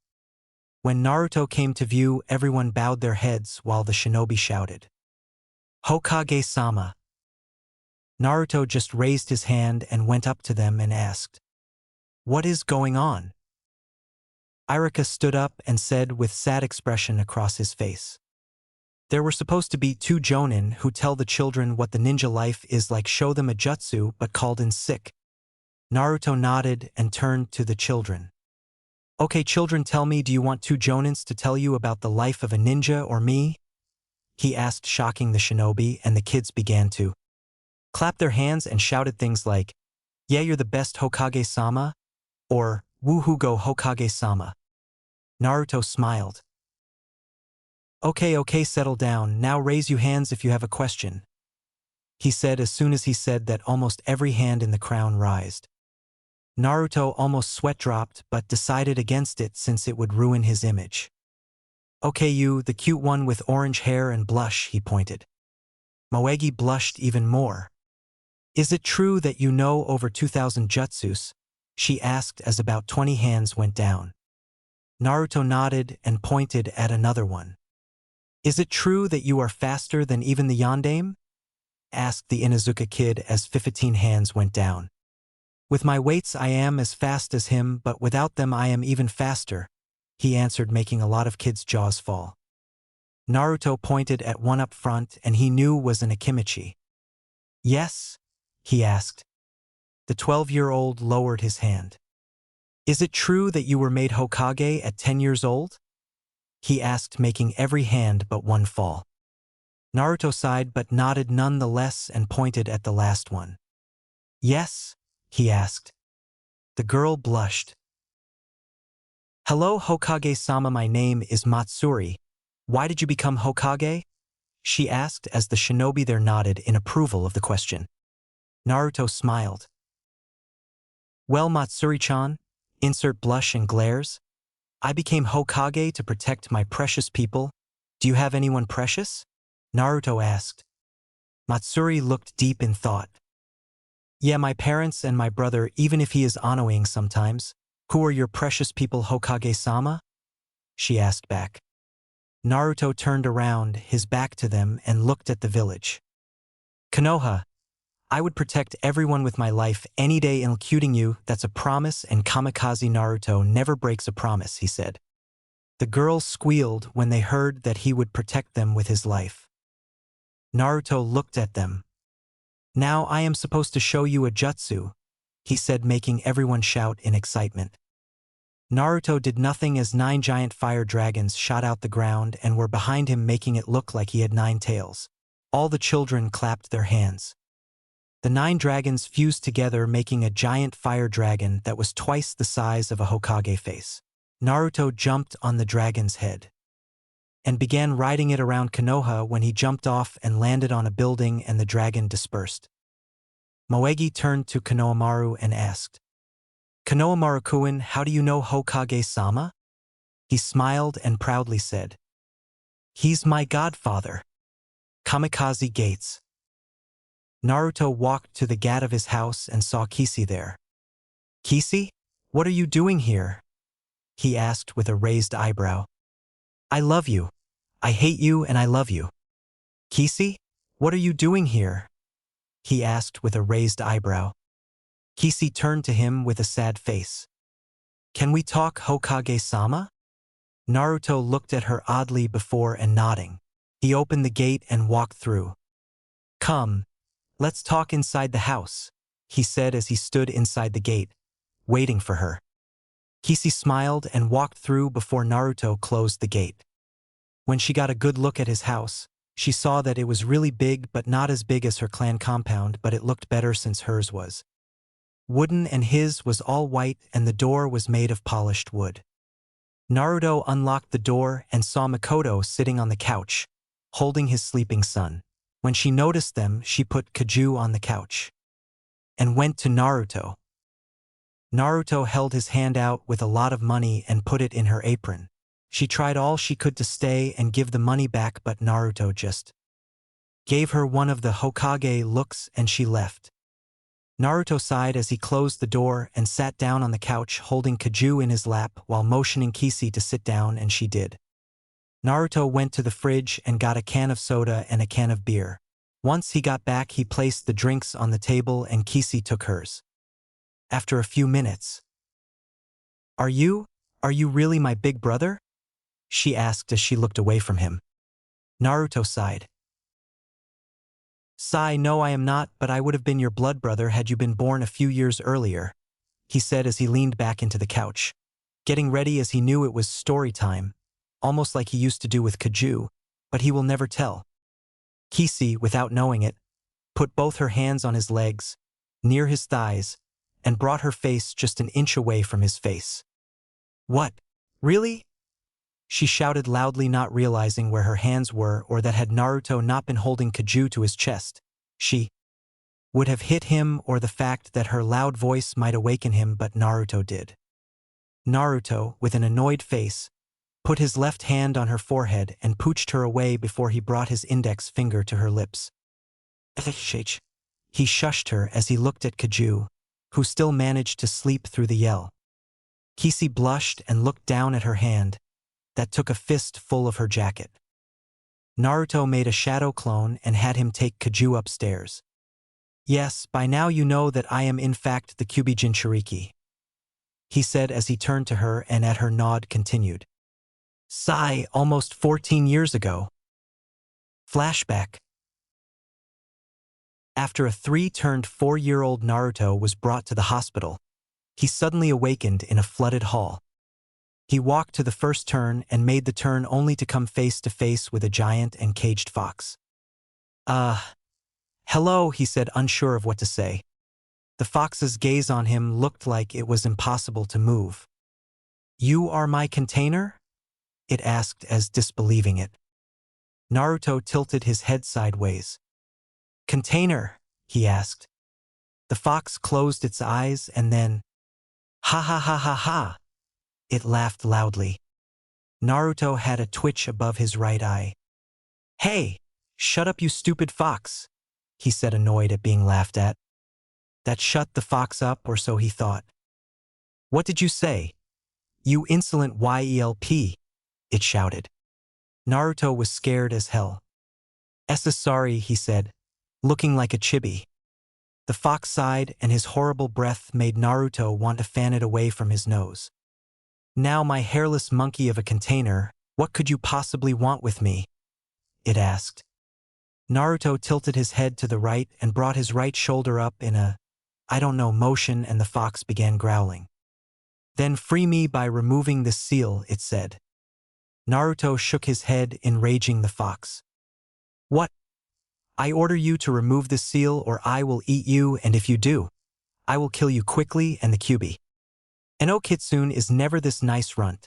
Speaker 1: When Naruto came to view, everyone bowed their heads while the shinobi shouted, "Hokage-sama." Naruto just raised his hand and went up to them and asked, "What is going on?" Irika stood up and said with sad expression across his face, "There were supposed to be 2 Jounin who tell the children what the ninja life is like, show them a jutsu, but called in sick." Naruto nodded and turned to the children. "Okay, children, tell me, do you want 2 Jounins to tell you about the life of a ninja or me?" he asked, shocking the shinobi, and the kids began to clap their hands and shouted things like, "Yeah, you're the best, Hokage-sama," or "Woohoo, go Hokage-sama." Naruto smiled. Okay, settle down, now raise your hands if you have a question," he said as soon as he said that almost every hand in the crowd raised. Naruto almost sweat-dropped but decided against it since it would ruin his image. Okay, you, the cute one with orange hair and blush, he pointed. Moegi blushed even more. Is it true that you know over 2,000 jutsus? She asked as about 20 hands went down. Naruto nodded and pointed at another one. Is it true that you are faster than even the yondaime? Asked the Inuzuka kid as 15 hands went down. With my weights I am as fast as him, but without them I am even faster, he answered, making a lot of kids' jaws fall. Naruto pointed at one up front and he knew was an Akimichi. Yes? He asked. The 12-year-old lowered his hand. Is it true that you were made Hokage at 10 years old? He asked, making every hand but one fall. Naruto sighed but nodded nonetheless and pointed at the last one. Yes? He asked. The girl blushed. Hello Hokage-sama, my name is Matsuri. Why did you become Hokage? She asked as the shinobi there nodded in approval of the question. Naruto smiled. Well, Matsuri-chan, insert blush and glares. I became Hokage to protect my precious people. Do you have anyone precious? Naruto asked. Matsuri looked deep in thought. Yeah, my parents and my brother, even if he is annoying sometimes. Who are your precious people, Hokage-sama? She asked back. Naruto turned around, his back to them, and looked at the village. Konoha, I would protect everyone with my life any day, including you. That's a promise, and Kamikaze Naruto never breaks a promise, he said. The girls squealed when they heard that he would protect them with his life. Naruto looked at them. Now I am supposed to show you a jutsu, he said, making everyone shout in excitement. Naruto did nothing as 9 giant fire dragons shot out the ground and were behind him, making it look like he had 9 tails. All the children clapped their hands. The 9 dragons fused together, making a giant fire dragon that was twice the size of a Hokage face. Naruto jumped on the dragon's head and began riding it around Konoha when he jumped off and landed on a building and the dragon dispersed. Moegi turned to Konohamaru and asked, Konohamaru-kun, how do you know Hokage-sama? He smiled and proudly said, He's my godfather. Kamikaze Gates. Naruto walked to the gate of his house and saw Kisi there. Kisi, what are you doing here? He asked with a raised eyebrow. I love you. I hate you and I love you. Kisi, what are you doing here? He asked with a raised eyebrow. Kisi turned to him with a sad face. Can we talk, Hokage-sama? Naruto looked at her oddly before and nodding. He opened the gate and walked through. Come, let's talk inside the house, he said as he stood inside the gate, waiting for her. Kisi smiled and walked through before Naruto closed the gate. When she got a good look at his house, she saw that it was really big, but not as big as her clan compound, but it looked better since hers was wooden and his was all white and the door was made of polished wood. Naruto unlocked the door and saw Mikoto sitting on the couch, holding his sleeping son. When she noticed them, she put Kaju on the couch and went to Naruto. Naruto held his hand out with a lot of money and put it in her apron. She tried all she could to stay and give the money back, but Naruto just gave her one of the Hokage looks and she left. Naruto sighed as he closed the door and sat down on the couch holding Kaju in his lap while motioning Kisi to sit down, and she did. Naruto went to the fridge and got a can of soda and a can of beer. Once he got back, he placed the drinks on the table and Kisi took hers. After a few minutes, Are you really my big brother? She asked as she looked away from him. Naruto sighed. No, I am not, but I would have been your blood brother had you been born a few years earlier, he said as he leaned back into the couch, getting ready as he knew it was story time, almost like he used to do with Kaju, but he will never tell. Kisi, without knowing it, put both her hands on his legs, near his thighs, and brought her face just an inch away from his face. What? Really? She shouted loudly, not realizing where her hands were or that had Naruto not been holding Kaju to his chest, she would have hit him or the fact that her loud voice might awaken him, but Naruto did. Naruto, with an annoyed face, put his left hand on her forehead and pooched her away before he brought his index finger to her lips. He shushed her as he looked at Kaju, who still managed to sleep through the yell. Kisi blushed and looked down at her hand, that took a fist full of her jacket. Naruto made a shadow clone and had him take Kaju upstairs. "Yes, by now you know that I am in fact the Kyuubi Jinchuriki," he said as he turned to her and at her nod continued. "Sigh, almost 14 years ago." Flashback. After a 3-4-year-old Naruto was brought to the hospital, he suddenly awakened in a flooded hall. He walked to the first turn and made the turn only to come face to face with a giant and caged fox. Hello," he said, unsure of what to say. The fox's gaze on him looked like it was impossible to move. "You are my container?" it asked as disbelieving it. Naruto tilted his head sideways. "Container?" he asked. The fox closed its eyes and then, "Ha ha ha ha ha!" it laughed loudly. Naruto had a twitch above his right eye. "Hey, shut up you stupid fox," he said, annoyed at being laughed at. That shut the fox up, or so he thought. "What did you say? You insolent YELP, it shouted. Naruto was scared as hell. Sorry," he said, looking like a chibi. The fox sighed and his horrible breath made Naruto want to fan it away from his nose. "Now my hairless monkey of a container, what could you possibly want with me?" it asked. Naruto tilted his head to the right and brought his right shoulder up in a, I don't know, motion, and the fox began growling. "Then free me by removing this seal," it said. Naruto shook his head, enraging the fox. "What? I order you to remove this seal or I will eat you, and if you do, I will kill you quickly and the Kyuubi. And Kitsune is never this nice runt,"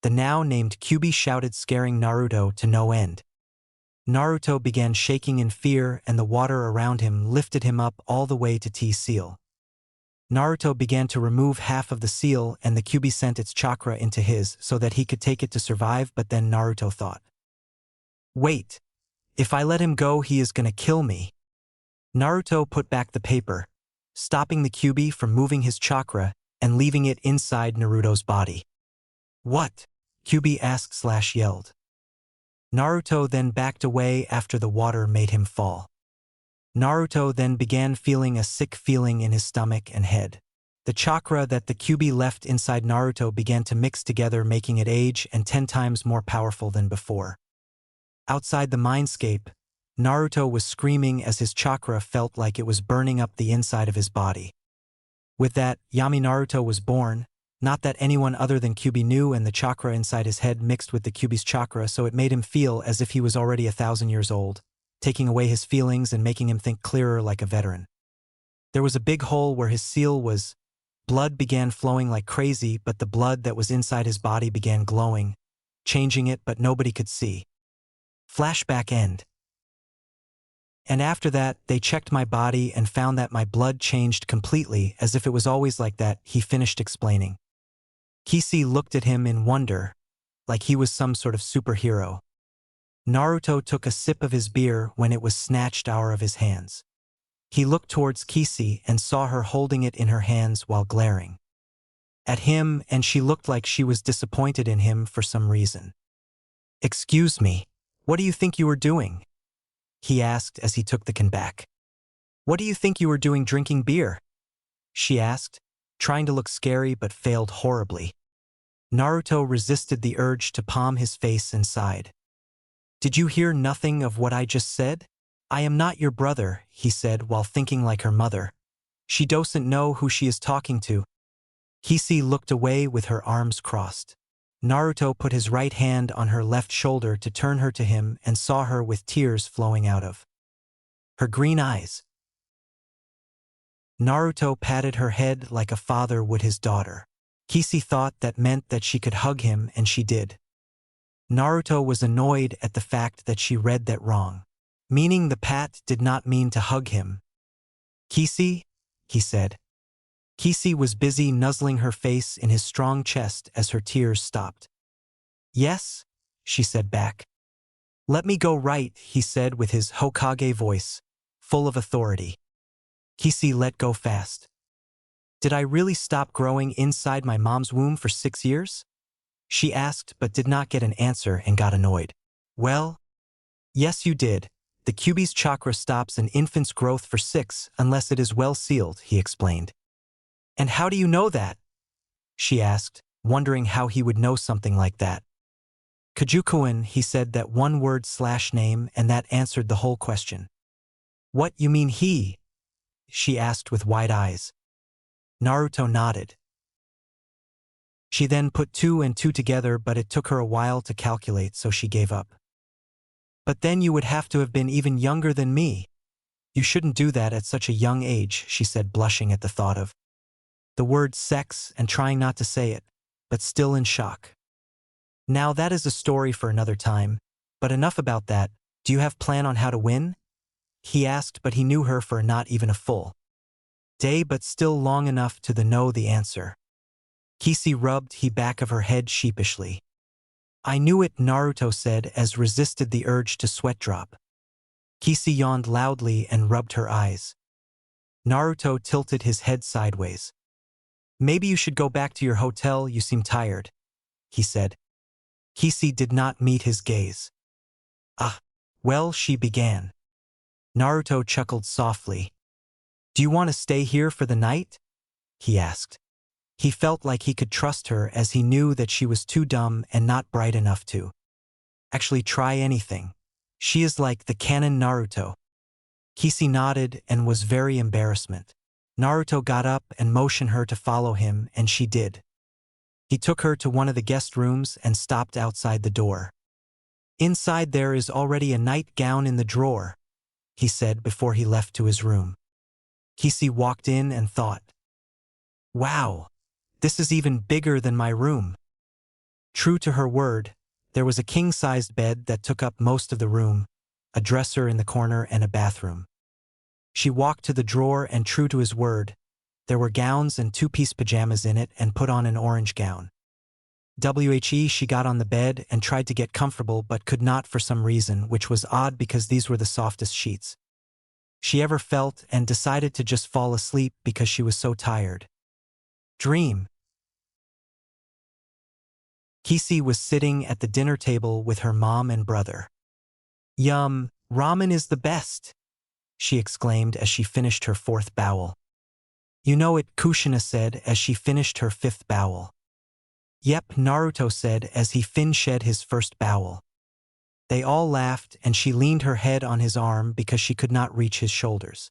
Speaker 1: the now named Kyuubi shouted, scaring Naruto to no end. Naruto began shaking in fear and the water around him lifted him up all the way to T-seal. Naruto began to remove half of the seal and the Kyuubi sent its chakra into his so that he could take it to survive, but then Naruto thought, "Wait, if I let him go he is gonna kill me." Naruto put back the paper, stopping the Kyuubi from moving his chakra and leaving it inside Naruto's body. "What?" Kyuubi asked/yelled. Naruto then backed away after the water made him fall. Naruto then began feeling a sick feeling in his stomach and head. The chakra that the Kyuubi left inside Naruto began to mix together, making it age and 10 times more powerful than before. Outside the mindscape, Naruto was screaming as his chakra felt like it was burning up the inside of his body. With that, Yami Naruto was born, not that anyone other than Kyuubi knew, and the chakra inside his head mixed with the Kyuubi's chakra, so it made him feel as if he was already 1,000 years old, taking away his feelings and making him think clearer like a veteran. There was a big hole where his seal was. Blood began flowing like crazy, but the blood that was inside his body began glowing, changing it, but nobody could see. Flashback end. "And after that, they checked my body and found that my blood changed completely, as if it was always like that," he finished explaining. Kisi looked at him in wonder, like he was some sort of superhero. Naruto took a sip of his beer when it was snatched out of his hands. He looked towards Kisi and saw her holding it in her hands while glaring at him, and she looked like she was disappointed in him for some reason. "Excuse me, what do you think you were doing?" he asked as he took the can back. "What do you think you were doing drinking beer?" she asked, trying to look scary but failed horribly. Naruto resisted the urge to palm his face and sighed. "Did you hear nothing of what I just said? I am not your brother," he said while thinking like her mother. "She doesn't know who she is talking to." Kisi looked away with her arms crossed. Naruto put his right hand on her left shoulder to turn her to him and saw her with tears flowing out of her green eyes. Naruto patted her head like a father would his daughter. Kisi thought that meant that she could hug him, and she did. Naruto was annoyed at the fact that she read that wrong, meaning the pat did not mean to hug him. Kisi? He said. Kisi was busy nuzzling her face in his strong chest as her tears stopped. Yes? She said back. Let me go right, he said with his Hokage voice, full of authority. Kisi let go fast. Did I really stop growing inside my mom's womb for 6 years? She asked but did not get an answer and got annoyed. Well, yes you did. The Kyuubi's chakra stops an infant's growth for 6 unless it is well sealed, he explained. And how do you know that? She asked, wondering how he would know something like that. Kajukuin, he said that one word/name and that answered the whole question. What, you mean he? She asked with wide eyes. Naruto nodded. She then put 2 and 2 together but it took her a while to calculate so she gave up. But then you would have to have been even younger than me. You shouldn't do that at such a young age, she said blushing at the thought of the word sex and trying not to say it, but still in shock. Now that is a story for another time, but enough about that. Do you have plan on how to win? He asked, but he knew her for not even a full day but still long enough to know the answer. Kisi rubbed the back of her head sheepishly. I knew it, Naruto said as resisted the urge to sweat drop. Kisi yawned loudly and rubbed her eyes. Naruto tilted his head sideways. Maybe you should go back to your hotel, you seem tired, he said. Kisi did not meet his gaze. Ah, well, she began. Naruto chuckled softly. Do you want to stay here for the night? He asked. He felt like he could trust her as he knew that she was too dumb and not bright enough to actually try anything. She is like the canon Naruto. Kisi nodded and was very embarrassment. Naruto got up and motioned her to follow him and she did. He took her to one of the guest rooms and stopped outside the door. Inside there is already a nightgown in the drawer, he said before he left to his room. Kisi walked in and thought, wow, this is even bigger than my room. True to her word, there was a king-sized bed that took up most of the room, a dresser in the corner and a bathroom. She walked to the drawer and true to his word, there were gowns and 2-piece pajamas in it and put on an orange gown. She got on the bed and tried to get comfortable but could not for some reason, which was odd because these were the softest sheets she ever felt and decided to just fall asleep because she was so tired. Dream. Kisi was sitting at the dinner table with her mom and brother. Yum, ramen is the best, she exclaimed as she finished her 4th bowel. You know it, Kushina said as she finished her 5th bowel. Yep, Naruto said as he finished his 1st bowel. They all laughed and she leaned her head on his arm because she could not reach his shoulders.